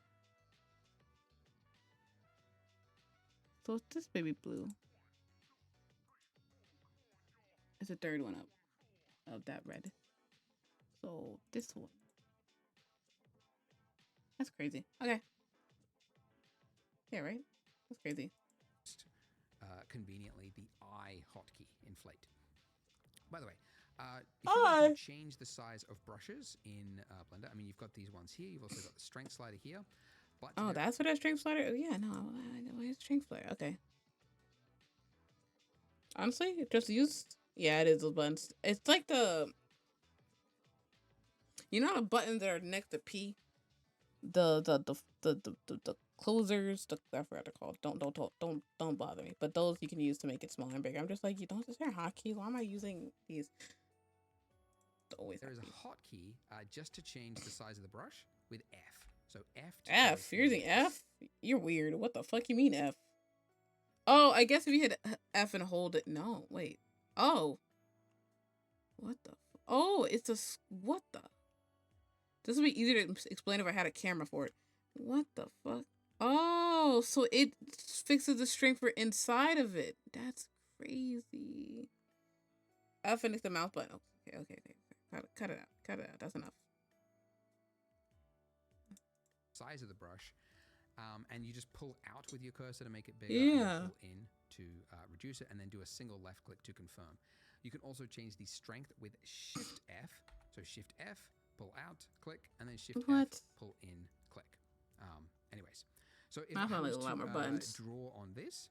So it's this baby blue. It's the third one up of that red. So this one. That's crazy. Okay. Yeah, right? That's crazy. Conveniently the I hotkey, Inflate. By the way, if you want to change the size of brushes in Blender, I mean, you've got these ones here. You've also got the strength slider here. But Oh, that's what that strength slider? Oh, yeah, no. Where's strength slider? Okay. Honestly, just use... Yeah, it is those buttons. It's like the... You know the buttons that are next to P? The closers, I forgot to call. Don't bother me. But those you can use to make it smaller and bigger. I'm just like, you don't just have hotkeys. Why am I using these? Always there is a hotkey just to change the size of the brush with F. So F. F. You're using F? You're weird. What the fuck you mean F? Oh, I guess if you hit F and hold it. No, wait. Oh. What the? Oh, it's a what the? This would be easier to explain if I had a camera for it. What the fuck? Oh, so it fixes the strength for inside of it. That's crazy. F and the mouse button. Okay. Cut it out. Cut it out. That's enough. Size of the brush. And you just pull out with your cursor to make it bigger. Yeah. And pull in to reduce it, and then do a single left click to confirm. You can also change the strength with Shift F. So Shift F, pull out, click, and then Shift F, pull in, click. Anyways, so if I was to draw on this,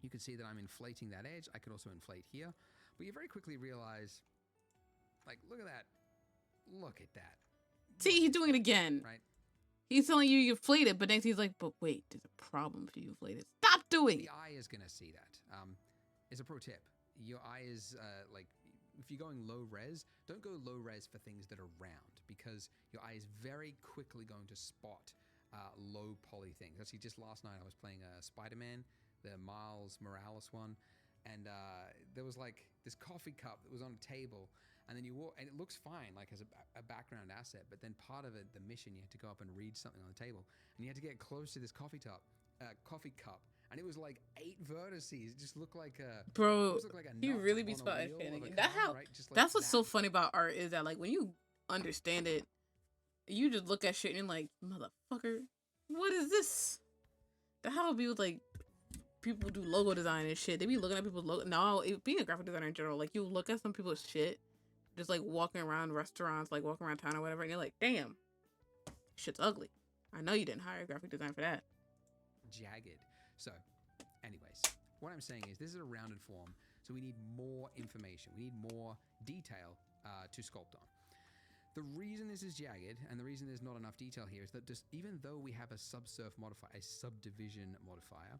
you can see that I'm inflating that edge. I could also inflate here, but you very quickly realize, like, look at that. Look at that. See, he's doing it again. Right? He's telling you inflate it, but next he's like, but wait, there's a problem if you inflate it. Stop doing it. The eye is going to see that. It's a pro tip. Your eye is like, if you're going low res, don't go low res for things that are round, because your eye is very quickly going to spot low poly things. Actually, just last night I was playing Spider-Man, the Miles Morales one, and there was like this coffee cup that was on a table, and then you walk, and it looks fine, like as a background asset. But then part of it, the mission, you had to go up and read something on the table, and you had to get close to this coffee cup, and it was like 8 vertices. It just looked like a Bro, almost looked like a you nut really be on a spotting wheel fanning of a it. That car, how right? Just like that's what's so that. funny about art is that like when you understand it, you just look at shit and you're like, motherfucker, what is this? The hell be with like people do logo design and shit. They be looking at people's logo. No, being a graphic designer in general, like you look at some people's shit, just like walking around restaurants, like walking around town or whatever, and you're like, damn, shit's ugly. I know you didn't hire a graphic design for that. Jagged. So, anyways, what I'm saying is this is a rounded form, so we need more information. We need more detail to sculpt on. The reason this is jagged and the reason there's not enough detail here is that just even though we have a subsurf modifier, a subdivision modifier,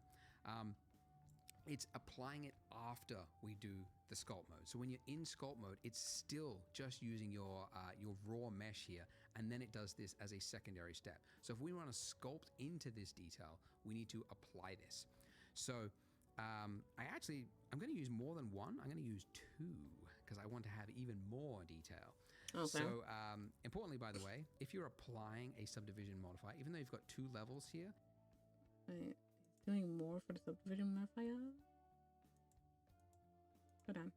it's applying it after we do the sculpt mode. So when you're in sculpt mode, it's still just using your raw mesh here, and then it does this as a secondary step. So if we want to sculpt into this detail, we need to apply this. So I'm going to use more than one. I'm going to use 2 because I want to have even more detail. Okay. So importantly, by the way, if you're applying a subdivision modifier, even though you've got 2 levels here, Wait, doing more for the subdivision modifier. Hold on.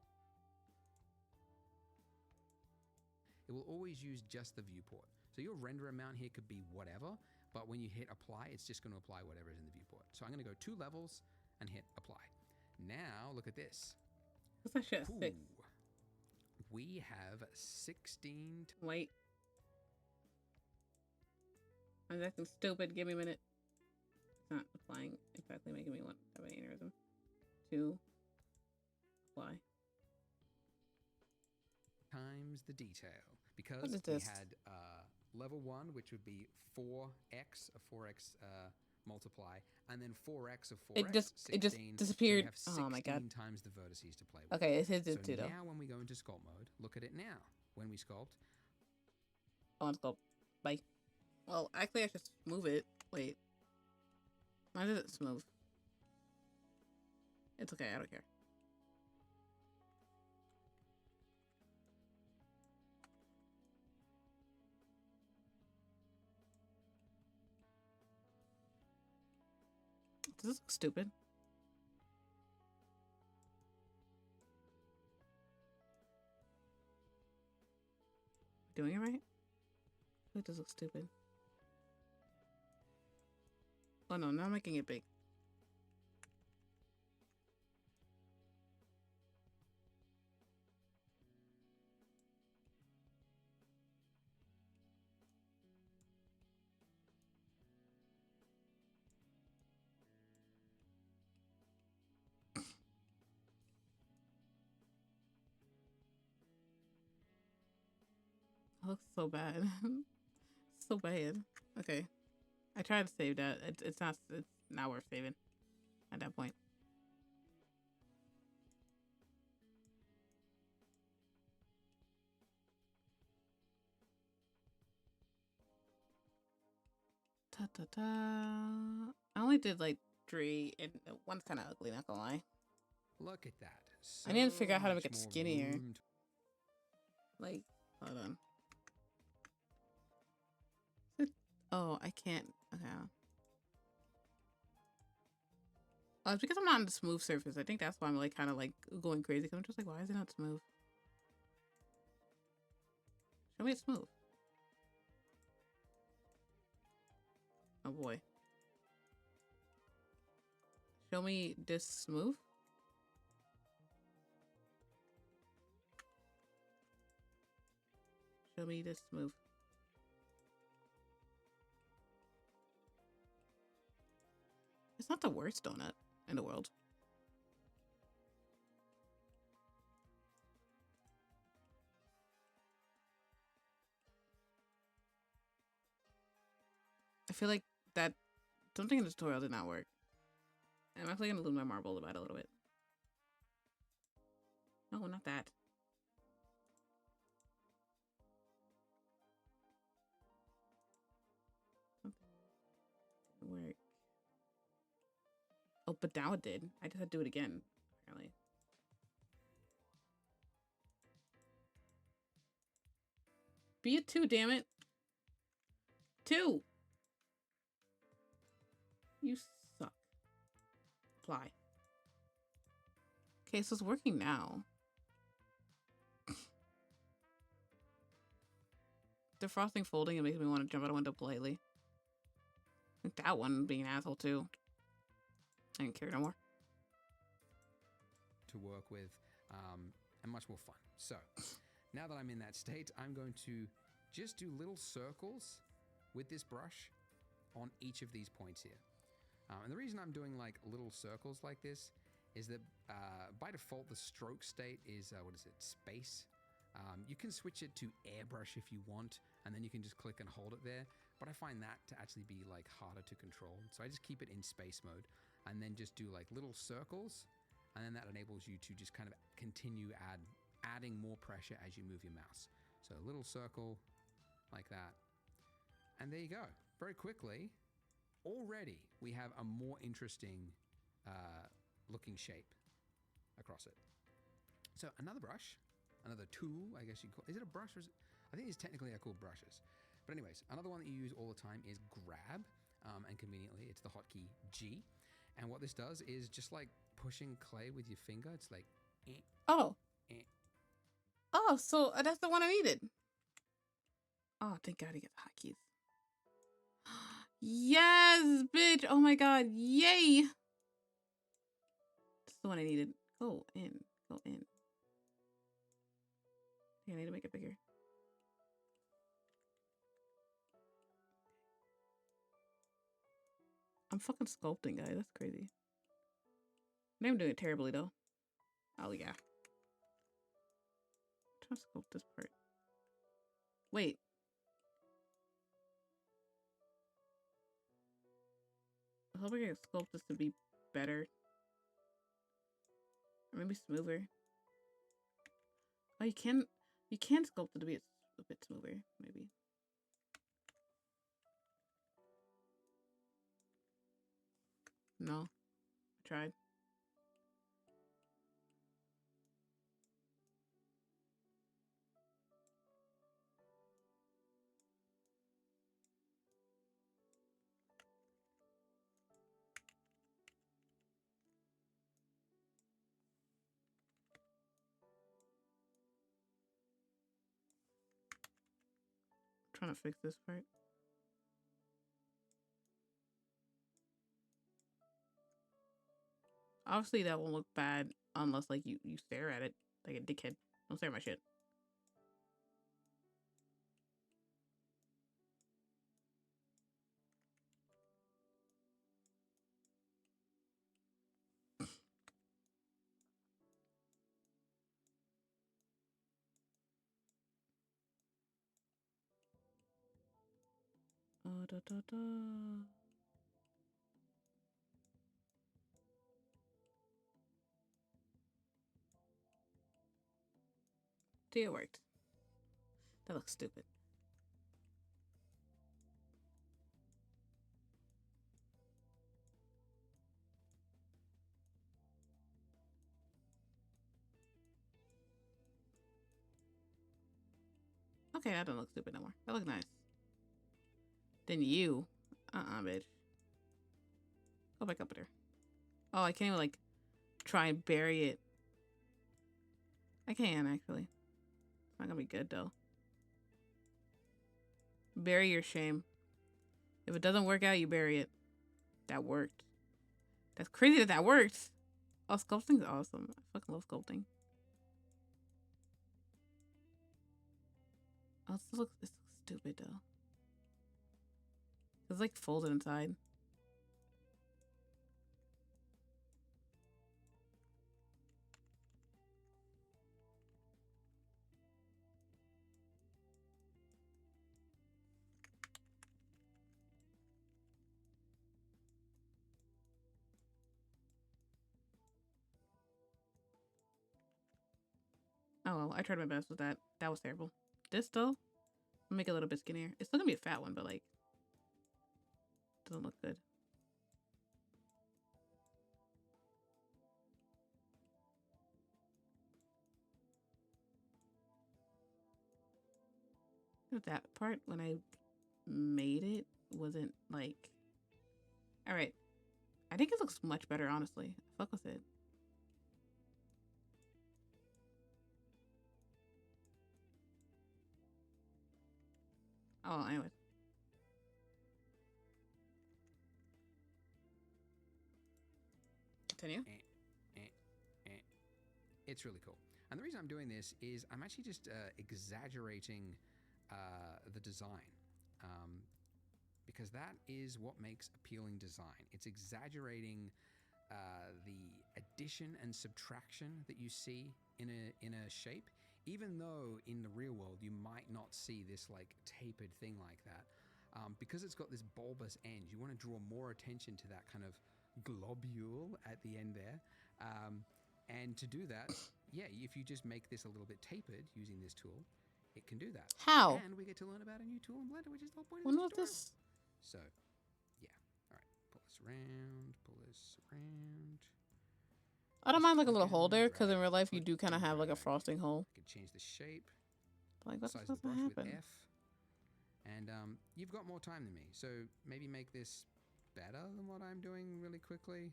it will always use just the viewport. So your render amount here could be whatever, but when you hit apply, it's just going to apply whatever is in the viewport. So I'm going to go 2 levels and hit apply. Now look at this. What's that shit? 6. Ooh. We have 16. Wait. I'm acting stupid. Give me a minute. It's not applying. In fact, making me want to have an aneurysm. 2. Apply. Times the detail. Because What is we this? had level 1, which would be 4x, a 4x multiply, and then 4x of 4x. It just 16, disappeared. So we have Oh my god. 16 times the vertices to play with. Okay, it hits So it too though. now when we go into sculpt mode, look at it now. When we sculpt, Oh, let's go. Bye. Well, actually, I should move it. Wait. Why does it smooth? It's okay. I don't care. Does this look stupid? Doing it right? It does look stupid. Oh no, now I'm making it big. It looks so bad. So bad. Okay. I tried to save that. It's not worth saving at that point. Ta ta ta. I only did like 3 and one's kind of ugly, not gonna lie. look at that. I need to figure out how to So make it much more skinnier. room to- Like, hold on. Oh, I can't. Okay. Oh, it's because I'm not on the smooth surface. I think that's why I'm like kind of like going crazy. Because I'm just like, why is it not smooth? Show me it's smooth. Oh boy. Show me this smooth. Show me this smooth. It's not the worst donut in the world. I feel like that something in the tutorial did not work. I'm actually gonna lose my marble about a little bit. No, not that. Something didn't work. Oh, but now it did. I just had to do it again, apparently. Be a 2, damn it. 2. You suck. Apply. Okay, so it's working now. The frosting folding, it makes me want to jump out a window politely. I think that one being an asshole too. I didn't care no more. To work with and much more fun. So now that I'm in that state, I'm going to just do little circles with this brush on each of these points here. And the reason I'm doing like little circles like this is that by default, the stroke state is, space. You can switch it to airbrush if you want, and then you can just click and hold it there. But I find that to actually be like harder to control. So I just keep it in space mode and then just do like little circles. And then that enables you to just kind of continue adding more pressure as you move your mouse. So a little circle like that. And there you go. Very quickly, already we have a more interesting looking shape across it. So another brush, another tool, I guess you call it. Is it a brush or is it? I think these technically are called brushes. But anyways, another one that you use all the time is grab. And conveniently, it's the hotkey G. And what this does is just like pushing clay with your finger. It's like, Oh. eh. Oh, so that's the one I needed. Oh, thank God I get the hotkeys. Yes, bitch. Oh my God. Yay. That's the one I needed. Go in. Go in. I need to make it bigger. I'm fucking sculpting, guys. That's crazy. I am doing it terribly, though. Oh, yeah. I'm trying to sculpt this part. Wait. I hope I can sculpt this to be better. Or maybe smoother. Oh, you can sculpt it to be a bit smoother, maybe. No. I tried. Trying to fix this part. Obviously that won't look bad unless like you stare at it like a dickhead. Don't stare at my shit. Da, da, da. See, it worked. That looks stupid. Okay, that doesn't look stupid no more. That looks nice. Then you. Bitch. Go back up there. Oh, I can't even like try and bury it. I can actually. It's not gonna be good though. Bury your shame. If it doesn't work out, you bury it. That worked. That's crazy that worked. Oh, sculpting's awesome. I fucking love sculpting. Oh, this looks stupid though. It's like folded inside. Oh well, I tried my best with that. That was terrible. This though, I'll make it a little bit skinnier. It's still gonna be a fat one, but like, doesn't look good. if that part when I made it wasn't like. All right, I think it looks much better, honestly. Fuck with it. Oh, anyway. Continue. It's really cool. And the reason I'm doing this is I'm actually just exaggerating the design, because that is what makes appealing design. It's exaggerating the addition and subtraction that you see in a shape, even though in the real world you might not see this like tapered thing like that. Because it's got this bulbous end, you want to draw more attention to that kind of globule at the end there. And to do that, yeah, if you just make this a little bit tapered using this tool, it can do that. How? And we get to learn about a new tool in Blender, which is the whole point of When this was tutorial. this? So, yeah. All right. Pull this around. Pull this around. I don't mind like a little Again, hole there because in drag, real life you click, do kind of have like a drag. frosting hole. I can change the shape. Like what's Size of supposed the to brush with happen? F. And you've got more time than me, so maybe make this better than what I'm doing really quickly.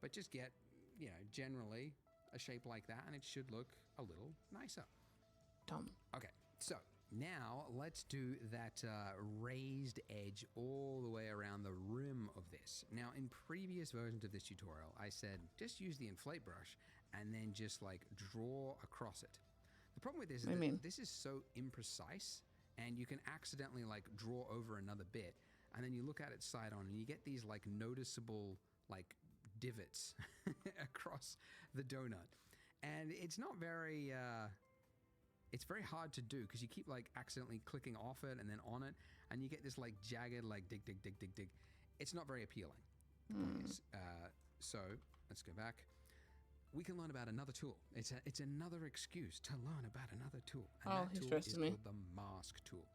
But just get, you know, generally a shape like that, and it should look a little nicer. Dumb. Okay, so now let's do that raised edge all the way around the rim of this. Now, in previous versions of this tutorial, I said just use the inflate brush and then just like draw across it. The problem with this is that this is so imprecise, and you can accidentally like draw over another bit, and then you look at it side on and you get these like noticeable like divots across the donut, and it's not very it's very hard to do because you keep like accidentally clicking off it and then on it, and you get this like jagged like dig. It's not very appealing. The point is, so let's go back. We can learn about another tool. It's another excuse to learn about another tool, and that tool is called the mask tool.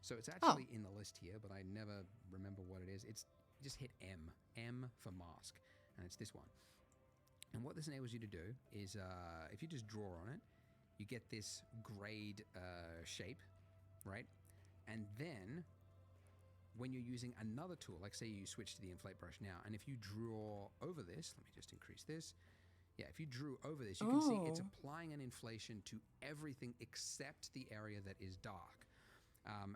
So it's actually in the list here, but I never remember what it is. It's just hit M for mask. And it's this one. And what this enables you to do is if you just draw on it, you get this grade shape, right? And then when you're using another tool, like say you switch to the inflate brush now, and if you draw over this, let me just increase this. Yeah, if you drew over this, you can see it's applying an inflation to everything except the area that is dark.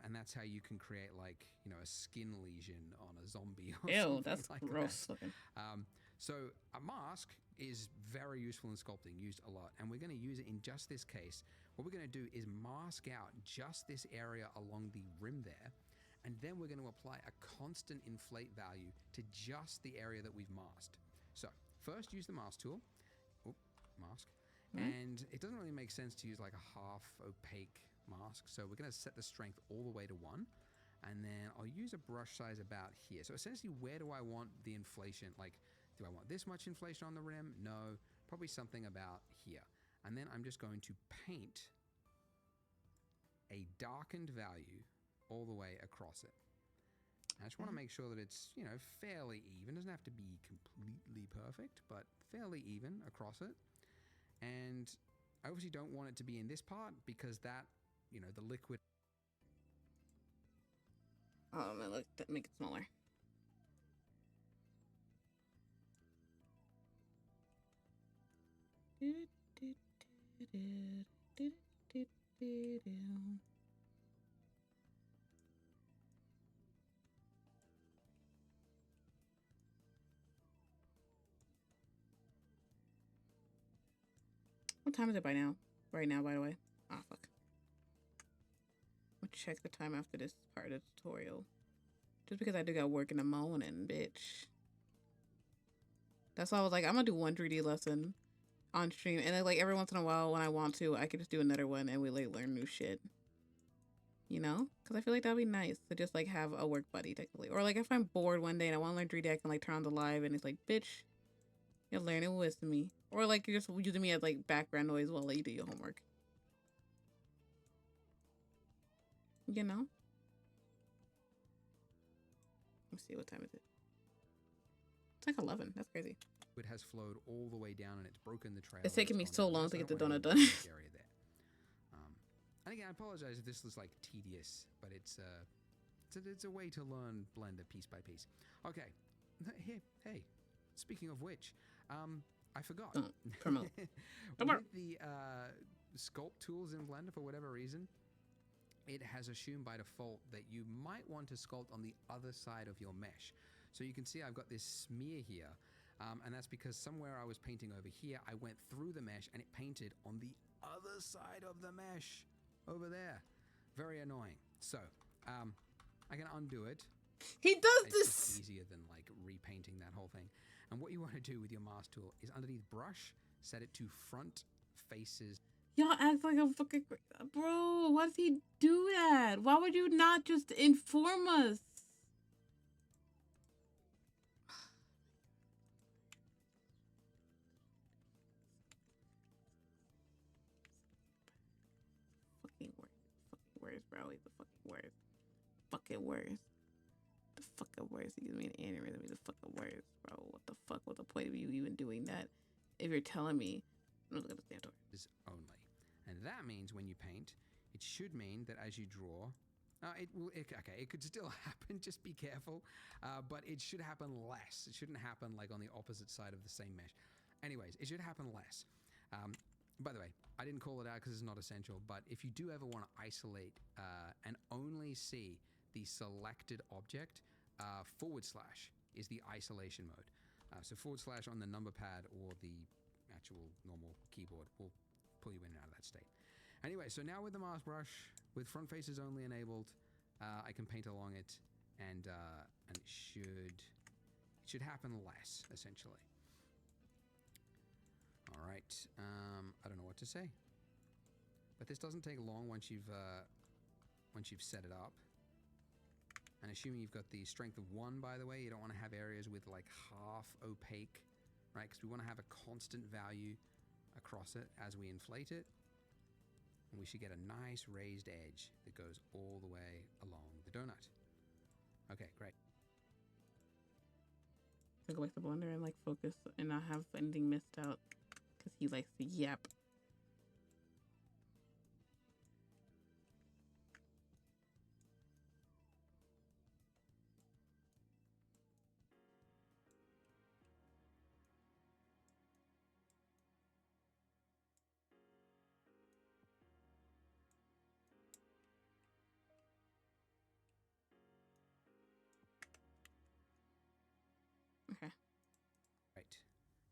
And that's how you can create like, you know, a skin lesion on a zombie or something that's like gross that. looking. So a mask is very useful in sculpting, used a lot, and we're going to use it in just this case. What we're going to do is mask out just this area along the rim there, and then we're going to apply a constant inflate value to just the area that we've masked. So first use the mask tool, mask, and it doesn't really make sense to use like a half opaque mask, so we're going to set the strength all the way to 1, and then I'll use a brush size about here. So essentially, where do I want the inflation? Like, do I want this much inflation on the rim? No, probably something about here. And then I'm just going to paint a darkened value all the way across it. I just want to make sure that it's, you know, fairly even. It doesn't have to be completely perfect, but fairly even across it. And I obviously don't want it to be in this part because that, you know, the liquid. Oh, look, make it smaller. What time is it by now? Right now, by the way. Ah, fuck. I'll check the time after this part of the tutorial. Just because I do got work in the morning, bitch. That's why I was like, I'm gonna do one 3D lesson on stream, and then like every once in a while when I want to, I could just do another one and we like learn new shit. You know? Because I feel like that'd be nice to just like have a work buddy technically. Or like if I'm bored one day and I want to learn 3D, I can like turn on the live and it's like, bitch, you're learning with me. Or like you're just using me as like background noise while like, you do your homework. You know? Let's see, what time is it? It's like 11. That's crazy. It has flowed all the way down and it's broken the trail. It's taking me that's so gone down. long That's to get the that way donut in done. this area there. And again, I apologize if this was like tedious, but it's a way to learn Blender piece by piece. Okay, hey, speaking of which, I forgot. Don't promote. With the sculpt tools in Blender, for whatever reason, it has assumed by default that you might want to sculpt on the other side of your mesh. So you can see I've got this smear here, and that's because somewhere I was painting over here, I went through the mesh and it painted on the other side of the mesh over there. Very annoying. So I can undo it. He does It's this. just easier than like repainting that whole thing. And what you want to do with your mask tool is underneath brush, set it to front faces. Y'all act like a fucking bro. Why does he do that? Why would you not just inform us? Fucking words, bro. He's the fucking worst. Fucking worst. The fucking worst. He gives me an aneurysm. He's the fucking worst, bro. What the fuck? What's the point of you even doing that? If you're telling me, I'm just gonna stand over. Only. And that means when you paint, it should mean that as you draw, it could still happen, just be careful, but it should happen less. It shouldn't happen like on the opposite side of the same mesh. Anyways, it should happen less. By the way, I didn't call it out because it's not essential, but if you do ever want to isolate and only see the selected object, / is the isolation mode. So / on the number pad or the actual normal keyboard will pull you in and out of that state. Anyway, so now with the mask brush, with front faces only enabled, I can paint along it, and it should happen less, essentially. All right, I don't know what to say, but this doesn't take long once you've set it up. And assuming you've got the strength of 1, by the way, you don't want to have areas with like half opaque, right? Because we want to have a constant value across it as we inflate it. And we should get a nice raised edge that goes all the way along the donut. Okay, great. I go back to Blender and like focus and not have anything missed out because he likes to yap. Okay. Right.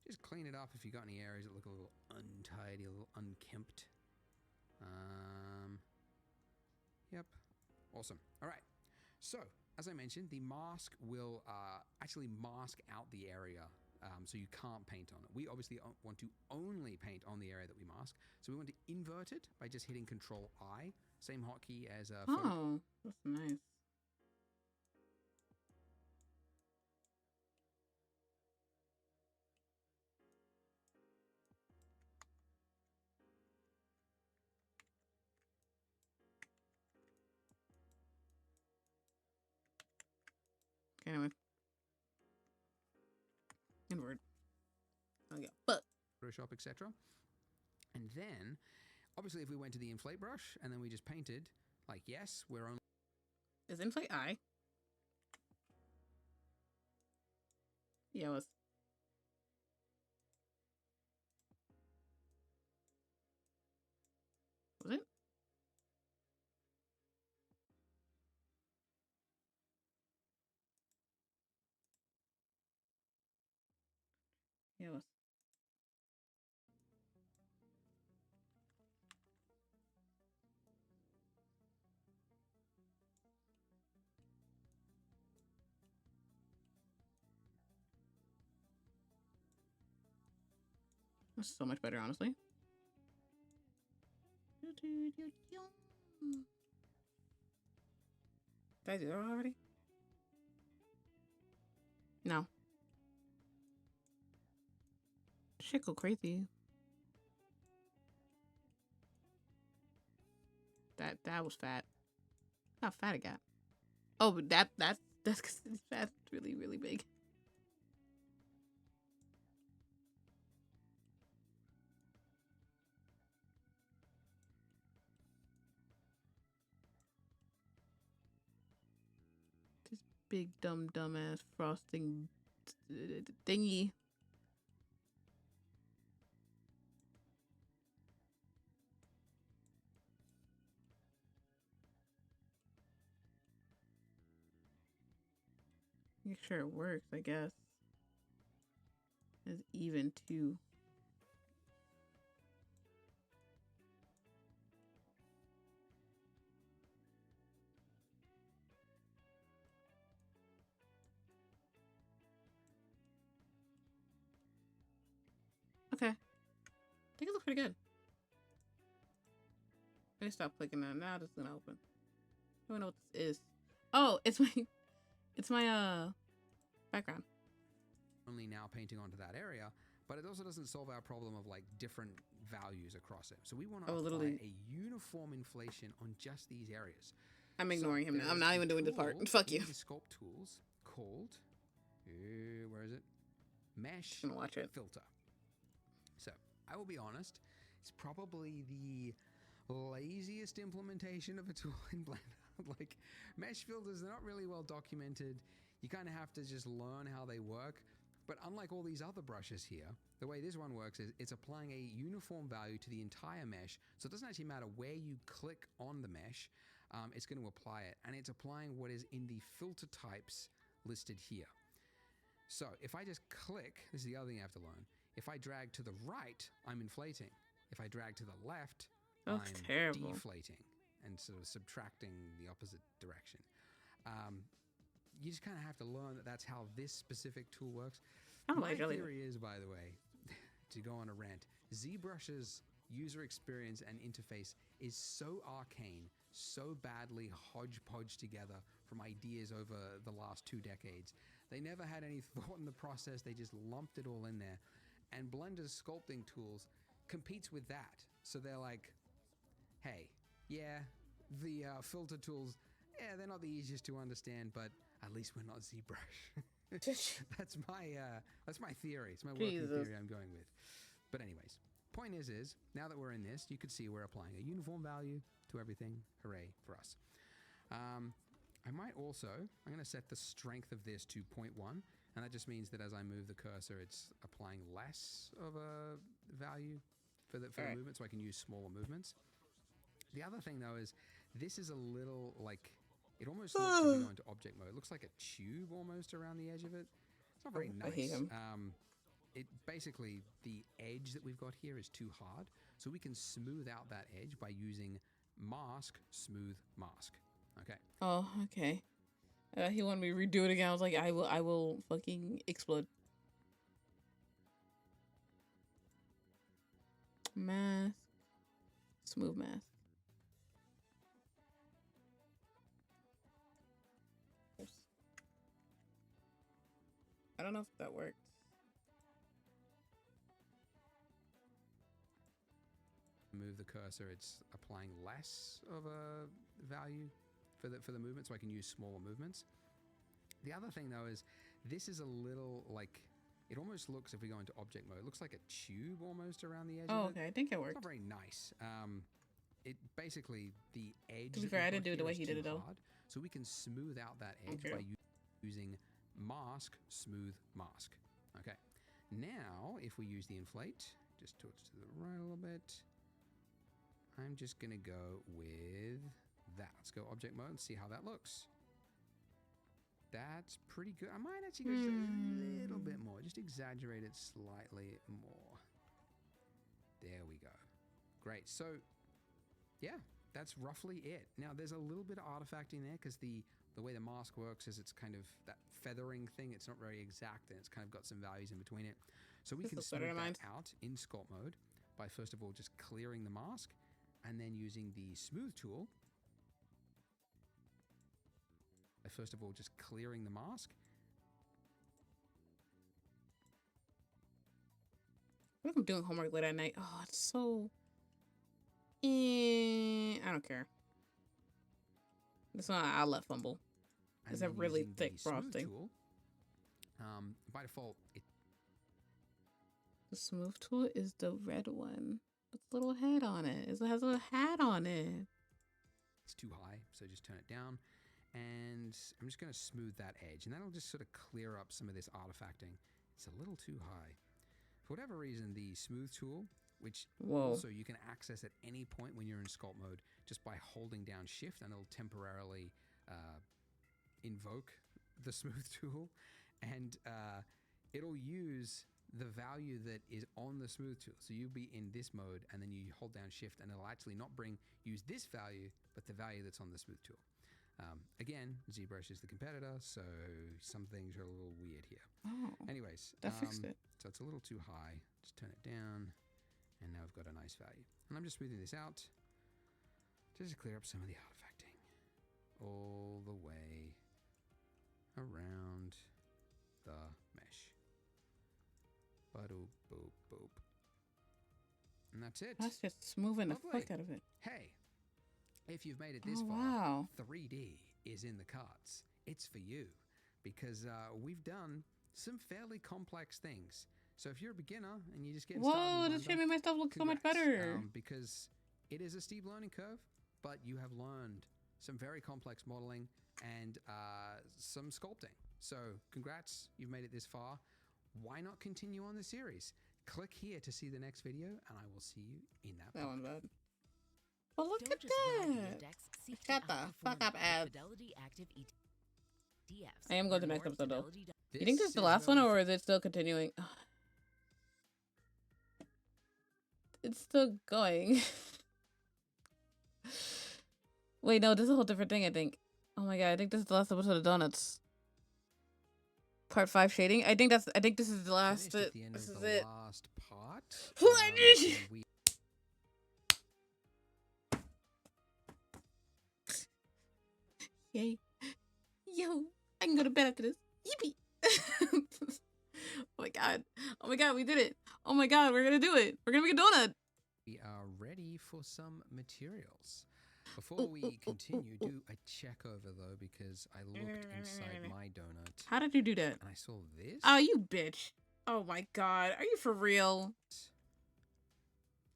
Just clean it up if you got any areas that look a little untidy, a little unkempt. Yep. Awesome. All right. So, as I mentioned, the mask will actually mask out the area, so you can't paint on it. We obviously want to only paint on the area that we mask. So we want to invert it by just hitting Control-I, same hotkey as Oh, that's nice. Okay, anyway. Inward. Oh yeah, but Photoshop, etc. And then, obviously, if we went to the inflate brush and then we just painted, like, yes, we're only... is inflate I? Yeah, it was. Was it? Yeah, it was. That's so much better, honestly. Did I do that already? No. Shit go crazy. That was fat. How fat it got. Oh, but that's because that's really, really big. big dumbass frosting thingy. Make sure it works, I guess. It's even too. Okay. I think it looks pretty good. Let me stop clicking that. Now it's gonna open. I don't know what this is. Oh, it's my background. Only now painting onto that area, but it also doesn't solve our problem of like different values across it. So we want to apply literally. a uniform inflation on just these areas. I'm ignoring him now. I'm there's not a even doing this part. tool Fuck you. in the sculpt tools called where is it? Mesh I'm gonna watch it. filter. So I will be honest, it's probably the laziest implementation of a tool in Blender. Like mesh filters, they're not really well documented. You kind of have to just learn how they work. But unlike all these other brushes here, the way this one works is it's applying a uniform value to the entire mesh. So it doesn't actually matter where you click on the mesh, it's going to apply it. And it's applying what is in the filter types listed here. So if I just click, this is the other thing I have to learn. If I drag to the right, I'm inflating. If I drag to the left, That's I'm terrible. deflating and sort of subtracting the opposite direction. You just kind of have to learn that that's how this specific tool works. Oh, My like really? theory is, by the way, to go on a rant, ZBrush's user experience and interface is so arcane, so badly hodgepodge together from ideas over the last 2 decades. They never had any thought in the process. They just lumped it all in there. And Blender's sculpting tools competes with that. So they're like, hey, yeah, the filter tools, yeah, they're not the easiest to understand, but at least we're not ZBrush. That's my theory. It's my working Jesus. theory I'm going with. But anyways, point is now that we're in this, you could see we're applying a uniform value to everything. Hooray for us. I might also, I'm going to set the strength of this to 0.1, and that just means that as I move the cursor, it's applying less of a value for the Alright. movement, so I can use smaller movements. The other thing though is this is a little like, it almost looks, if you go into object mode, it looks like a tube almost around the edge of it. It's not very I hate nice. him. It basically, the edge that we've got here is too hard, so we can smooth out that edge by using mask, smooth mask. Okay. Oh, okay. He wanted me to redo it again. I was like, I will fucking explode. Mask. Smooth mask. I don't know if that works. Move the cursor, it's applying less of a value for the movement, so I can use smaller movements. The other thing though is this is a little like, it almost looks, if we go into object mode, it looks like a tube almost around the edge Oh, of it. okay. I think it It's worked. not very nice. It basically, the edge. To be that fair, we've I got didn't do it the here way is he did too it, though. hard, so we can smooth out that edge Okay. by using mask, smooth mask. Okay. Now, if we use the inflate, just to the right a little bit, I'm just gonna go with that. Let's go object mode and see how that looks. That's pretty good. I might actually go just a little bit more. Just exaggerate it slightly more. There we go. Great. So, yeah, that's roughly it. Now, there's a little bit of artifacting there because the way the mask works is it's kind of that feathering thing. It's not very exact, and it's kind of got some values in between it. So we This can looks better smooth than that out in sculpt mode by first of all just clearing the mask and then using the smooth tool. By first of all just clearing the mask. I think I'm doing homework late at night. Oh, it's so. I don't care. This one I'll let fumble. And It's a then really using thick the smooth frosting. tool, by default, The smooth tool is the red one with a little head on it. It has a little hat on it. it's too high, so just turn it down. and I'm just going to smooth that edge, and that'll just sort of clear up some of this artifacting. It's a little too high. For whatever reason, the smooth tool, which Whoa. also you can access at any point when you're in sculpt mode just by holding down shift, and it'll temporarily invoke the smooth tool, and it'll use the value that is on the smooth tool. So you'll be in this mode, and then you hold down shift, and it'll actually not use this value, but the value that's on the smooth tool. Again, ZBrush is the competitor, so some things are a little weird here. Oh, Anyways, that fixed it. so it's a little too high. Just turn it down, and now we've got a nice value. And I'm just smoothing this out just to clear up some of the artifacting all the way around the mesh. Ba-doop, boop, boop. And that's it. That's just smoothing the Lovely. fuck out of it. Hey, if you've made it this Oh, far, wow. 3D is in the cards. It's for you, because we've done some fairly complex things. So if you're a beginner and you just get started, Whoa, in this Blender, shit made my stuff look so much congrats, better. because it is a steep learning curve, but you have learned some very complex modeling and some sculpting. So congrats, you've made it this far. Why not continue on the series? Click here to see the next video, and I will see you in that That part. one's bad. But look Don't at just ride the that. index, seek to Shut the outperform fuck up, with Ab. Fidelity Active ETFs. I am going to Learn next more at episode, though. fidelity dot- You think this is the is last where one, we or is it still continuing? It's still going. Wait, no, this is a whole different thing, I think. Oh my god, I think this is the last episode of Donuts. Part 5 shading. I think this is the last. finished at the end This of is the it. last part. What is- and we Yay. Yo, I can go to bed after this. Yippee. Oh my god. Oh my god, we did it. Oh my god, we're gonna do it. We're gonna make a donut. We are ready for some materials. Before we continue, do a check over though, because I looked inside my donut How did you do that? and I saw this. Oh, you bitch. Oh my god. Are you for real?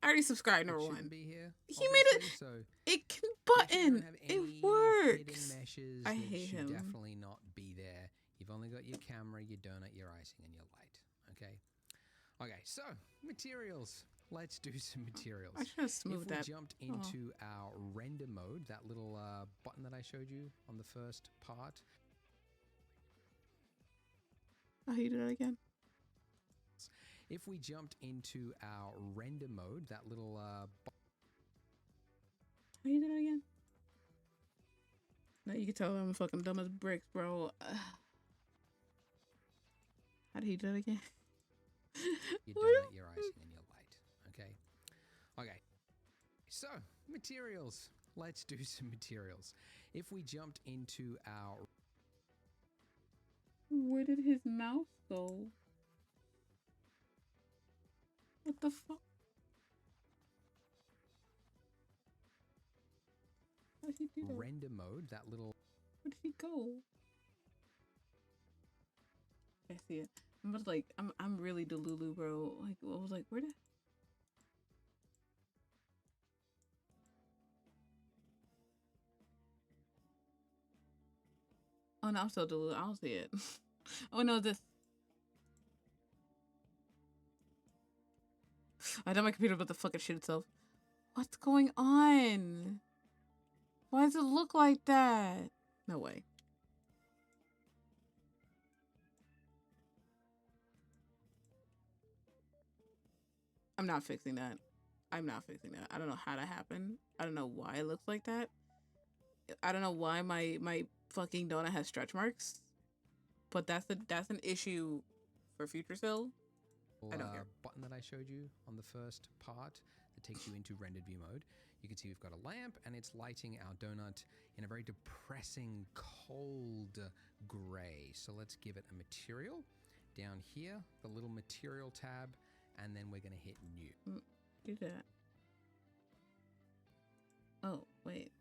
I already subscribed, It number shouldn't one. be here. He made it- obviously, So It can if you don't button. have It any works. hidden meshes, I that hate should him. definitely not be there. You've only got your camera, your donut, your icing, and your light. Okay. Okay. So materials. Let's do some materials. I should have smoothed If we that. jumped into our render mode, that little button that I showed you on the first part, Oh, you did it again. if we jumped into our render mode, that little Oh, you did it again. No, you can tell I'm fucking dumb as bricks, bro. How did he do it again? your What? donut, your icing, and your light. Okay. Okay. So, materials. Let's do some materials. If we jumped into our Where did his mouse go? What the fuck? How did he do that? render mode, that little Where did he go? I see it. I'm just like, I'm really Delulu, bro. Like, I was like, where did? Oh no, I'm still Delulu. I don't see it. Oh no, this. I know my computer about to fucking shoot itself. What's going on? Why does it look like that? No way. I'm not fixing that. I'm not fixing that. I don't know how that happened. I don't know why it looks like that. I don't know why my fucking donut has stretch marks. But that's an issue for future still. I don't care. button that I showed you on the first part that takes you into rendered view mode. You can see we've got a lamp and it's lighting our donut in a very depressing cold gray. So let's give it a material. Down here, the little material tab, and then we're going to hit new. Do that. Oh, wait.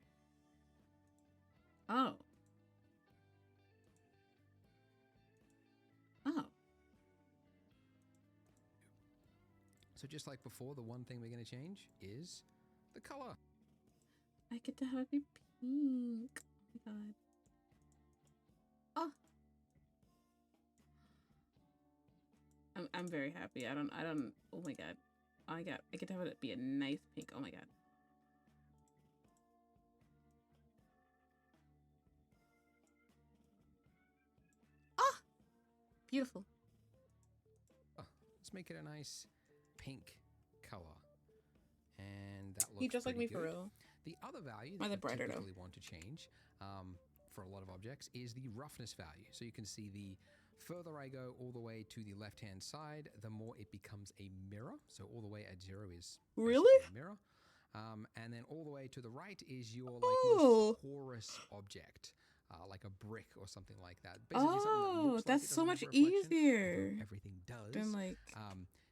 Oh. Oh. So just like before, the one thing we're going to change is the color. I get to have it be pink. Oh my god. I'm very happy. I don't, oh my god. I get to have it be a nice pink. Oh my god. Ah! Beautiful. Let's make it a nice pink color. And that looks He just like pretty me for good. real. The other value Why that the you brighter though? typically want to change for a lot of objects is the roughness value. So you can see the further I go all the way to the left-hand side, the more it becomes a mirror. So all the way at 0 is Really? basically a mirror. And then all the way to the right is your like Oh. most porous object, like a brick or something like that. Basically something that Oh, looks like that's it so doesn't much have a reflection, easier although everything does. than like.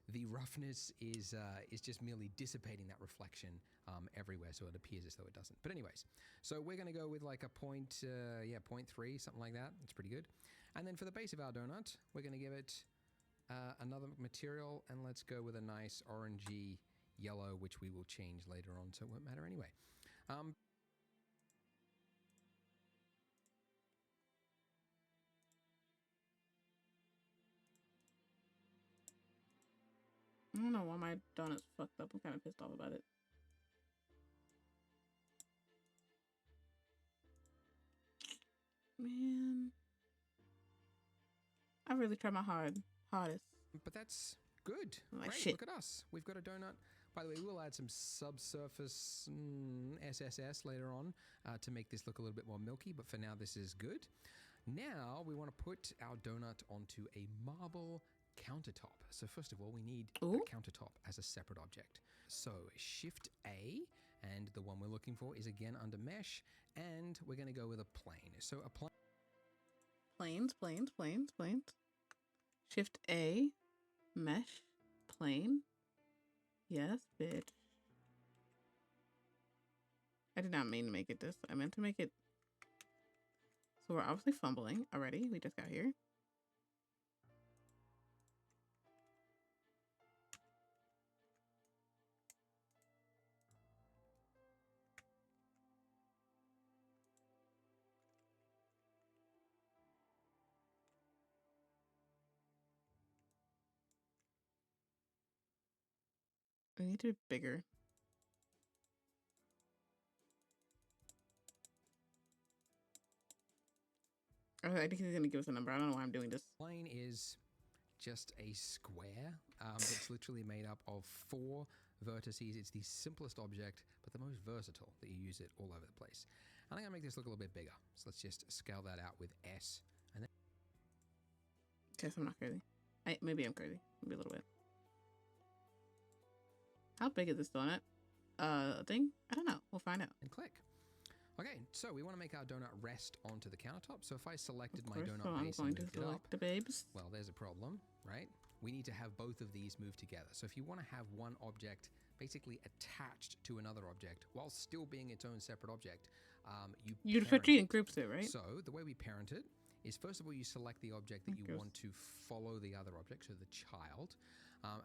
The roughness is just merely dissipating that reflection everywhere, so it appears as though it doesn't. But anyways, so we're going to go with like a 0.3, something like that. It's pretty good. And then for the base of our donut, we're going to give it another material, and let's go with a nice orangey yellow, which we will change later on, so it won't matter anyway. I don't know why my donut's fucked up. I'm kind of pissed off about it. Man. I really tried my hardest. But that's good. Like Great, shit. look at us. We've got a donut. By the way, we'll add some subsurface SSS later on to make this look a little bit more milky, but for now this is good. Now we want to put our donut onto a marble countertop. So first of all, we need a Ooh. countertop as a separate object. So Shift A, and the one we're looking for is again under mesh, and we're going to go with a plane. So a plane. Planes. Shift A. Mesh. Plane. Yes, bitch. I did not mean to make it this. I meant to make it. So we're obviously fumbling already. We just got here. We need to be bigger. I think he's gonna give us a number. I don't know why I'm doing this. Plane is just a square that's literally made up of 4 vertices. It's the simplest object, but the most versatile that you use it all over the place. And I'm going to make this look a little bit bigger. So let's just scale that out with S. And then Okay, so I'm not crazy. Maybe I'm crazy. Maybe a little bit. How big is this donut? Thing? I don't know. We'll find out. and click. Okay, so we want to make our donut rest onto the countertop. So if I selected Of my course, donut so I'm base going and to moved it select up, the babes. well, there's a problem, right? We need to have both of these move together. So if you want to have one object basically attached to another object while still being its own separate object, You parent put in groups it, right? So the way we parent it is, first of all, you select the object that you Okay. want to follow the other object, so the child,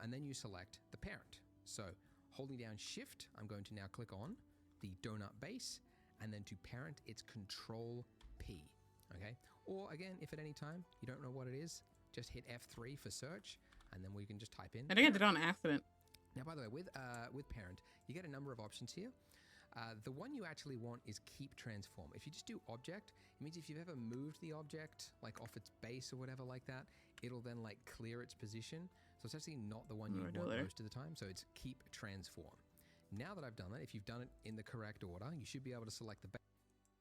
and then you select the parent. So holding down Shift, I'm going to now click on the donut base, and then to parent, it's Control P, okay? Or again, if at any time you don't know what it is, just hit F3 for search, and then we can just type in. I think I did it on accident. Now, by the way, with parent, you get a number of options here. The one you actually want is keep transform. If you just do object, it means if you've ever moved the object like off its base or whatever like that, it'll then like clear its position. So it's actually not the one you I'll do it want later. most of the time. So it's keep transform. Now that I've done that, if you've done it in the correct order, you should be able to select the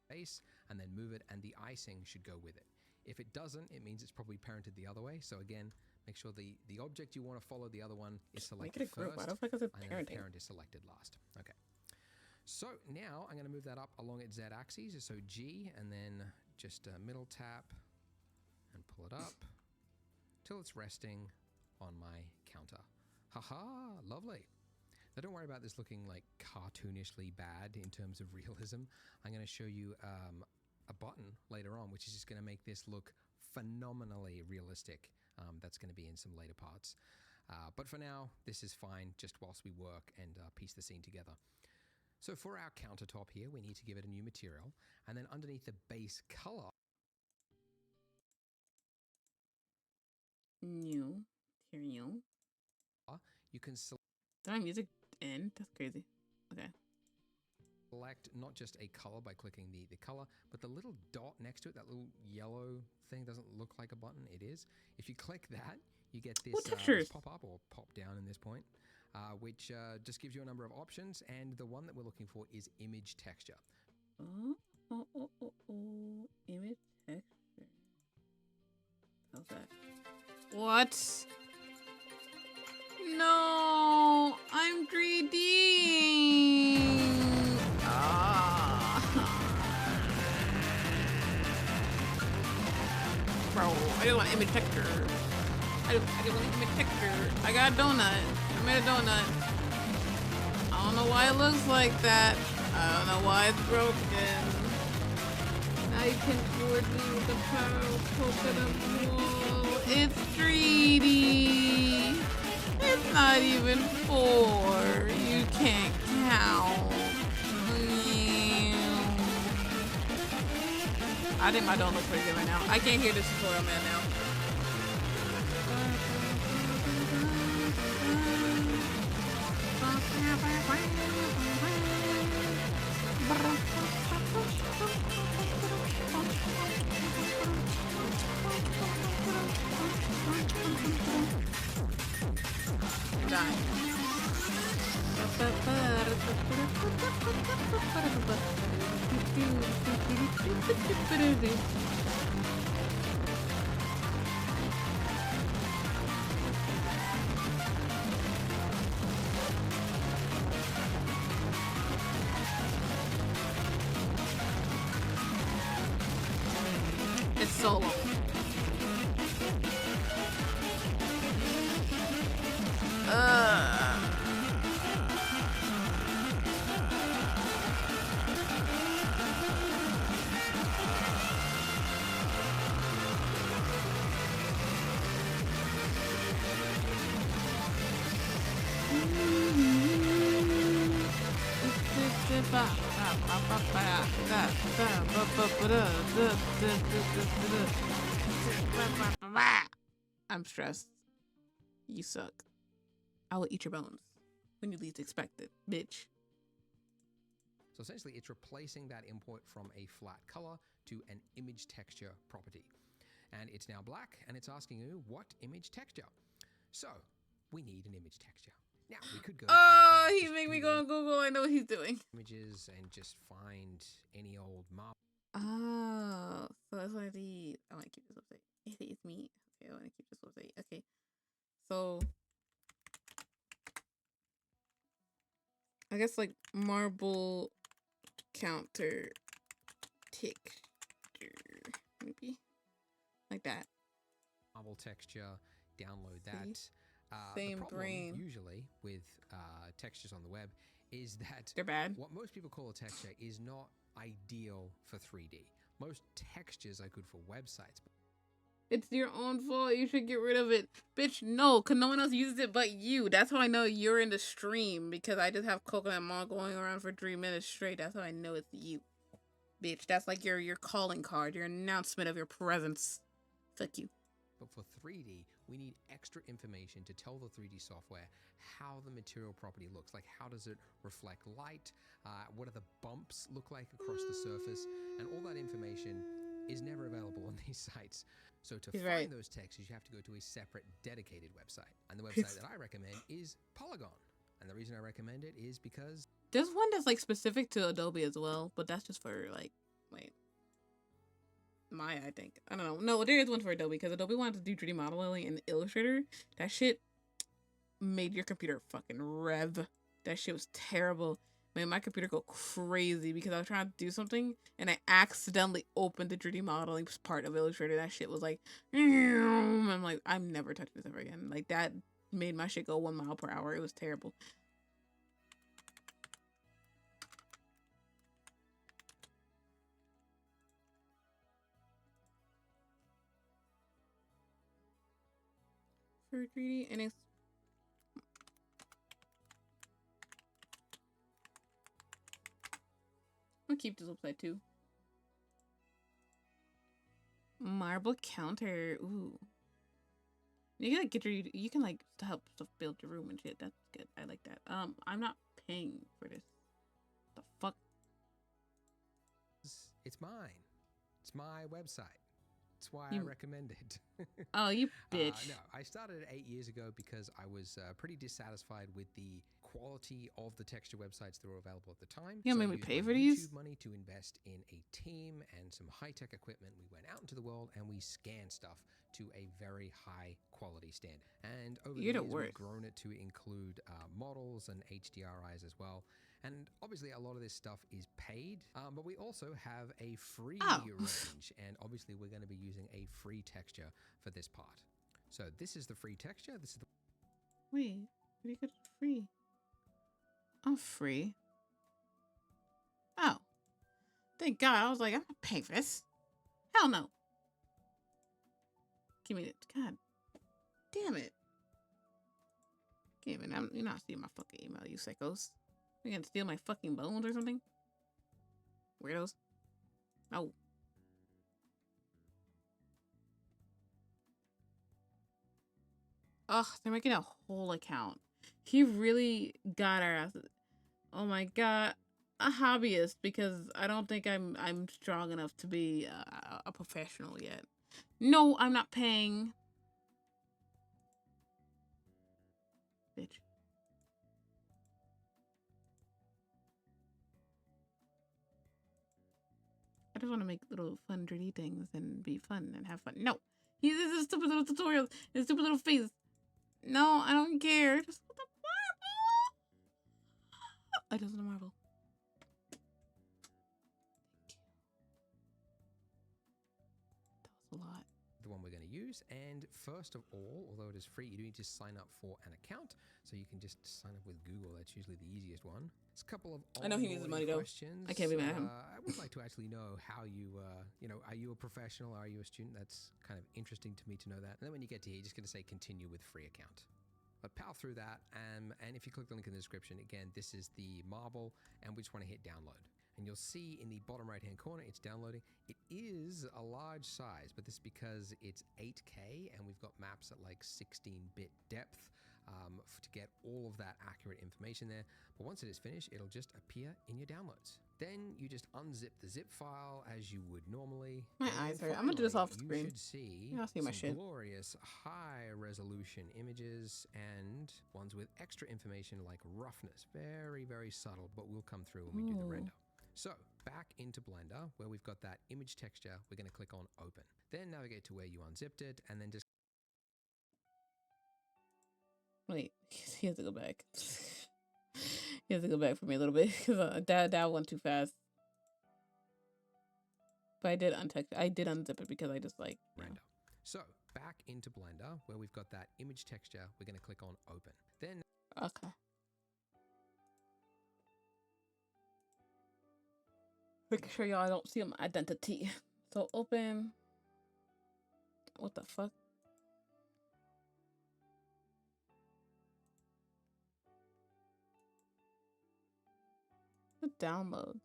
base and then move it, and the icing should go with it. If it doesn't, it means it's probably parented the other way. So again, make sure the object you want to follow the other one is Make selected it a group. first, Why the fuck is it and then the parenting? parent is selected last. Okay. So now I'm going to move that up along its z-axis. So G, and then just middle tap and pull it up till it's resting on my counter. Haha, lovely. Now don't worry about this looking like cartoonishly bad in terms of realism. I'm going to show you a button later on, which is just going to make this look phenomenally realistic. That's going to be in some later parts. But for now, this is fine just whilst we work and piece the scene together. So for our countertop here, we need to give it a new material, and then underneath the base color, New material. You can Did my music end? That's crazy. Okay. select not just a color by clicking the color, but the little dot next to it, that little yellow thing doesn't look like a button. It is. If you click that, you get this, textures? this pop up or pop down in this point, which just gives you a number of options. And the one that we're looking for is image texture. Image texture. How's that? What? No, I'm 3D. Bro, I just want image texture. I just want image texture. I got a donut. I made a donut. I don't know why it looks like that. I don't know why it's broken. Now you can board me with the power of coconut wall. It's 3D. It's not even 4. You can't count. I think my dome looks pretty good right now. I can't hear this tutorial man now. It's solo. I'm stressed. You suck. I will eat your bones when you least expect it, bitch. So essentially, it's replacing that import from a flat color to an image texture property. And it's now black, and it's asking you what image texture. So we need an image texture. Now we could go. Oh, to, he just made me go on Google. I know what he's doing. Images and just find any old marble. Oh, so that's one of these. I want to keep this website. It's me. Okay, I want to keep this website. Okay, so I guess like marble counter texture, maybe like that. Marble texture. Download that. See? The Same problem brain. usually with textures on the web is that They're bad. what most people call a texture is not ideal for 3D. Most textures are good for websites. It's your own fault. You should get rid of it. Bitch, no, because no one else uses it but you. That's how I know you're in the stream, because I just have Coconut Mall going around for 3 minutes straight. That's how I know it's you. Bitch, that's like your calling card, your announcement of your presence. Fuck you. But for 3D, we need extra information to tell the 3D software how the material property looks. Like, how does it reflect light? What do the bumps look like across the surface? And all that information is never available on these sites. So to He's find right. those textures, you have to go to a separate dedicated website. And the website that I recommend is Polygon. And the reason I recommend it is because There's one that's like specific to Adobe as well, but that's just for like, wait. Maya, I think. I don't know. No, there is one for Adobe, because Adobe wanted to do 3D modeling in Illustrator. That shit made your computer fucking rev. That shit was terrible. Made my computer go crazy because I was trying to do something and I accidentally opened the 3D modeling part of Illustrator. That shit was like, I'm like, I'm never touching this ever again. Like, that made my shit go 1 mile per hour. It was terrible. For 3D, and it's I'll keep this website too. Marble counter. Ooh. You can like you can like help stuff build your room and shit. That's good. I like that. I'm not paying for this. The fuck? It's mine. It's my website. That's why I You- recommend it. Oh, you bitch. No, I started it 8 years ago because I was pretty dissatisfied with the quality of the texture websites that were available at the time. You So I made me used pay my for these? YouTube money to invest in a team and some high-tech equipment. We went out into the world and we scanned stuff to a very high quality standard. And over You're the the years, we've worst. grown it to include models and HDRIs as well. And obviously, a lot of this stuff is paid, but we also have a free Oh. range. And obviously, we're going to be using a free texture for this part. So this is the free texture. This is the Wait, what do you get for free? I'm free. Oh. Thank God. I was like, I'm not paying for this. Hell no. Give me it. God damn it. Give it. You're not stealing my fucking email, you sickos. You gonna steal my fucking bones or something? Weirdos. No. Ugh, they're making a whole account. He really got our asses. Oh my God. A hobbyist, because I don't think I'm strong enough to be a professional yet. No, I'm not paying. Bitch. I just want to make little fun 3D things and be fun and have fun. No. This is a stupid little tutorial. It's a stupid little face. No, I don't care. Just want the marble. I just want the marble. That was a lot. the one we're going to use. And first of all, although it is free, you do need to sign up for an account. So you can just sign up with Google. That's usually the easiest one. It's a couple of I know he needs the money, though. questions. I can't be mad at him. I would like to actually know how you, are you a professional? Are you a student? That's kind of interesting to me to know that. And then when you get to here, you're just going to say continue with free account. But power through that, and if you click the link in the description, again, this is the marble, and we just want to hit download. And you'll see in the bottom right-hand corner, it's downloading. It is a large size, but this is because it's 8K, and we've got maps at like 16-bit depth to get all of that accurate information there. But once it is finished, it'll just appear in your downloads. Then you just unzip the zip file as you would normally. My And eyes hurt. I'm gonna do this finally, off screen. You should see, Yeah, I'll see my some shit. glorious high-resolution images and ones with extra information like roughness. Very, very subtle, but will come through when we do the Ooh. render. So back into Blender, where we've got that image texture, we're going to click on Open. Then navigate to where you unzipped it, and then just Wait, he has to go back. He has to go back for me a little bit because that went too fast. But I did unzip it because I just like you know. render. So back into Blender, where we've got that image texture, we're going to click on Open. Then Okay. Making sure y'all don't see my identity. So open. What the fuck? The downloads.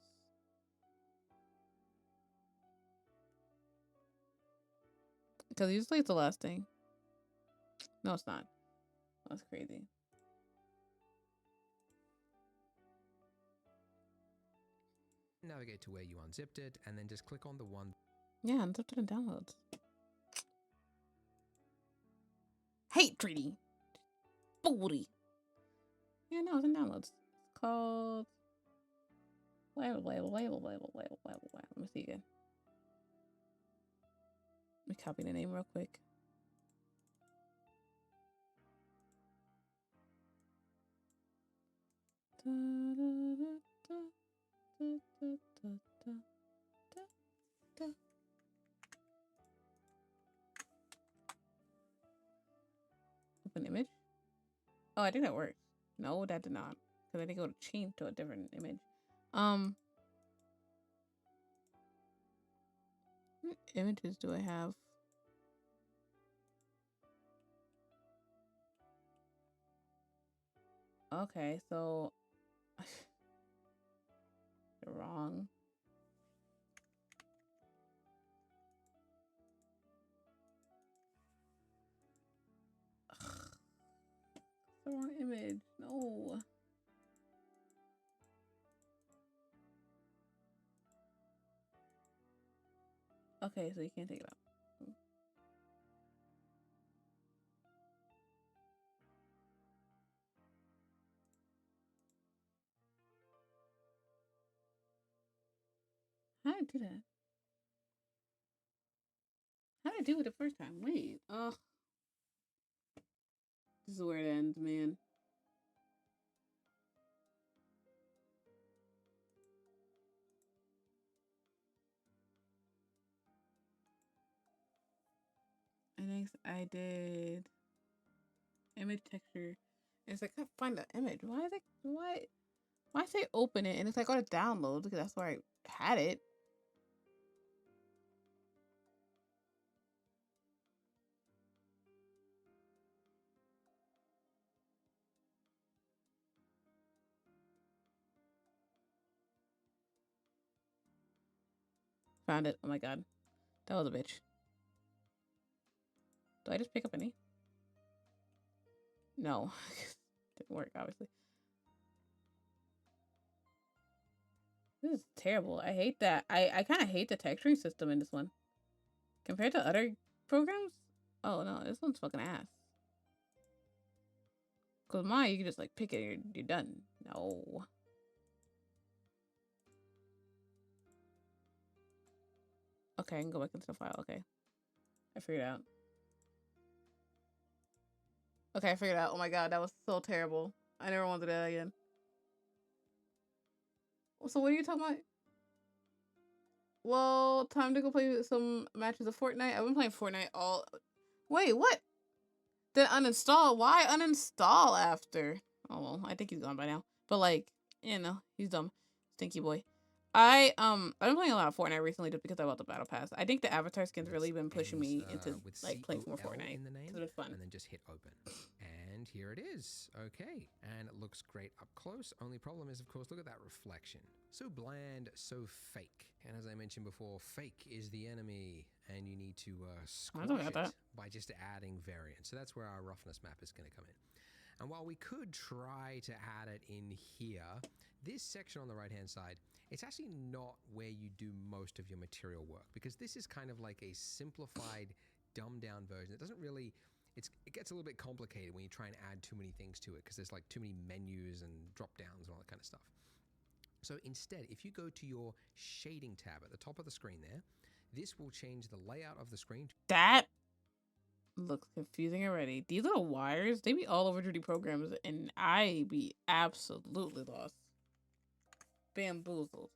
Because usually it's the last thing. No, it's not. That's crazy. navigate to where you unzipped it, and then just click on the one. Yeah, unzipped it in downloads. Hate 3D. Booty. Yeah, no, it's in downloads. It's called. Let me see again. Let me copy the name real quick. Open image. Oh, I think that worked. No, that did not. Because I didn't go to change to a different image. What images do I have? Okay, so you're wrong. the wrong image. No. Okay, so you can't take it out. How did I do that? How did I do it the first time? Wait. Ugh. This is where it ends, man. I think I did image texture. It's like I can't find the image. Why is it why say open it and it's like go to download because that's where I had it. Found it. Oh my god. That was a bitch. Do I just pick up any? No. Didn't work, obviously. This is terrible. I hate that. I kind of hate the texturing system in this one. Compared to other programs? Oh no, this one's fucking ass. Cause mine, you can just like pick it and you're done. No. Okay, I can go back into the file. Okay. I figured it out. Okay, I figured it out. Oh my god, that was so terrible. I never want to do that again. So what are you talking about? Well, time to go play some matches of Fortnite. I've been playing Fortnite all... Wait, what? Then uninstall? Why uninstall after? Oh, well, I think he's gone by now. But, like, you know, he's dumb. Stinky boy. I've been playing a lot of Fortnite recently just because I bought the Battle Pass. I think the Avatar skin's really been pushing me into, like, playing more Fortnite. in the name, Because it's fun. and then just hit open. And here it is. Okay. And it looks great up close. Only problem is, of course, look at that reflection. So bland, so fake. And as I mentioned before, fake is the enemy. And you need to squash it by just adding variance. So that's where our roughness map is going to come in. And while we could try to add it in here, this section on the right-hand side, it's actually not where you do most of your material work, because this is kind of like a simplified, dumbed-down version. It doesn't really... It gets a little bit complicated when you try and add too many things to it, because there's like too many menus and drop-downs and all that kind of stuff. So instead, if you go to your shading tab at the top of the screen there, this will change the layout of the screen. That looks confusing already. These little wires, they be all over 3D programs, and I be absolutely lost. Bamboozled.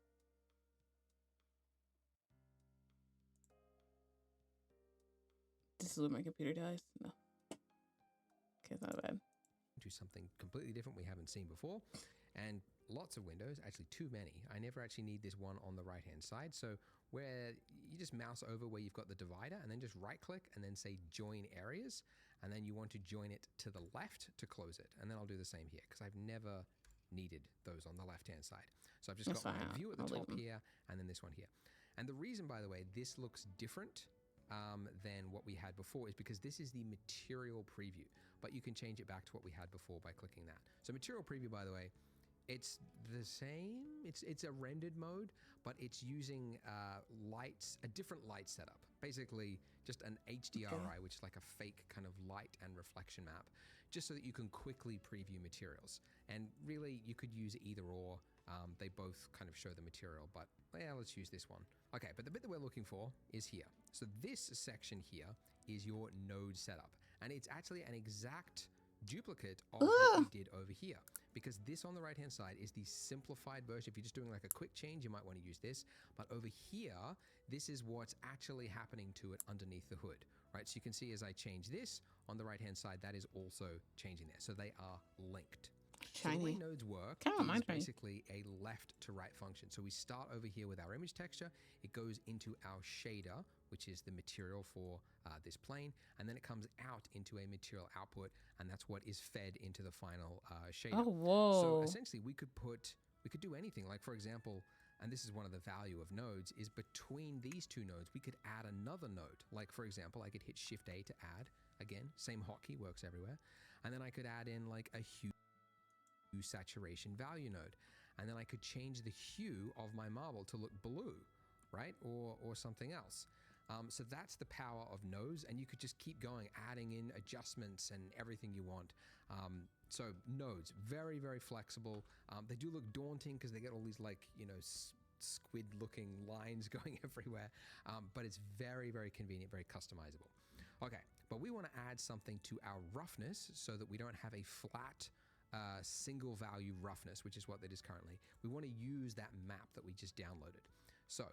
This is when my computer dies. No. Okay, it's not bad. To something completely different we haven't seen before, and lots of windows, actually too many. I never actually need this one on the right hand side, so where you just mouse over where you've got the divider and then just right click and then say join areas, and then you want to join it to the left to close it, and then I'll do the same here because I've never needed those on the left hand side. So I've just got my view at the top here and then this one here. And the reason, by the way, this looks different than what we had before is because this is the material preview, but you can change it back to what we had before by clicking that. So material preview, by the way, it's the same. It's a rendered mode, but it's using lights, a different light setup. Basically, just an HDRI, which is like a fake kind of light and reflection map, just so that you can quickly preview materials. And really, you could use either or. They both kind of show the material, but yeah, let's use this one. Okay, but the bit that we're looking for is here. So this section here is your node setup, and it's actually an exact duplicate of what we did over here, because this on the right hand side is the simplified version. If you're just doing like a quick change, you might want to use this, but over here, this is what's actually happening to it underneath the hood, right? So you can see as I change this on the right hand side, that is also changing there. So they are linked. So the way nodes work is basically a left to right function. So we start over here with our image texture. It goes into our shader, which is the material for this plane, and then it comes out into a material output, and that's what is fed into the final shader. Oh, whoa. So essentially we could do anything. Like, for example, and this is one of the value of nodes, is between these two nodes, we could add another node. Like, for example, I could hit Shift A to add Again, same hotkey, works everywhere. And then I could add in like a hue saturation value node. And then I could change the hue of my marble to look blue, right? Or something else. So that's the power of nodes, and you could just keep going, adding in adjustments and everything you want. So nodes, very, very flexible. They do look daunting because they get all these like, you know, squid-looking lines going everywhere, but it's very, very convenient, very customizable. Okay, but we want to add something to our roughness so that we don't have a flat single value roughness, which is what that is currently. We want to use that map that we just downloaded. So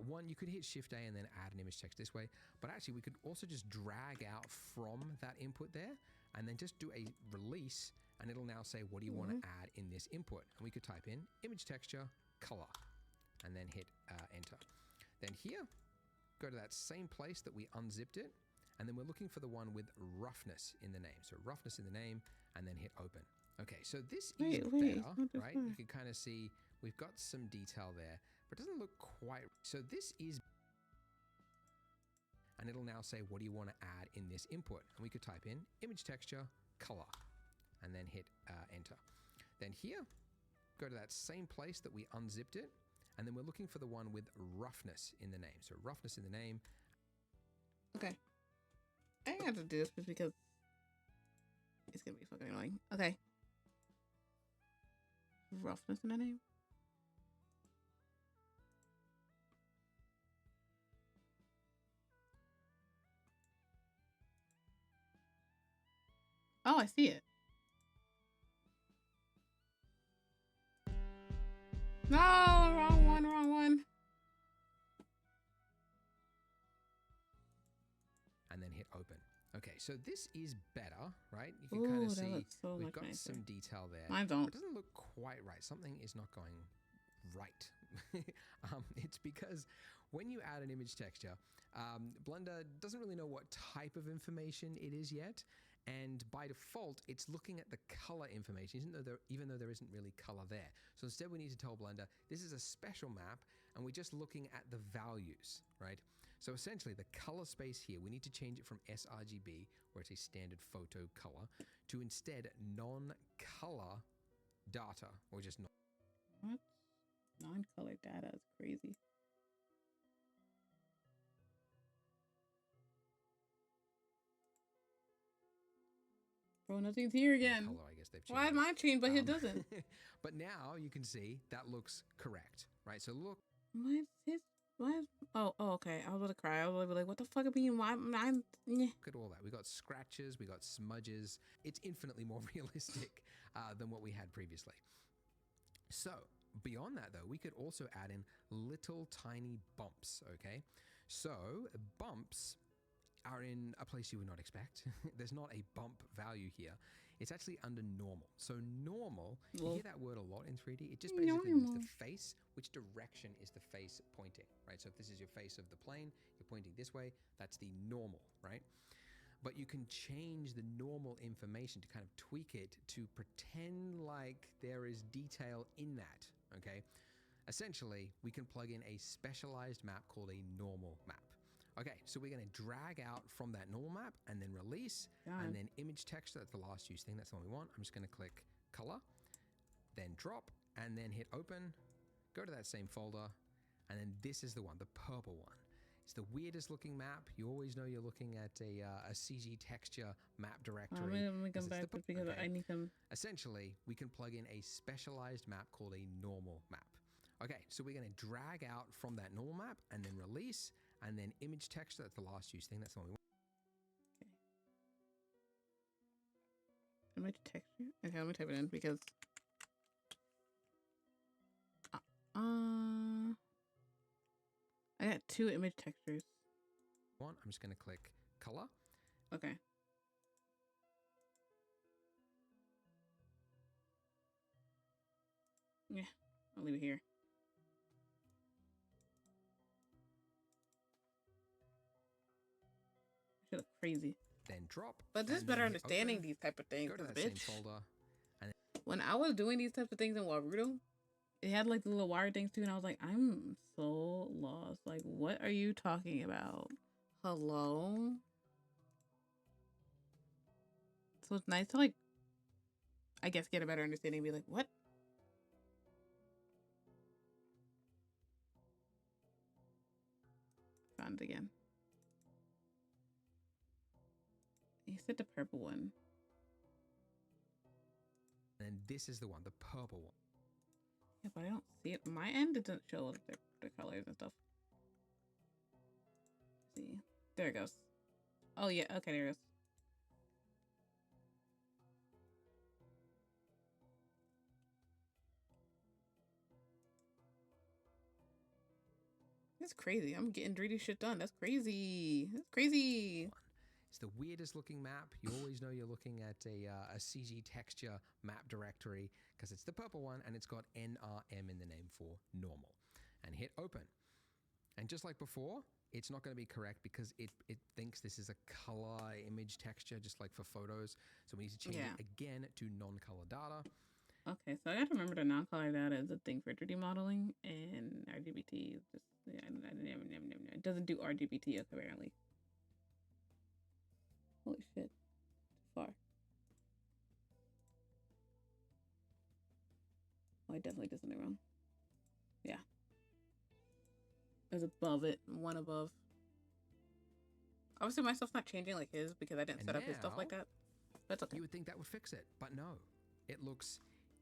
one, you could hit Shift A and then add an image text this way, but actually we could also just drag out from that input there and then just do a release, and it'll now say, what do you want to add in this input? And we could type in image texture color and then hit enter. Then here, go to that same place that we unzipped it, and then we're looking for the one with roughness in the name. So roughness in the name, and then hit open. Okay, so this is better, right? You can kind of see we've got some detail there, but it doesn't look quite. So this is, and it'll now say, what do you want to add in this input? And we could type in image texture color and then hit enter. Then here, go to that same place that we unzipped it, and then we're looking for the one with roughness in the name. So roughness in the name. Okay. I have to do this just because it's gonna be fucking annoying. Okay. Roughness in the name. Oh, I see it. No, wrong one, wrong one. And then hit open. Okay, so this is better, right? You can kind of see so we've much got nicer. some detail there. Mine don't. It doesn't look quite right. Something is not going right. It's because when you add an image texture, Blender doesn't really know what type of information it is yet. And by default, it's looking at the color information, even though there isn't really color there. So instead, we need to tell Blender, this is a special map, and we're just looking at the values, right? So essentially, the color space here, we need to change it from sRGB, where it's a standard photo color, to instead non-color data, or just non. What? Non-color data is crazy. Bro, nothing's here again. Color, I guess they've changed. Why is mine changed, but it doesn't? But now you can see that looks correct, right? So look. Why is his? Why is? Oh, okay. I was about to cry. I was gonna be like, what the fuck are being? Why? I'm. Look at all that. We got scratches, we got smudges. It's infinitely more realistic than what we had previously. So beyond that, though, we could also add in little tiny bumps. Okay, so bumps are in a place you would not expect. There's not a bump value here. It's actually under normal. So normal, you hear that word a lot in 3D. It just basically means the face, which direction is the face pointing, right? So if this is your face of the plane, you're pointing this way, that's the normal, right? But you can change the normal information to kind of tweak it to pretend like there is detail in that, okay? Essentially, we can plug in a specialized map called a normal map. Okay, so we're going to drag out from that normal map and then release and then image texture. That's the last use thing. That's the one we want. I'm just going to click color, then drop, and then hit open. Go to that same folder, and then this is the one, the purple one. It's the weirdest looking map. You always know you're looking at a CG texture map directory. Let me come back because I need some. Essentially, we can plug in a specialized map called a normal map. Okay, so we're going to drag out from that normal map and then release and then image texture. That's the last use thing. That's the one we want. Okay. Image texture? Okay, let me type it in because I got two image textures. I'm just going to click color. Okay. Yeah, I'll leave it here. Should look crazy. Then drop. But this is better understanding these type of things. Go to that Bitch. same folder. And when I was doing these types of things in Warudo, it had like the little wire things too, and I was like, I'm so lost. Like, what are you talking about? Hello? So it's nice to like, I guess, get a better understanding and be like, what? Found it again. You said the purple one. And this is the one, the purple one. Yeah, but I don't see it. My end, it doesn't show the colors and stuff. Let's see. There it goes. Oh, yeah. Okay, there it goes. That's crazy. I'm getting 3D shit done. That's crazy. That's crazy. It's the weirdest looking map. You always know you're looking at a CG texture map directory because it's the purple one and it's got NRM in the name for normal. And hit open. And just like before, it's not going to be correct because it thinks this is a color image texture just like for photos. So we need to change it again to non-color data. Okay, so I gotta remember the non-color data is a thing for 3D modeling, and RGBT is just, yeah, it doesn't do RGBT apparently. Holy shit. Too far. Oh, I definitely did something wrong. Yeah. It was above it, one above. Obviously my stuff's not changing like his because I didn't set up his stuff like that. That's okay. You would think that would fix it, but no. It looks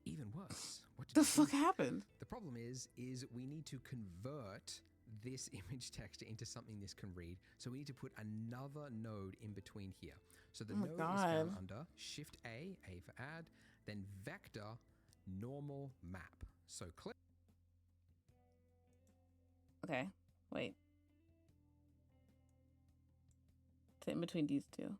even worse. What did The you fuck do? happened? The problem is we need to convert this image texture into something this can read. So we need to put another node in between here. So the node is found under Shift A for add, then vector normal map. So click. Okay, wait. It's in between these two.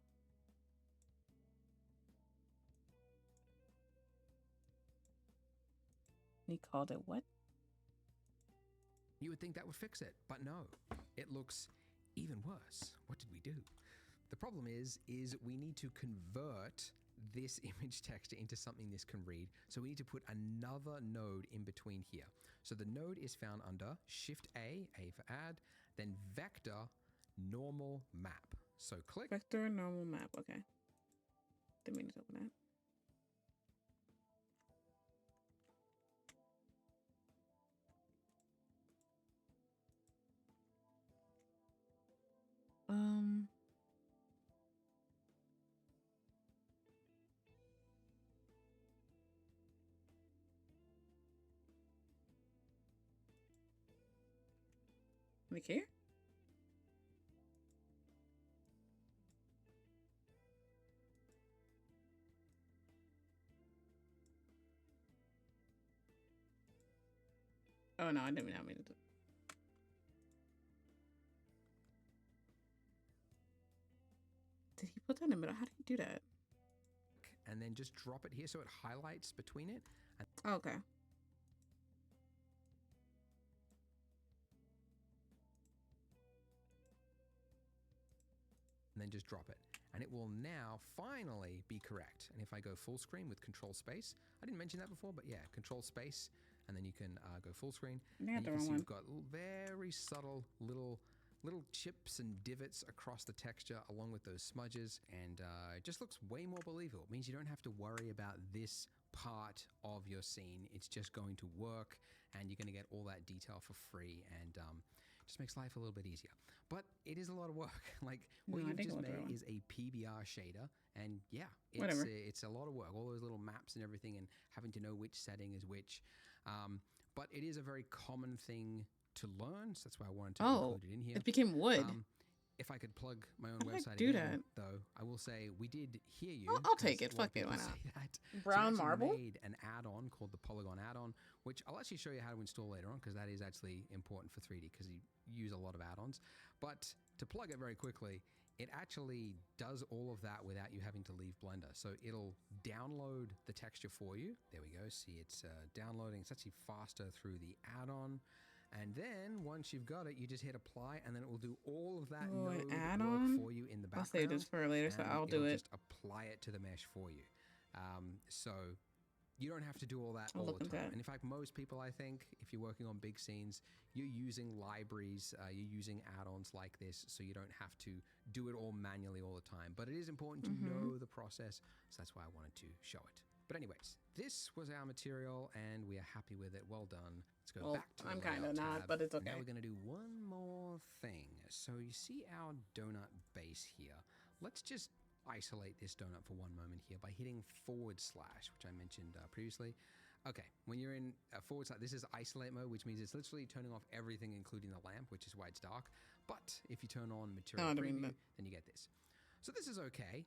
He called it what? You would think that would fix it, but no. It looks even worse. What did we do? The problem is we need to convert this image texture into something this can read. So we need to put another node in between here. So the node is found under Shift A for add, then vector normal map. So click. Vector normal map, okay. Didn't mean to open that. Like here? Oh no, I didn't mean to. Did he put that in the middle? How do you do that? And then just drop it here so it highlights between it. And okay. and then just drop it. And it will now finally be correct. And if I go full screen with control space, I didn't mention that before, but yeah, control space, and then you can go full screen. And you can see we've got very subtle little chips and divots across the texture along with those smudges, and it just looks way more believable. It means you don't have to worry about this part of your scene. It's just going to work, and you're going to get all that detail for free, and just makes life a little bit easier. But it is a lot of work. Like what you've just made is a PBR shader, and yeah, it's a lot of work. All those little maps and everything, and having to know which setting is which. But it is a very common thing to learn, so that's why I wanted to include it in here. It became wood. If I could plug my own website again, though, I will say we did hear you. I'll take it. Fuck it, why not? Brown marble? Made an add-on called the Polygon add-on, which I'll actually show you how to install later on, because that is actually important for 3D, because you use a lot of add-ons. But to plug it very quickly, it actually does all of that without you having to leave Blender. So it'll download the texture for you. There we go. See, it's downloading. It's actually faster through the add-on. And then once you've got it, you just hit apply, and then it will do all of that node work for you in the background. I'll save this for later, so I'll do it. Just apply it to the mesh for you. So you don't have to do all that I'll all look the into time. that. And in fact, most people, I think, if you're working on big scenes, you're using libraries, you're using add-ons like this, so you don't have to do it all manually all the time. But it is important to know the process, so that's why I wanted to show it. But anyways, this was our material, and we are happy with it. Well done. Let's go Well, back to the I'm kinda layout not, tab, but it's and Now okay. we're going to do one more thing. So you see our donut base here. Let's just isolate this donut for one moment here by hitting /, which I mentioned previously. Okay, when you're in /, this is isolate mode, which means it's literally turning off everything, including the lamp, which is why it's dark. But if you turn on material I don't mean preview, that. then you get this. So this is okay.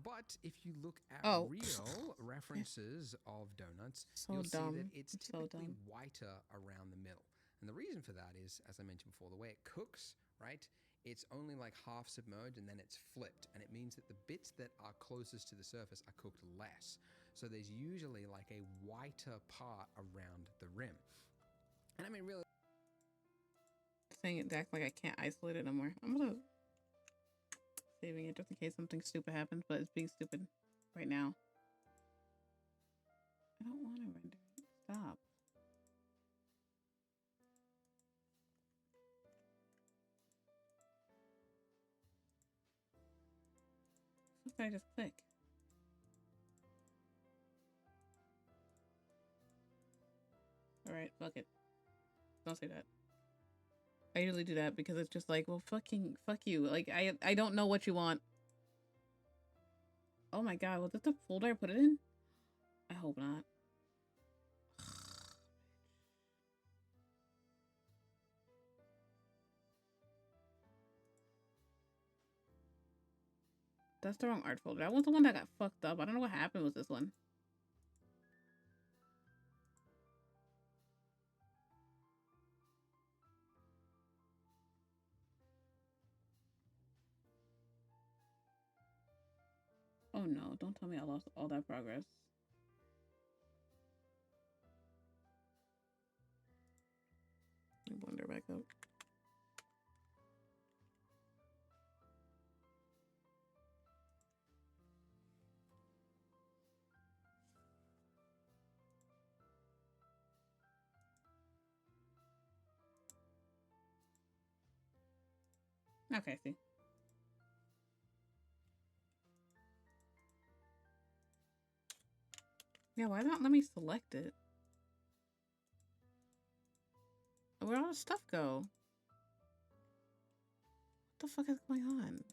But if you look at Oh. real references of donuts, So you'll dumb. see that it's It's so typically dumb. whiter around the middle. And the reason for that is, as I mentioned before, the way it cooks, right? It's only like half submerged and then it's flipped. And it means that the bits that are closest to the surface are cooked less. So there's usually like a whiter part around the rim. And I mean, really, Saying it act like I can't isolate it no more. I'm gonna saving it just in case something stupid happens, but it's being stupid right now. I don't want to render it. Stop. What did I just click? Alright, fuck it. Don't say that. I usually do that because it's just like, well, fuck you. Like, I don't know what you want. Oh my god, was this the folder I put it in? I hope not. That's the wrong art folder. That was the one that got fucked up. I don't know what happened with this one. Oh no, don't tell me I lost all that progress. Let me Blender back up. Okay, see. Yeah, why not let me select it? Where'd all the stuff go? What the fuck is going on?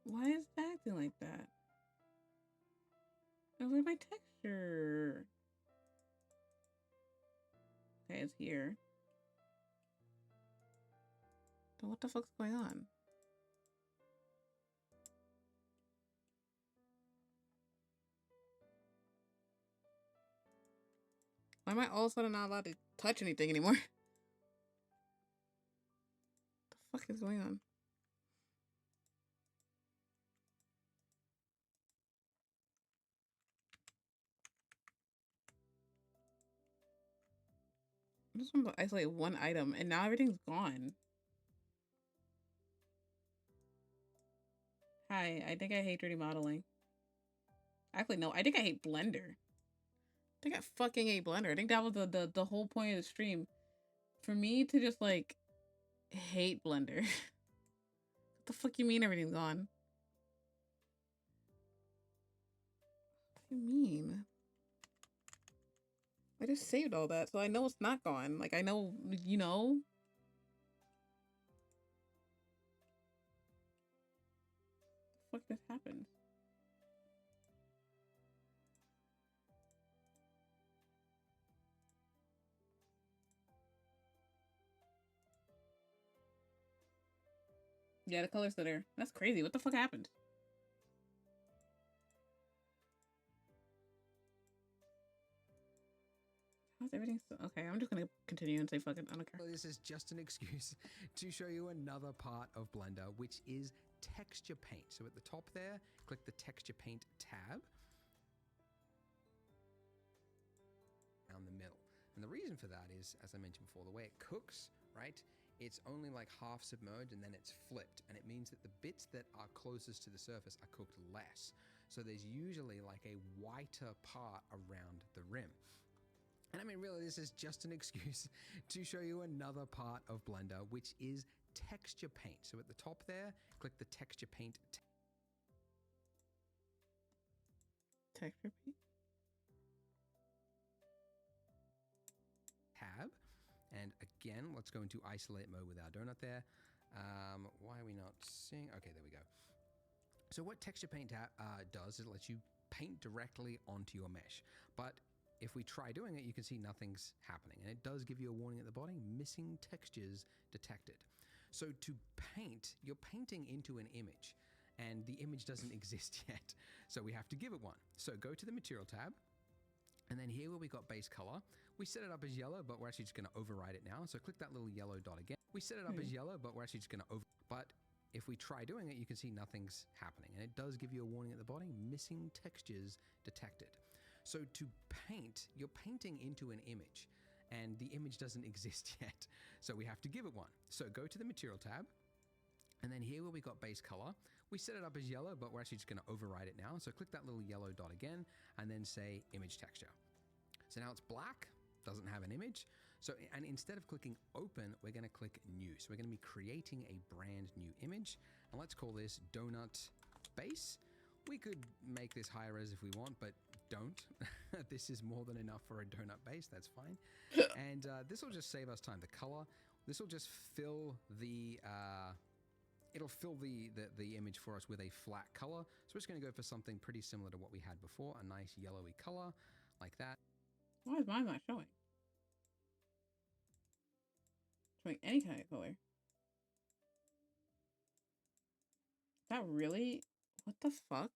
Why is it acting like that? And where's my texture? Okay, it's here. Then what the fuck's going on? Why am I all of a sudden not allowed to touch anything anymore? What the fuck is going on? I just want to isolate one item and now everything's gone. Hi, I think I hate 3D modeling. Actually, no, I think I hate Blender. I think I fucking hate Blender. I think that was the whole point of the stream. For me to just like hate Blender. What the fuck you mean everything's gone? What do you mean? I just saved all that, so I know it's not gone. Like, I know, you know? What the fuck just happened? Yeah, the color's still there. That's crazy. What the fuck happened? How's everything still? Okay, I'm just gonna continue and say fuck it. I don't care. this is just an excuse to show you another part of Blender, which is texture paint. So at the top there, click the texture paint tab down the middle. And the reason for that is, as I mentioned before, the way it cooks, right? it's only like half submerged and then it's flipped. And it means that the bits that are closest to the surface are cooked less. So there's usually like a whiter part around the rim. And I mean, really, this is just an excuse to show you another part of Blender, which is texture paint. So at the top there, click the texture paint Texture paint. tab. And again, let's go into isolate mode with our donut there. Why are we not seeing? Okay, there we go. So what texture paint does is it lets you paint directly onto your mesh. But if we try doing it, you can see nothing's happening. And it does give you a warning at the bottom, missing textures detected. So to paint, you're painting into an image and the image doesn't exist yet. So we have to give it one. So go to the material tab. And then here where we got base color, we set it up as yellow, but we're actually just gonna override it now. So click that little yellow dot again. We set it up as yellow, but we're actually just gonna but if we try doing it, you can see nothing's happening. And it does give you a warning at the bottom, missing textures detected. So to paint, you're painting into an image and the image doesn't exist yet. So we have to give it one. So go to the material tab. And then here where we got base color, we set it up as yellow, but we're actually just gonna override it now. So click that little yellow dot again and then say image texture. So now it's black, doesn't have an image. So, and instead of clicking open, we're gonna click new. So we're gonna be creating a brand new image. And let's call this donut base. We could make this higher res if we want, but don't. This is more than enough for a donut base, that's fine. And this will just save us time. The color, this will just fill the, it'll fill the image for us with a flat color. So we're just gonna go for something pretty similar to what we had before, a nice yellowy color like that. Why is mine not showing? Showing any kind of color. Is that really? What the fuck?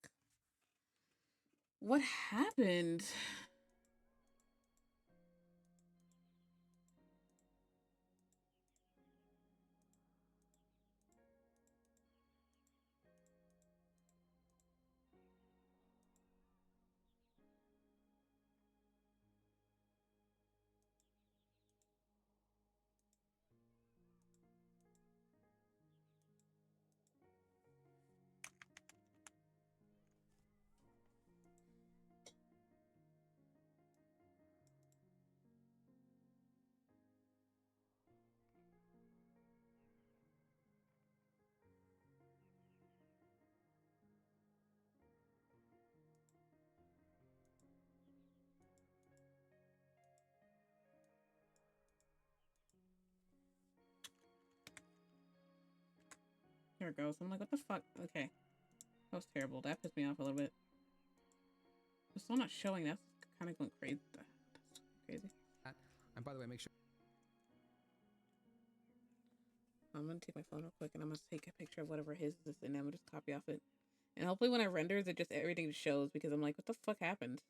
What happened? There it goes. I'm like, what the fuck? Okay. That was terrible. That pissed me off a little bit. It's still not showing. That's kind of going crazy. That's crazy. And by the way, make sure. I'm going to take my phone real quick and I'm going to take a picture of whatever his is and I'm going to just copy off it. And hopefully when I renders it, just everything shows because I'm like, what the fuck happened?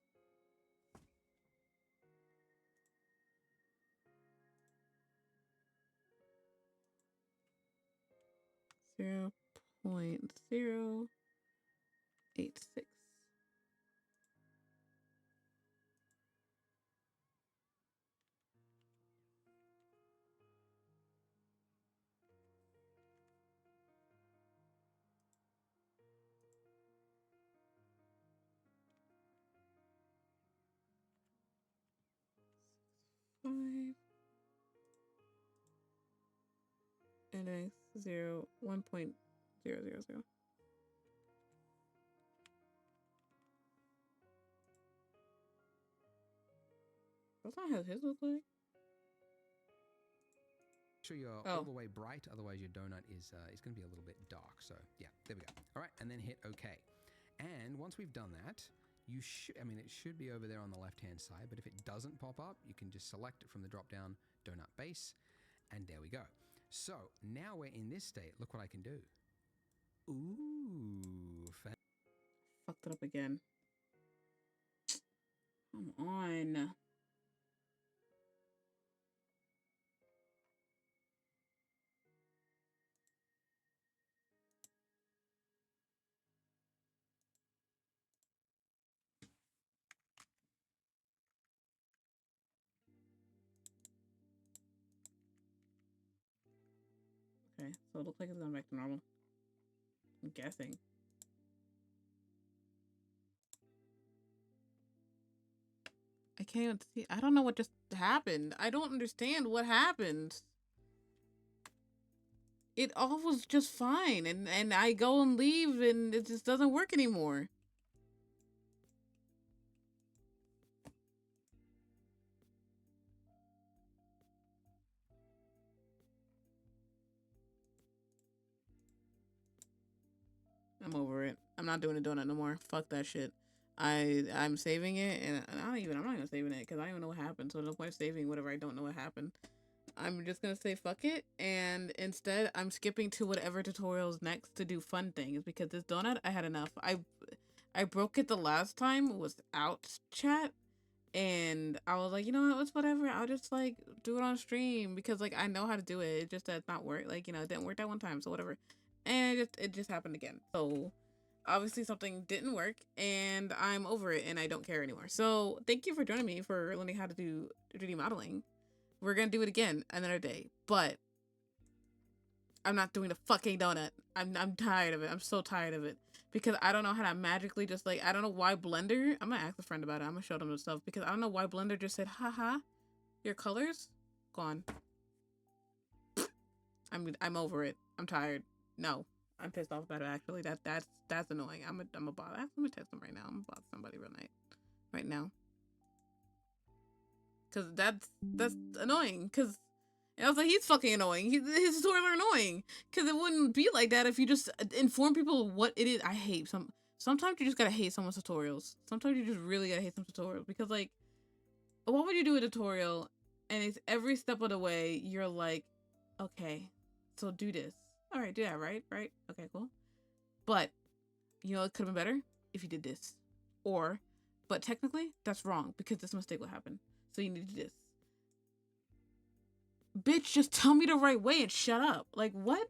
Zero 0.086. Five. And then 1.000. That's not how his look like. Sure you're all the way bright, otherwise your donut is going to be a little bit dark. So yeah, there we go. All right, and then hit OK. And once we've done that, you should, I mean, it should be over there on the left-hand side, but if it doesn't pop up, you can just select it from the drop-down donut base, and there we go. So now we're in this state. Look what I can do. Ooh, fucked it up again. Come on. Okay, so it looks like it's going back to normal. I'm guessing. I can't even see. I don't know what just happened. I don't understand what happened. It all was just fine, and I go and leave, and it just doesn't work anymore. I'm over it. I'm not doing a donut no more. Fuck that shit. I'm saving it, and I'm not even saving it because I don't even know what happened. So no point saving whatever I don't know what happened. I'm just gonna say fuck it, and instead I'm skipping to whatever tutorials next to do fun things because this donut I had enough. I broke it the last time without chat, and I was like, you know what, it's whatever. I'll just like do it on stream because like I know how to do it. It's just that it's not work. Like, you know, it didn't work that one time, so whatever. And it just happened again. So obviously something didn't work, and I'm over it, and I don't care anymore. So thank you for joining me for learning how to do 3D modeling. We're gonna do it again another day, but I'm not doing the fucking donut. I'm tired of it. I'm so tired of it because I don't know how to magically just like, I don't know why Blender. I'm gonna ask a friend about it. I'm gonna show them the stuff because I don't know why Blender just said, haha, your colors gone. I'm over it. I'm tired. No, I'm pissed off about it. Actually, that's annoying. I'm a bot. I'm gonna text them right now. I'm gonna bot somebody right now. Cause that's annoying. Cause I was like, he's fucking annoying. His tutorials are annoying. Cause it wouldn't be like that if you just inform people what it is. I hate sometimes you just gotta hate someone's tutorials. Sometimes you just really gotta hate some tutorials because like, why would you do a tutorial and it's every step of the way you're like, okay, so do this. All right, do that. Right. Okay, cool. But you know, it could have been better if you did this, but technically that's wrong because this mistake will happen. So you need to do this. Bitch, just tell me the right way and shut up. Like, what?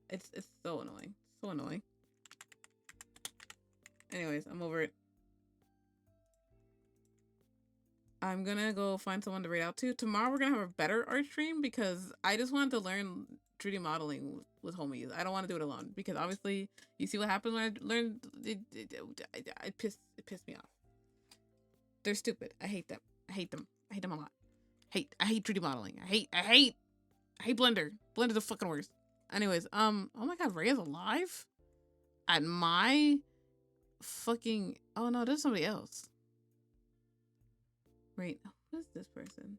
It's so annoying. So annoying. Anyways, I'm over it. I'm gonna go find someone to raid out to. Tomorrow we're gonna have a better art stream because I just wanted to learn 3D modeling with homies. I don't want to do it alone because obviously you see what happens when I learned it pissed me off. They're stupid. I hate them. I hate them a lot. I hate 3D modeling. I hate Blender. Blender's the fucking worst. Anyways, oh my god, Ray is alive? At my fucking, oh no, there's somebody else. Wait, who is this person?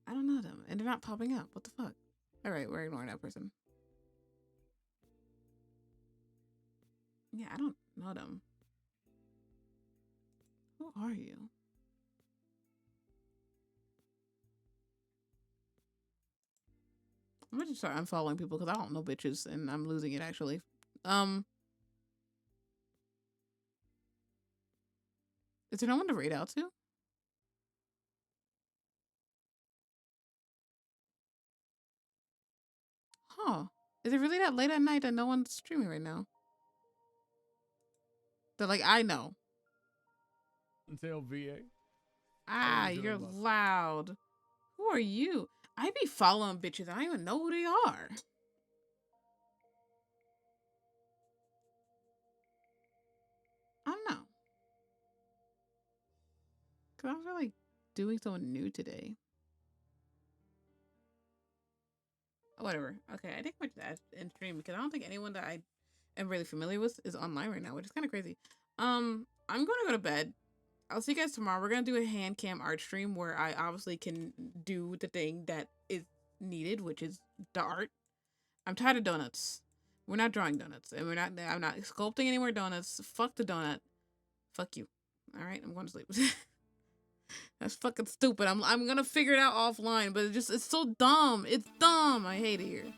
I don't know them, and they're not popping up. What the fuck? Alright, we're ignoring that person. Yeah, I don't know them. Who are you? I'm gonna just start unfollowing people because I don't know bitches and I'm losing it actually. Is there no one to raid out to? Huh. Is it really that late at night that no one's streaming right now? They're like, I know. Until VA. Ah, you're loud. Who are you? I be following bitches. I don't even know who they are. I don't know. Cause I feel like doing something new today. Whatever. Okay, I think much that in stream because I don't think anyone that I am really familiar with is online right now, which is kind of crazy. I'm gonna go to bed. I'll see you guys tomorrow. We're gonna do a hand cam art stream where I obviously can do the thing that is needed, which is the art. I'm tired of donuts. We're not drawing donuts, and I'm not sculpting any more donuts. Fuck the donut. Fuck you. All right, I'm going to sleep. That's fucking stupid. I'm gonna figure it out offline, but it's so dumb. It's dumb. I hate it here.